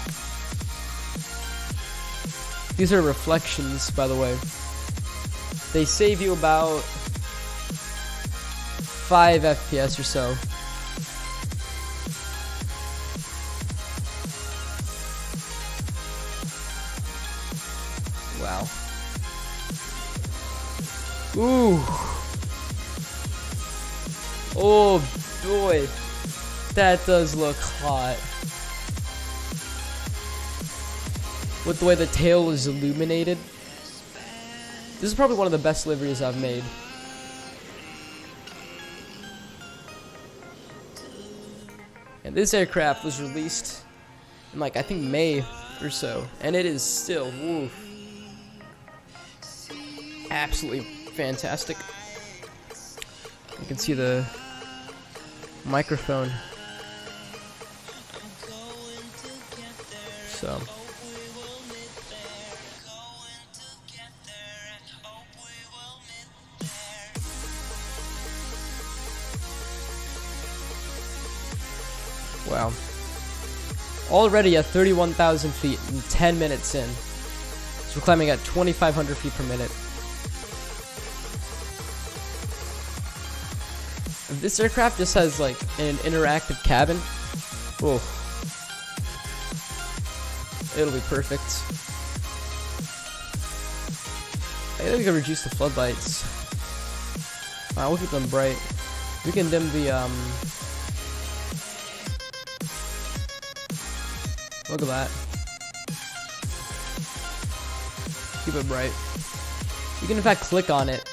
These are reflections, by the way. They save you about 5 FPS or so. Wow. Ooh. Oh boy. That does look hot. With the way the tail is illuminated. This is probably one of the best liveries I've made. And this aircraft was released in like, I think May or so. And it is still, woof, absolutely fantastic. You can see the microphone. So wow. Already at 31,000 feet and 10 minutes in. So we're climbing at 2,500 feet per minute. This aircraft just has like an interactive cabin. Oh. It'll be perfect. I think we can reduce the floodlights. We'll keep them bright. We can dim the look at that. Keep it bright. You can in fact click on it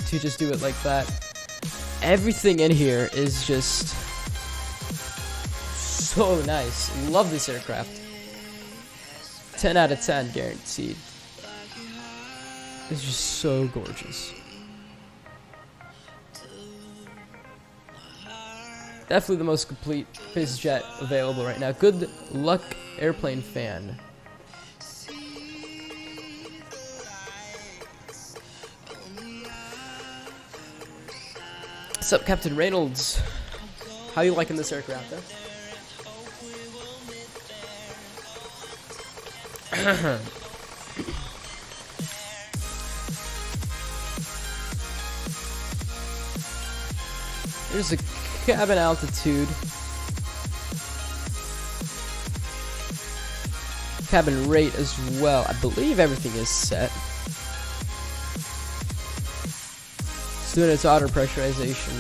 to just do it like that. Everything in here is just so nice. Love this aircraft. 10 out of 10 guaranteed. It's just so gorgeous. Definitely the most complete biz jet available right now. Good luck, airplane fan. What's up, Captain Reynolds? How you liking this aircraft, huh? There's a cabin altitude. Cabin rate as well. I believe everything is set. It's doing its auto pressurization.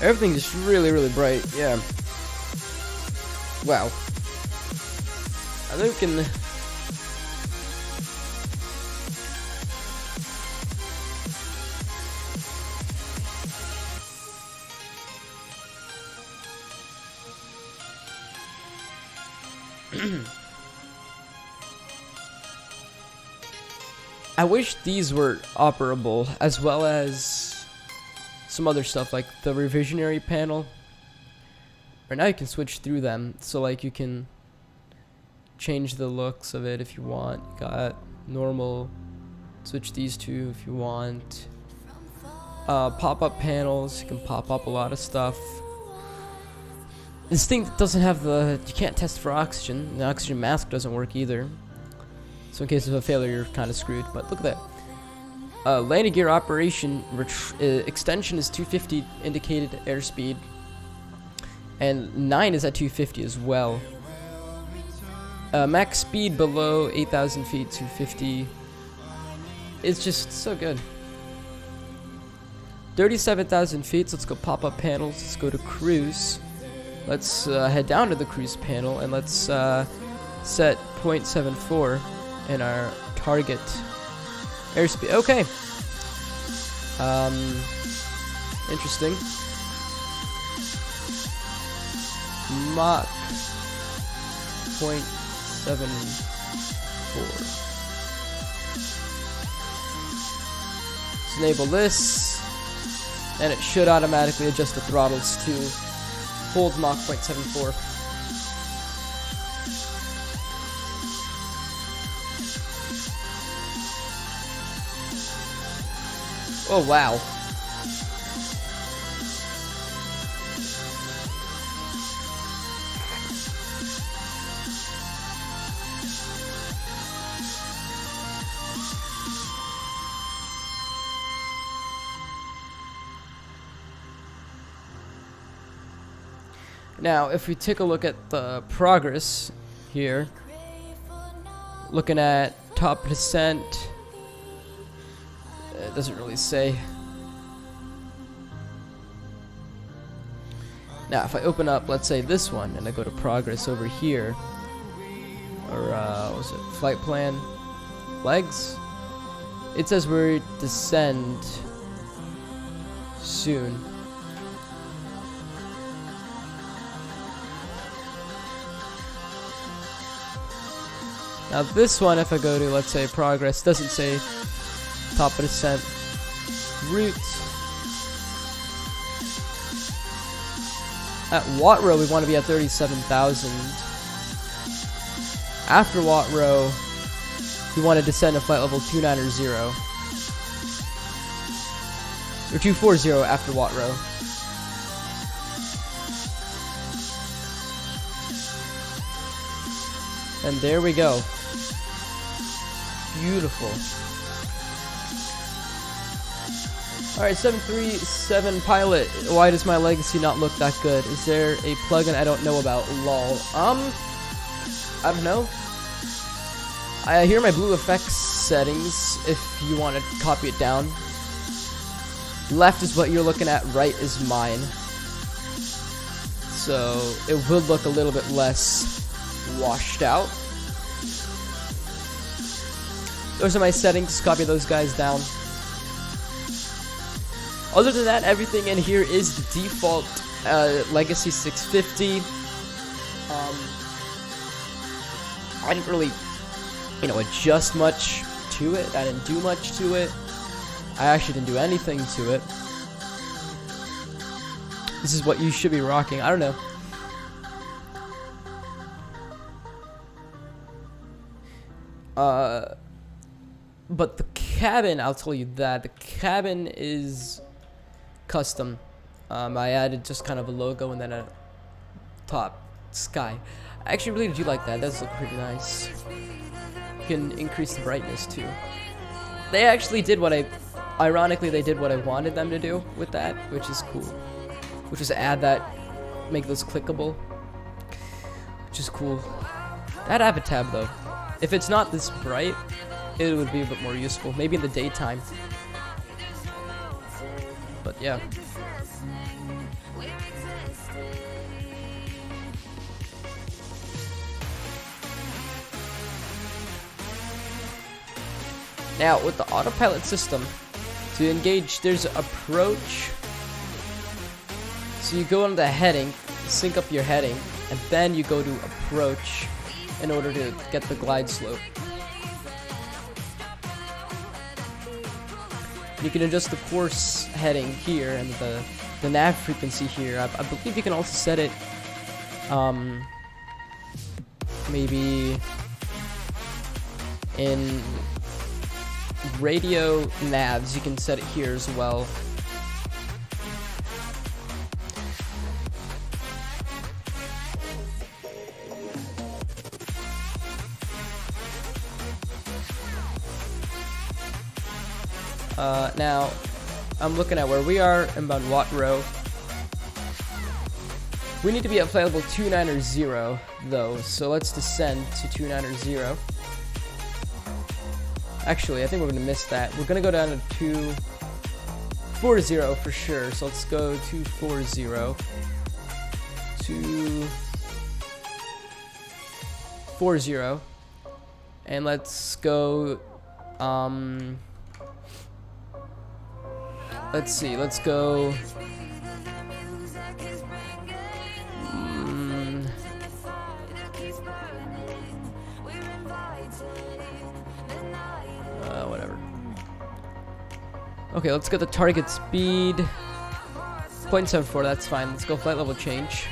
Everything is really, really bright. Yeah. Wow. I think we can. I wish these were operable, as well as some other stuff like the revisionary panel. Right now you can switch through them, so like you can change the looks of it if you want. You got normal, switch these two if you want. Pop-up panels, you can pop up a lot of stuff. This thing doesn't have the, you can't test for oxygen. The oxygen mask doesn't work either. So in case of a failure, you're kind of screwed. But look at that. Landing gear operation extension is 250 indicated airspeed. And 9 is at 250 as well. Max speed below 8,000 feet, 250. It's just so good. 37,000 feet, so let's go pop-up panels. Let's go to cruise. Let's head down to the cruise panel and let's set 0.74 in our target airspeed. Okay. Interesting. Mach 0.74. Let's enable this, and it should automatically adjust the throttles to hold Mach 0.74. Oh wow. Now, if we take a look at the progress here, looking at top descent, it doesn't really say. Now, if I open up, let's say this one, and I go to progress over here, or what was it, flight plan, legs, it says we descend soon. Now this one, if I go to, let's say, progress, doesn't say top of descent route. At Watt-Row, we want to be at 37,000. After Watt-Row, we want to descend to flight level 290. Or 240 after Watt-Row. And there we go. Beautiful. Alright, 737 pilot. Why does my legacy not look that good? Is there a plugin I don't know about? Lol. I don't know. I hear my blue effects settings if you want to copy it down. Left is what you're looking at, right is mine. So it would look a little bit less washed out. Those are my settings. Copy those guys down. Other than that, everything in here is the default Legacy 650. I didn't really, adjust much to it. I didn't do much to it. I actually didn't do anything to it. This is what you should be rocking. I don't know. But the cabin, I'll tell you that. The cabin is custom. I added just kind of a logo and then a top sky. I actually really do like that. It does look pretty nice. You can increase the brightness too. They actually did what ironically, they did what I wanted them to do with that, which is cool. Which is add that, make those clickable. Which is cool. That app a tab though. If it's not this bright, it would be a bit more useful. Maybe in the daytime. but yeah. Now, with the autopilot system, to engage, there's approach. So you go on the heading, sync up your heading, and then you go to approach in order to get the glide slope. You can adjust the course heading here and the nav frequency here. I believe you can also set it maybe in radio navs. You can set it here as well. Now, I'm looking at where we are in Watt Row. We need to be at flight level 290 though, so let's descend to 290. Actually, I think we're going to miss that. We're going to go down to 240 for sure, so let's go 240. 240. And let's go, let's see, let's go. Whatever. Okay, let's get the target speed. 0.74, that's fine. Let's go flight level change.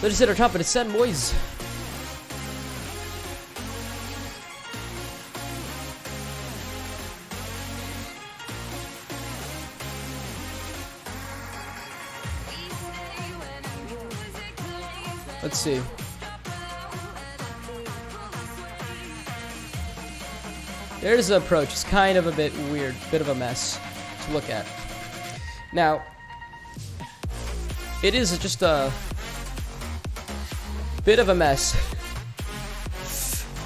Let's just hit our top and descend, boys. Let's see. There's the approach. It's kind of a bit weird, bit of a mess to look at. Now, it is just a bit of a mess.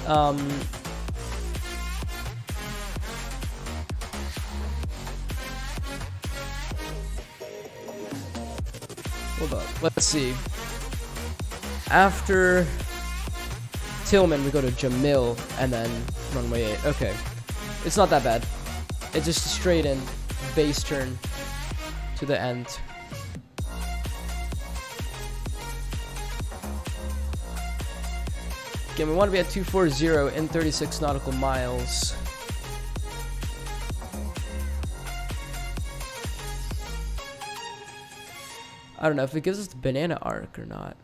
Hold up. Let's see. After Tillman, we go to Jamil and then runway 8. Okay. It's not that bad. It's just a straight in base turn to the end. Again, we want to be at 240 in 36 nautical miles. I don't know if it gives us the banana arc or not.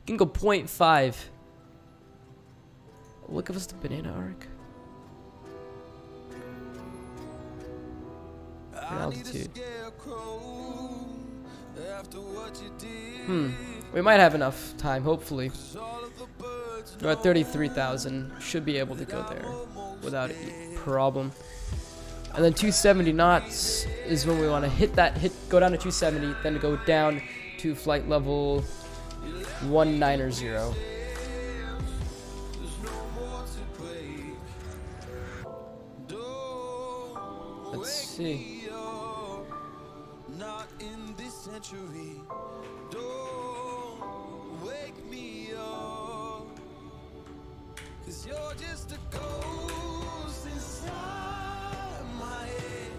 You can go 0.5. Will it give us the banana arc? Altitude. We might have enough time, hopefully. We're at 33,000. Should be able to go there without a problem. And then 270 knots is when we want to go down to 270, then go down to flight level 190. Let's see. Not in this century. Don't wake me up. 'Cause you're just a ghost inside my head.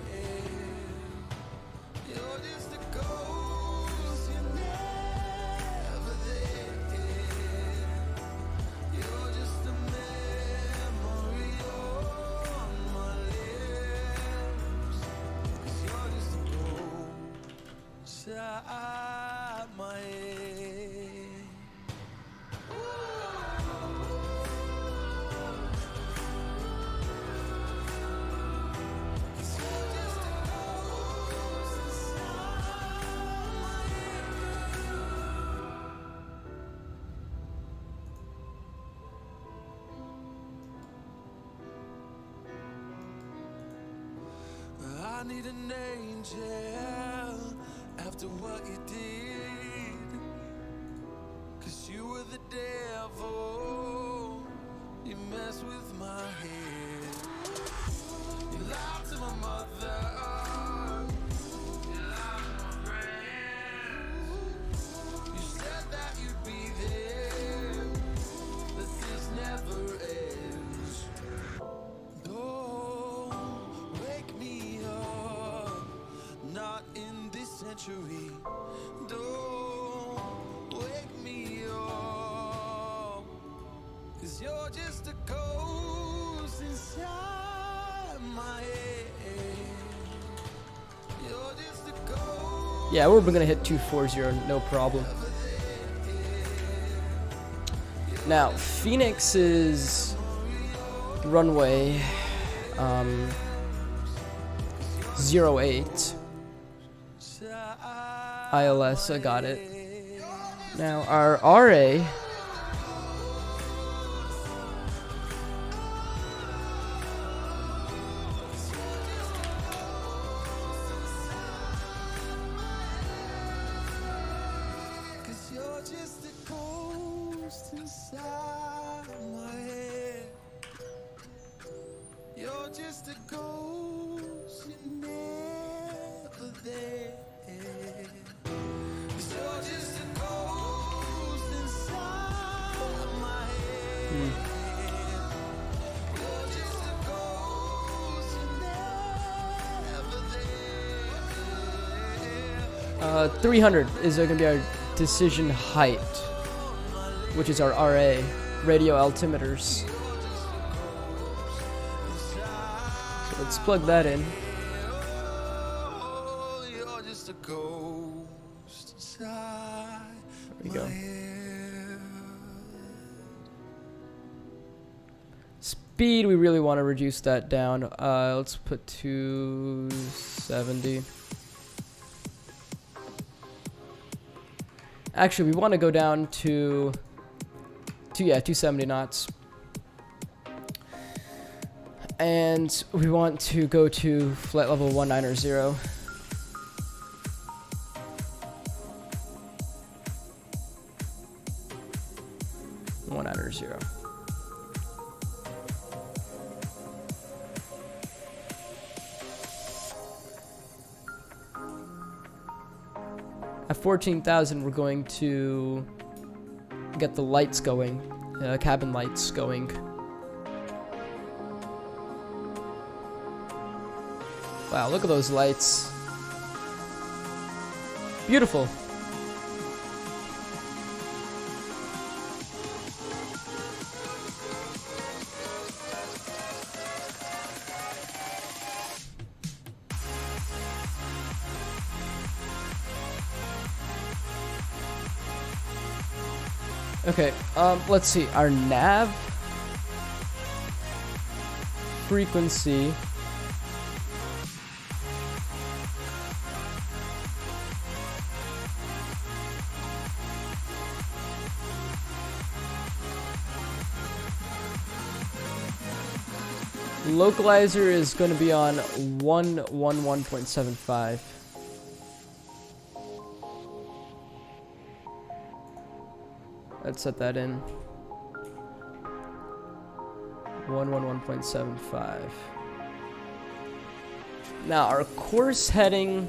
You're just a ghost, you're never there. You're just a memory on my lips. 'Cause you're just a ghost inside my head. I need an angel after what you did. 'Cause you were the devil, you messed with my head. You lied to my mother, you lied to my friends. You said that you'd be there, but this never ends. Don't wake me up, not in this century. Don't wake me up, 'cause you're just a ghost inside my head. You're just a ghost. Yeah, we're gonna hit 240, no problem. Now, Phoenix's runway 08 ILS, I got it. Now our RA uh, 300 is going to be our decision height, which is our RA, radio altimeters. So let's plug that in. There we go. Speed, we really want to reduce that down. Let's put 270. Actually, we want to go down to 270 knots. And we want to go to flight level 190. At 14,000, we're going to get the lights going, cabin lights going. Wow, look at those lights. Beautiful. Okay, let's see. Our nav frequency localizer is going to be on 111.75. Let's set that in. 111.75. Now our course heading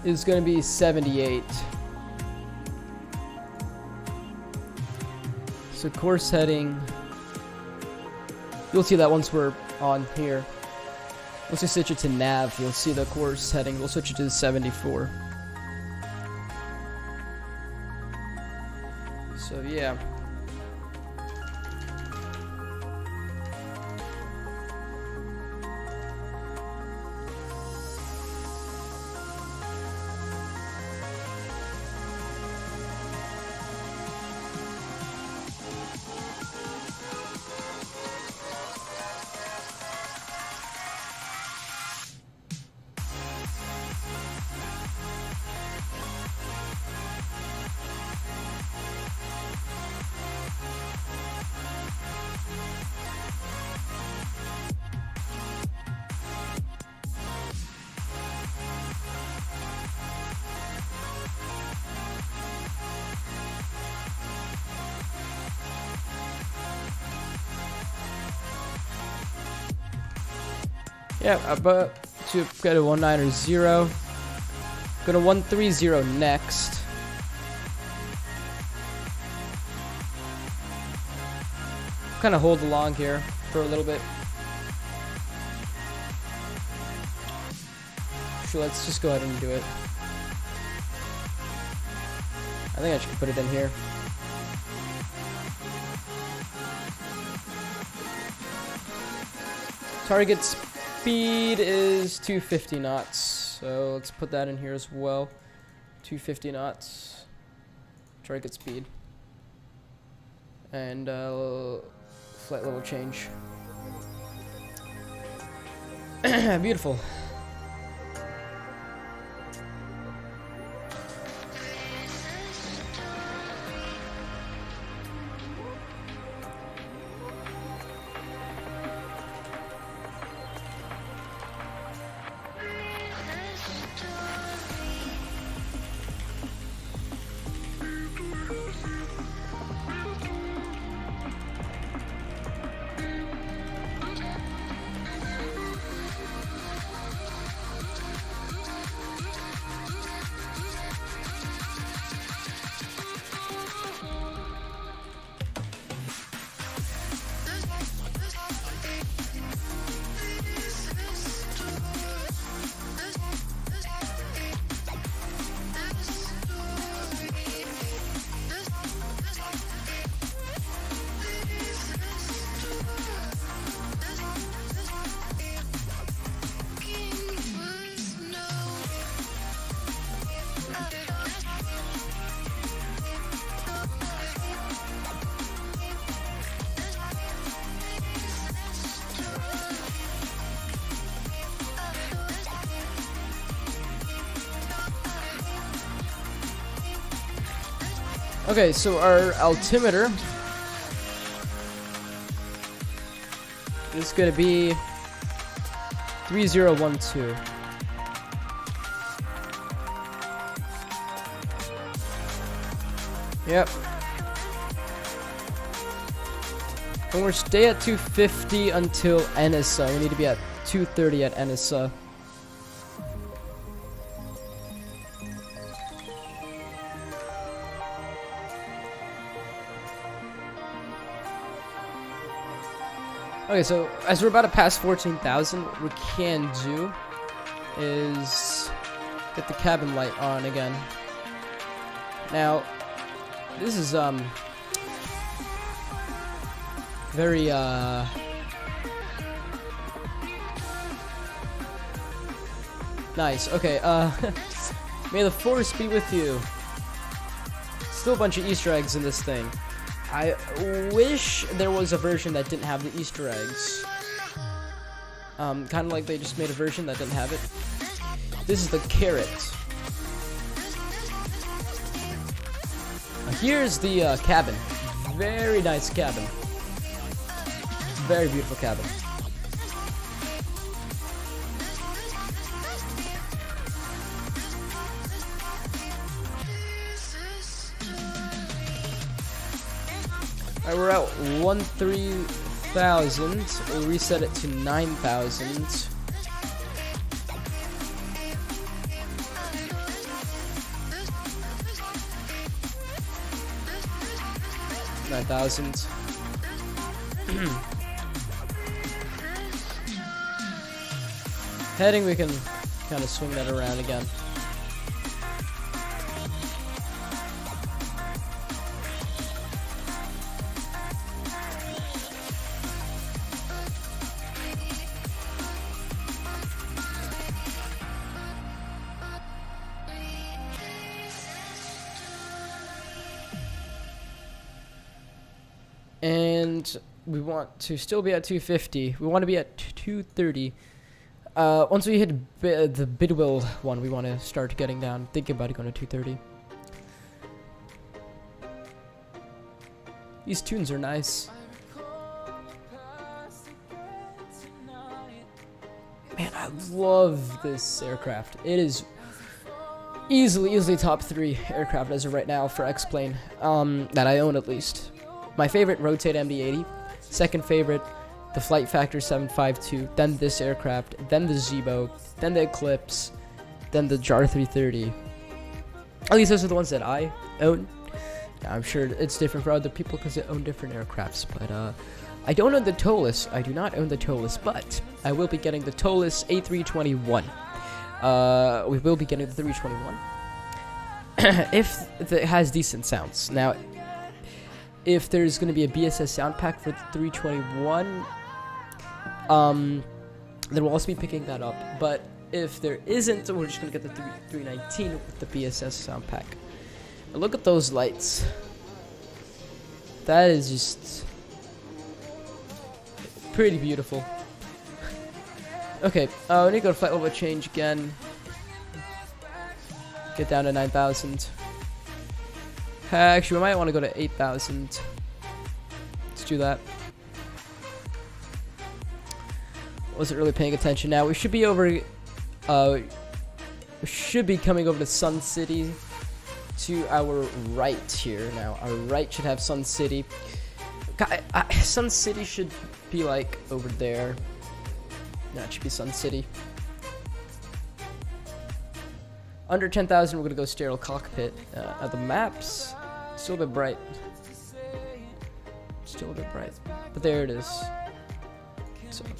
is going to be 78. So course heading, you'll see that once we're on here. Once we switch it to nav, you'll see the course heading. We'll switch it to 74. So yeah. Yeah, but to go to 190. Go to 130 next. Kind of hold along here for a little bit. Sure, let's just go ahead and do it. I think I should put it in here. Target speed is 250 knots, so let's put that in here as well. 250 knots. Target speed. And flight level change. Beautiful. Okay, so our altimeter is going to be 3012. Yep. And we'll stay at 250 until NSA. We need to be at 230 at NSA. Okay, so as we're about to pass 14,000, what we can do is get the cabin light on again. Now, this is very nice. Okay, may the force be with you. Still a bunch of Easter eggs in this thing. I wish there was a version that didn't have the Easter eggs. Kind of like they just made a version that didn't have it. This is the carrot. Here's the cabin. Very nice cabin. Very beautiful cabin. Alright, we're at 13,000. We'll reset it to 9,000. Heading, we can kind of swing that around again. And we want to still be at 250. We want to be at 230. Once we hit the Bidwill one, we want to start getting down. Thinking about going to 230. These tunes are nice. Man, I love this aircraft. It is easily top 3 aircraft as of right now for X-Plane, that I own at least. My favorite, Rotate MD-80. Second favorite, the Flight Factor 752, then this aircraft, then the Zibo, then the Eclipse, then the JAR 330. At least those are the ones that I own. I'm sure it's different for other people because they own different aircrafts, but I don't own the TOLUS. I do not own the TOLUS, but I will be getting the TOLUS A321. We will be getting the 321 if it has decent sounds. Now, if there's going to be a BSS sound pack for the 321, then we'll also be picking that up. But if there isn't, we're just going to get the 319 with the BSS sound pack. Look at those lights. That is just pretty beautiful. Okay, we need to go to flight level change again. Get down to 9,000. Actually, we might want to go to 8,000. Let's do that. Wasn't really paying attention. Now we should be over. We should be coming over to Sun City. To our right here. Now our right should have Sun City. Sun City should be like over there. No, it should be Sun City. Under 10,000, we're gonna go sterile cockpit. The maps still a bit bright. Still a bit bright, but there it is. So you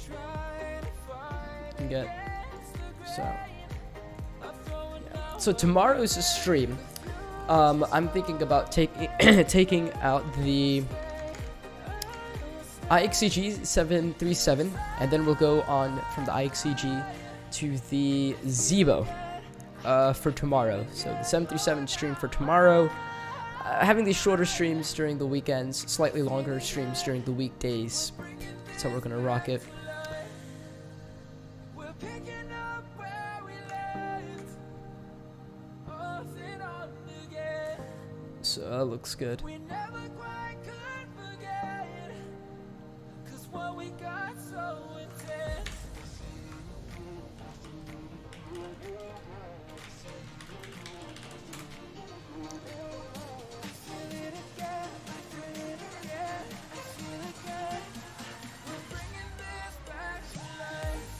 can get yeah. So tomorrow's stream. I'm thinking about taking out the IXCG 737, and then we'll go on from the IXCG to the Zibo for tomorrow. So the 737 stream for tomorrow. Having these shorter streams during the weekends, slightly longer streams during the weekdays. That's how we're gonna rock it. So that looks good.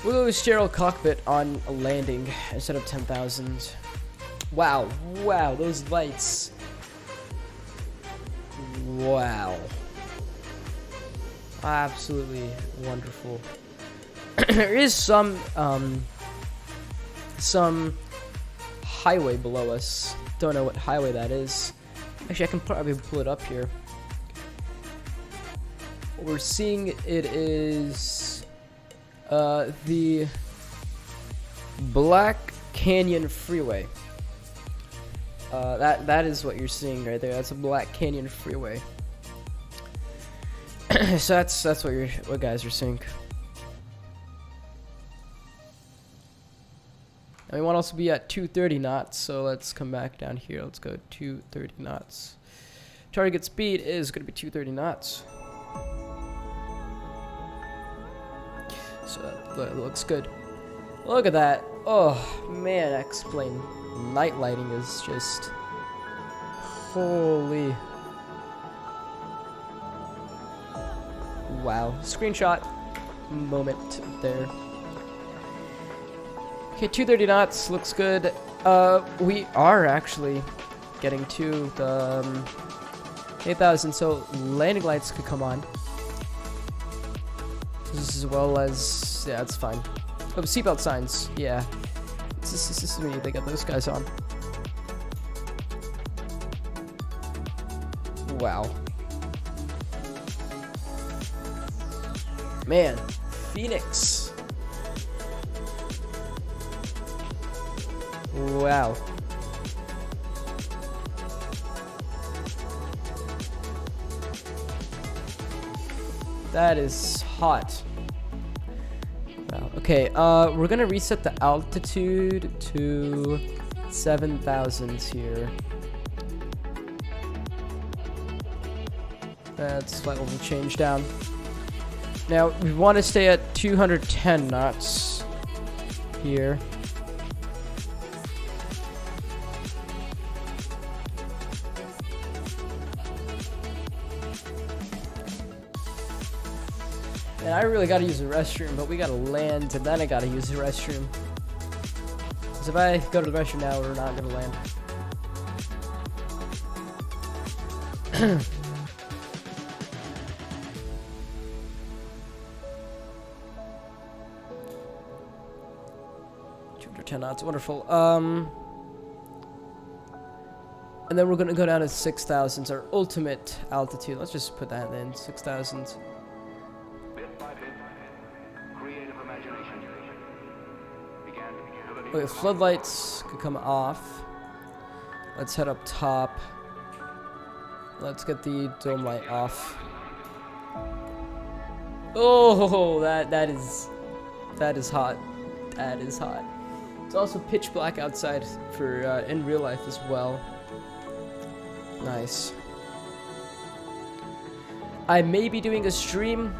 We'll go with sterile cockpit on a landing instead of 10,000. Wow, wow, those lights. Wow. Absolutely wonderful. There is some highway below us. Don't know what highway that is. Actually, I can probably pull it up here. What we're seeing, it is the Black Canyon Freeway. That is what you're seeing right there. That's a Black Canyon Freeway. So that's what guys are seeing. And we want to also be at 230 knots. So let's come back down here. Let's go 230 knots. Target speed is going to be 230 knots. So that looks good. Look at that. Oh man, X-Plane night lighting is just holy. Wow. Screenshot moment there. Okay, 230 knots looks good. We are actually getting to the 8,000, so landing lights could come on. As well as, yeah, it's fine. Oh, seatbelt signs, yeah. This is me, they got those guys on. Wow. Man, Phoenix. Wow. That is hot. Wow. Okay, we're gonna reset the altitude to 7,000 here. That's flight level change down. Now we want to stay at 210 knots here. And I really gotta use the restroom, but we gotta land and then I gotta use the restroom. Because if I go to the restroom now, we're not gonna land. Under 10 knots, wonderful. And then we're gonna go down to 6,000, our ultimate altitude. Let's just put that in, 6,000. Bit by bit, creative imagination. Okay, floodlights could come off. Let's head up top. Let's get the dome light off. Oh, that is hot. That is hot. It's also pitch black outside for in real life as well. Nice. I may be doing a stream.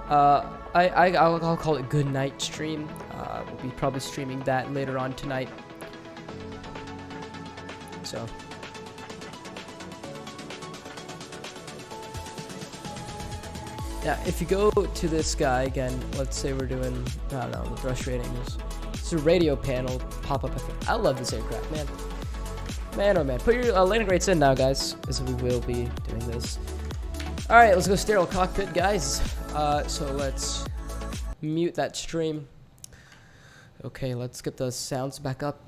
I'll call it good night stream. We'll be probably streaming that later on tonight. So. Yeah, if you go to this guy again, let's say we're doing, I don't know, the thrust ratings. It's a radio panel pop up. I love this aircraft, man. Man, oh man. Put your landing rates in now, guys, as we will be doing this. All right, let's go sterile cockpit, guys. So let's mute that stream. Okay, let's get the sounds back up.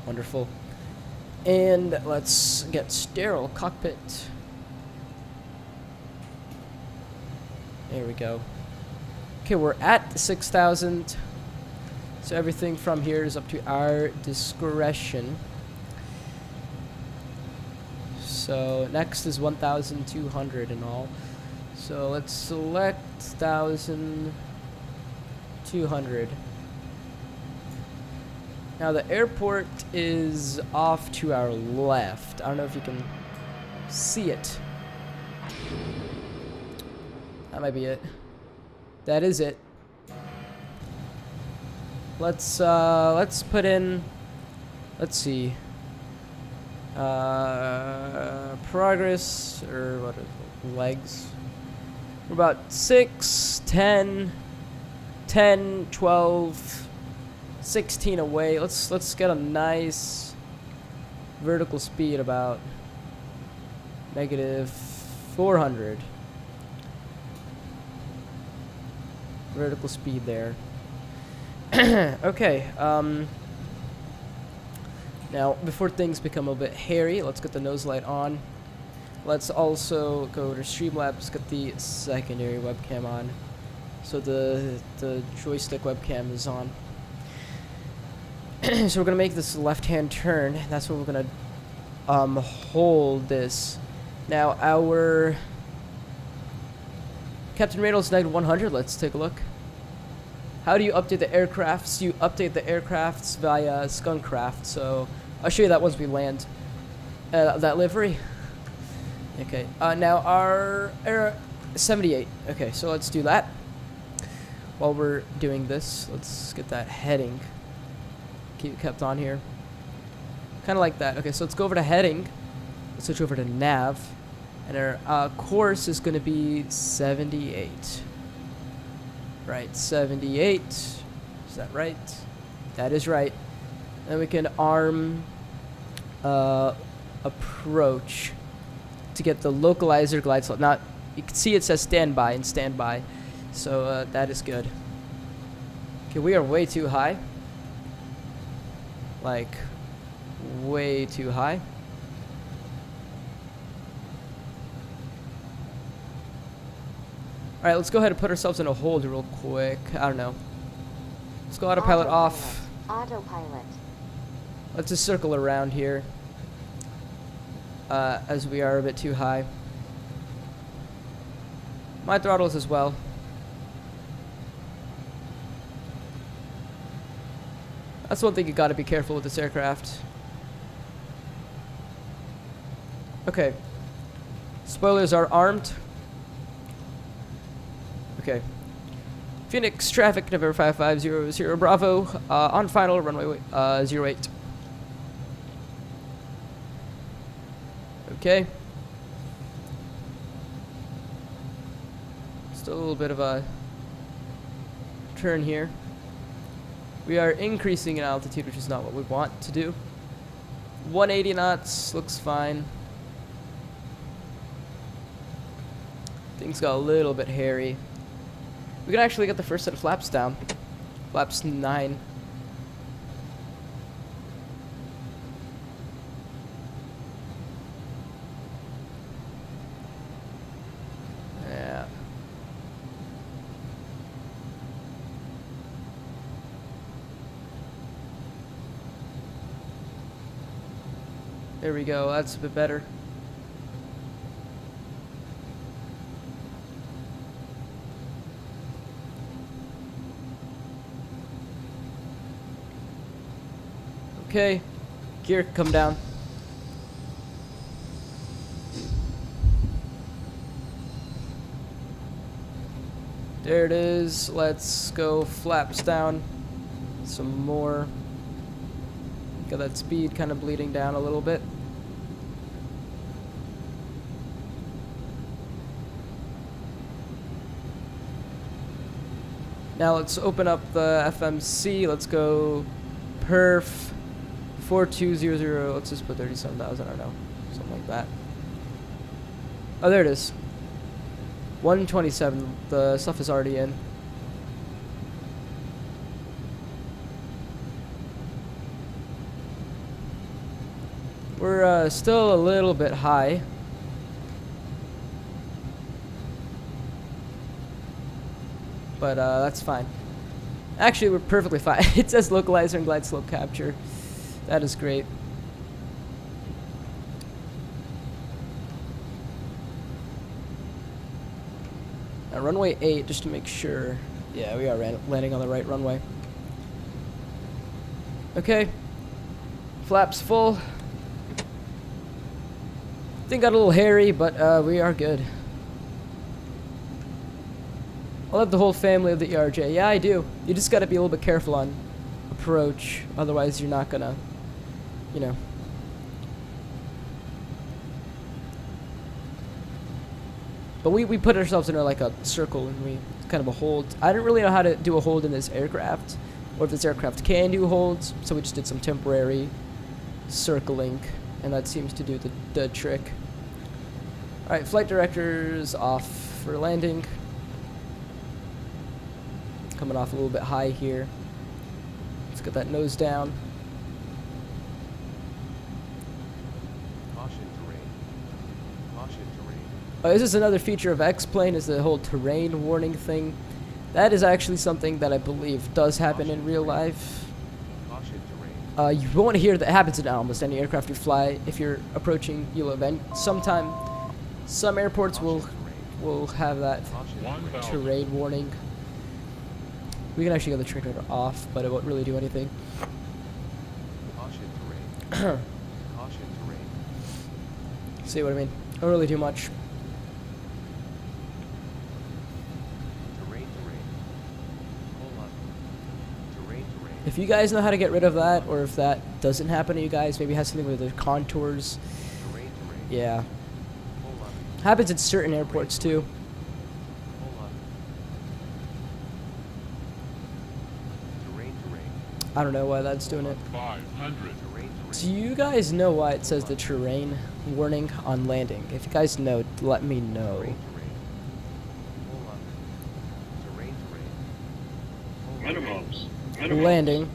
Wonderful. And let's get sterile cockpit. There we go. Okay, we're at 6,000. So everything from here is up to our discretion. So next is 1,200 and all. So let's select 1,200. Now the airport is off to our left. I don't know if you can see it. That might be it. That is it. Let's put in, let's see, progress, or what are the legs? We're about 6, 10, 10, 12, 16 away. Let's get a nice vertical speed about -400. Vertical speed there. Okay, now before things become a bit hairy, let's get the nose light on. Let's also go to Streamlabs, get the secondary webcam on. So the joystick webcam is on. So we're gonna make this left-hand turn. That's what we're gonna hold this. Now our Captain Reynolds -100. Let's take a look. How do you update the aircrafts? You update the aircrafts via Skunkcraft. So I'll show you that once we land. That livery. Okay. Now our 78. Okay, so let's do that. While we're doing this, let's get that heading. Keep it kept on here. Kind of like that. Okay, so let's go over to heading. Let's switch over to nav. And our course is going to be 78. Right, 78. Is that right? That is right. Then we can arm approach to get the localizer glide slope. Now, you can see it says standby and standby. So that is good. Okay, we are way too high. Like, way too high. Alright, let's go ahead and put ourselves in a hold real quick. I don't know. Let's go autopilot off. Autopilot. Let's just circle around here. As we are a bit too high. My throttles as well. That's one thing you gotta be careful with this aircraft. Okay. Spoilers are armed. Okay. Phoenix traffic November 5500 Bravo on final runway 08. Okay. Still a little bit of a turn here. We are increasing in altitude, which is not what we want to do. 180 knots looks fine. Things got a little bit hairy. We can actually get the first set of flaps down. Flaps 9. Yeah. There we go. That's a bit better. Okay, gear come down. There it is. Let's go flaps down some more. Got that speed kind of bleeding down a little bit. Now let's open up the FMC. Let's go perf 4200. Let's just put 37,000. I don't know, something like that. Oh, there it is. 127. The stuff is already in. We're still a little bit high. But that's fine. Actually, we're perfectly fine. It says localizer and glide slope capture. That is great. Now, runway 8, just to make sure. Yeah, we are landing on the right runway. Okay. Flaps full. Thing got a little hairy, but we are good. I love the whole family of the ERJ. Yeah, I do. You just gotta be a little bit careful on approach. Otherwise, you're not gonna, you know. But we put ourselves in like a circle and we kind of a hold. I didn't really know how to do a hold in this aircraft, or if this aircraft can do holds, so we just did some temporary circling, and that seems to do the trick. Alright, flight director's off for landing. Coming off a little bit high here. Let's get that nose down. Caution terrain. Caution terrain. This is another feature of X-Plane, is the whole terrain warning thing. That is actually something that I believe does happen in real life. Caution terrain. You won't hear that. It happens in almost any aircraft you fly if you're approaching ELO event. Some airports will have that terrain warning. We can actually get the trigger off, but it won't really do anything. Caution terrain. Caution terrain. See what I mean? Don't really do much. Terrain. Hold on. Terrain. If you guys know how to get rid of that, or if that doesn't happen to you guys, maybe it has something with the contours. Terrain. Yeah. Hold on. Happens at certain airports too. Hold on. Terrain. I don't know why that's doing it. 500. Terrain. Do you guys know why it says the terrain warning on landing? If you guys know, let me know. Hold on. Terrain. Minimums. Landing.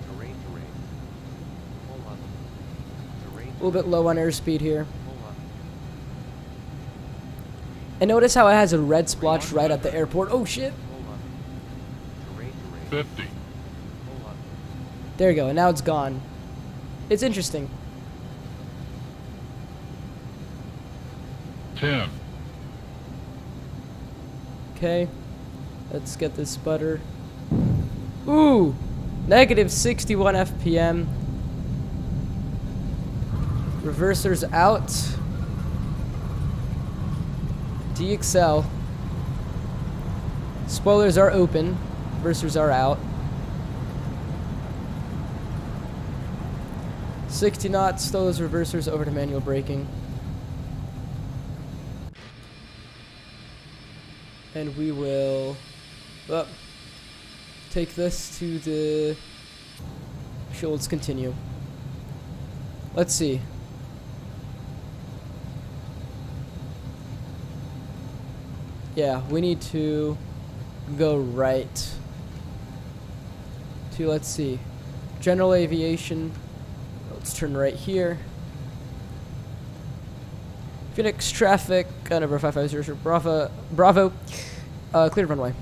Terrain. Hold on. Terrain. A little bit low on airspeed here. Hold on. And notice how it has a red splotch right at the airport. Oh shit. Hold on. Terrain. 50. Hold on. There you go, and now it's gone. It's interesting. 10. Okay. Let's get this sputter. Ooh! Negative 61 FPM. Reversers out. DXL. Spoilers are open. Reversers are out. 60 knots, those reversers over to manual braking. And we will take this to the... Sure, let's continue. Let's see. Yeah, we need to go right to, let's see, general aviation. Let's turn right here. Phoenix traffic, number 5500 Bravo, clear runway.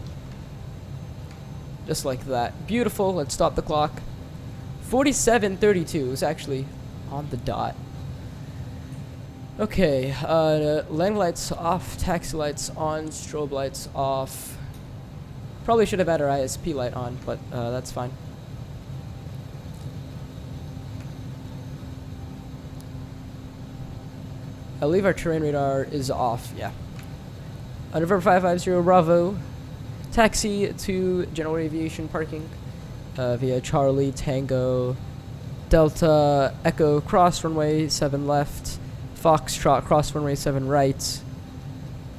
Just like that. Beautiful. Let's stop the clock. 47:32 is actually on the dot. Okay, landing lights off, taxi lights on, strobe lights off. Probably should have had our ISP light on, but that's fine. I believe our terrain radar is off, yeah. November 550 Bravo, taxi to general aviation parking via Charlie Tango Delta Echo cross runway 7 left, Foxtrot cross runway 7 right,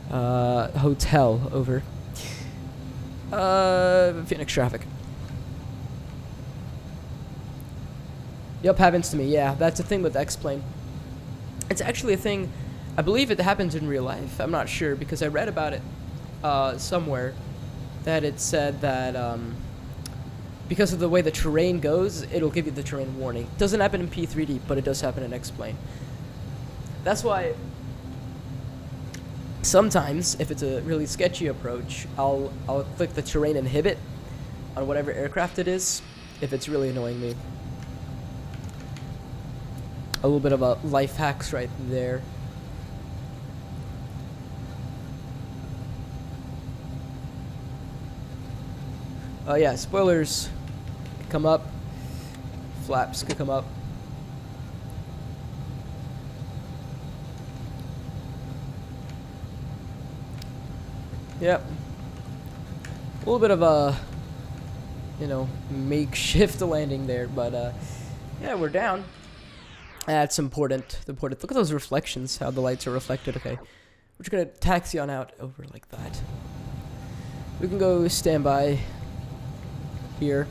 hotel over. Phoenix traffic. Yep, happens to me. Yeah, that's a thing with X-Plane. It's actually a thing, I believe it happens in real life. I'm not sure because I read about it somewhere that it said that because of the way the terrain goes, it'll give you the terrain warning. It doesn't happen in P3D, but it does happen in X-Plane. That's why sometimes, if it's a really sketchy approach, I'll click the terrain inhibit on whatever aircraft it is if it's really annoying me. A little bit of a life hacks right there. Oh yeah, spoilers could come up. Flaps could come up. Yep. A little bit of a, you know, makeshift landing there, but yeah, we're down. That's important. Look at those reflections, how the lights are reflected. Okay, we're just gonna taxi on out over like that. We can go standby here.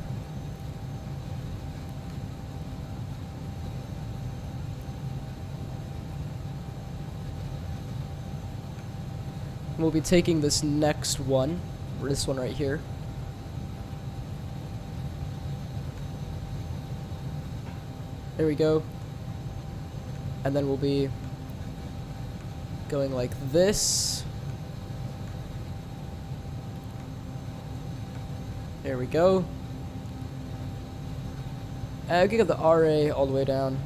We'll be taking this next one, or this one right here. There we go. And then we'll be going like this. There we go. And we can get the RA all the way down.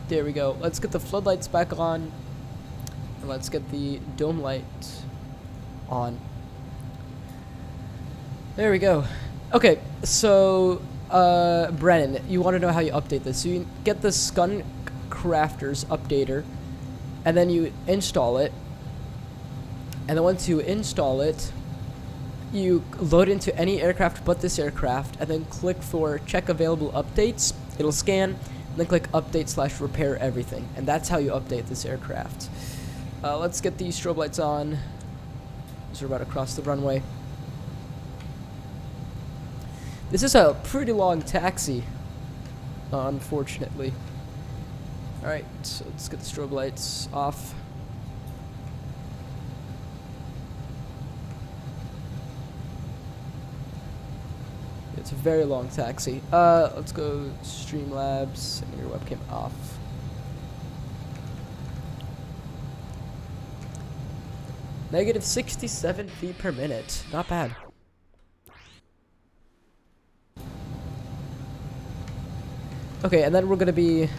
There we go. Let's get the floodlights back on. And let's get the dome light on. There we go. Okay, so Brennan, you want to know how you update this. So you get the Skunk Crafters updater, and then you install it, and then once you install it, you load into any aircraft but this aircraft, and then click for check available updates. It'll scan, and then click update / repair everything, and that's how you update this aircraft. Let's get these strobe lights on as we're about to cross the runway. This is a pretty long taxi, unfortunately. Alright, so let's get the strobe lights off. It's a very long taxi. Let's go Streamlabs and your webcam off. Negative 67 feet per minute. Not bad. Okay, and then we're gonna be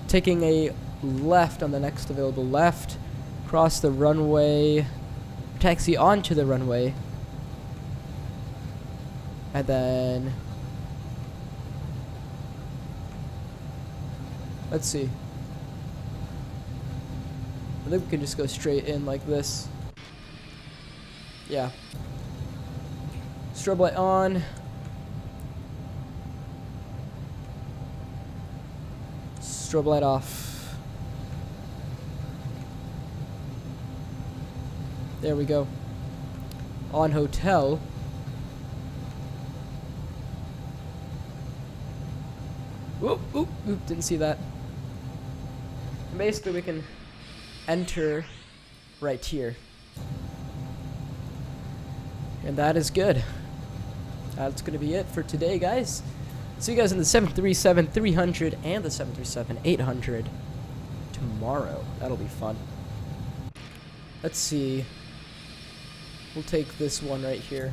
taking a left on the next available left, cross the runway, taxi onto the runway, and then let's see. I think we can just go straight in like this. Yeah. Strobe light on. Strobe light off. There we go. On hotel. Whoop, whoop, whoop, didn't see that. And basically we can enter right here. And that is good. That's going to be it for today, guys. See you guys in the 737-300 and the 737-800 tomorrow. That'll be fun. Let's see. We'll take this one right here.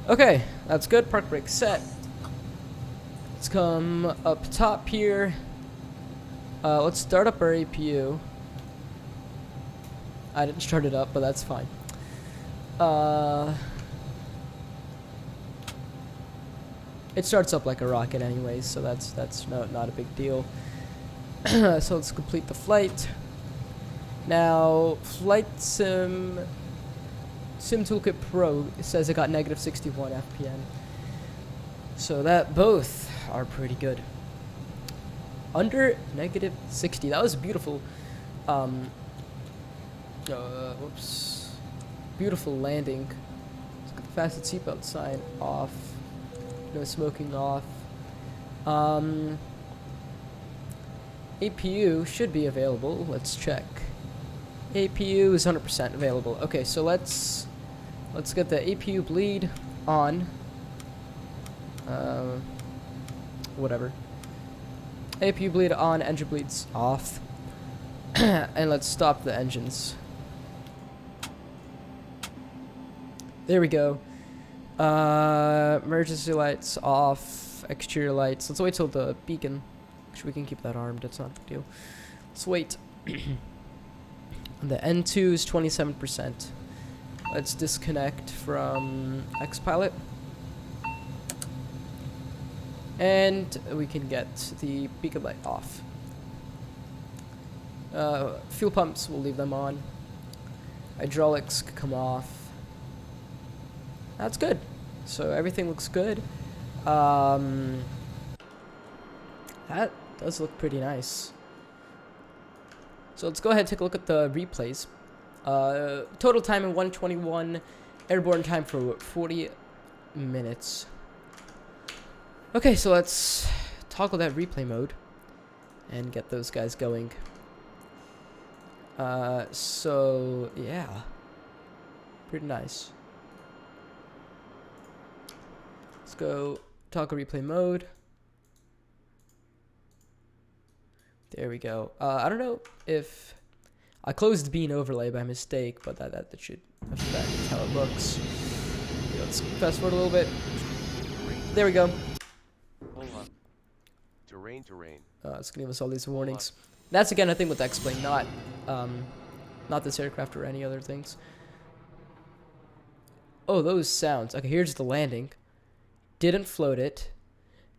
Okay, that's good. Park brake set. Let's come up top here. Let's start up our APU. I didn't start it up, but that's fine. It starts up like a rocket anyways, so that's not a big deal. So let's complete the flight. Now, Flight Sim Toolkit Pro, it says it got negative 61 FPM. So that both are pretty good. Under negative 60. That was beautiful. Whoops. Beautiful landing. Let's get the fasten seatbelt sign off. No smoking off. APU should be available. Let's check. APU is 100% available. Okay, so let's get the APU bleed on. Whatever. APU bleed on, engine bleeds off. And let's stop the engines. There we go. Emergency lights off, exterior lights. Let's wait till the beacon. Actually, we can keep that armed, that's not a big deal. Let's wait. The N2 is 27%. Let's disconnect from XPilot. And we can get the beacon light off. Fuel pumps, we'll leave them on. Hydraulics can come off. That's good. So everything looks good. That does look pretty nice. So let's go ahead and take a look at the replays. Total time in 121. Airborne time for 40 minutes. Okay, so let's toggle that replay mode and get those guys going. So yeah, pretty nice. Let's go toggle replay mode. There we go. I don't know if I closed bean overlay by mistake, but that should affect how it looks. Okay, let's fast forward a little bit. There we go. Hold on. Terrain. It's gonna give us all these warnings. That's again a thing with X-Plane, not this aircraft or any other things. Oh, those sounds. Okay, here's the landing. Didn't float it.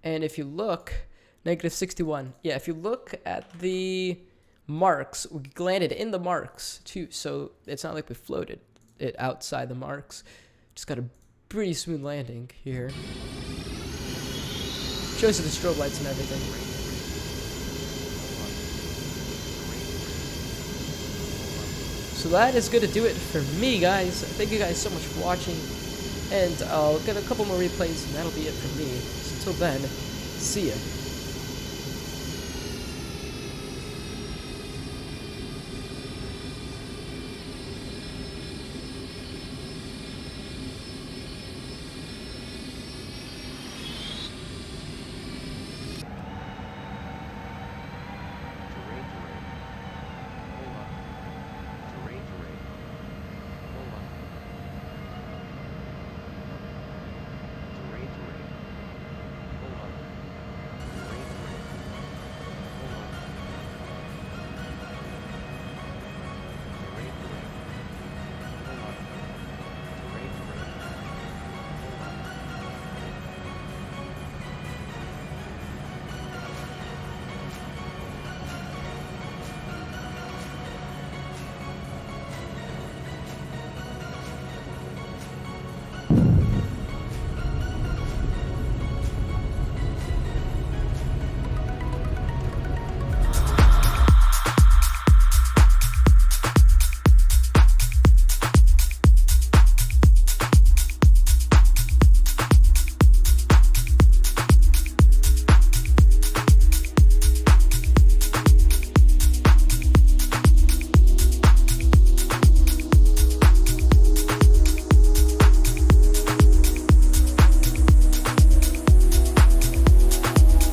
And if you look, negative 61. Yeah, if you look at the marks, we landed in the marks too. So it's not like we floated it outside the marks. Just got a pretty smooth landing here. Shows you the strobe lights and everything. So that is going to do it for me, guys. Thank you guys so much for watching. And I'll get a couple more replays, and that'll be it for me. So until then, see ya.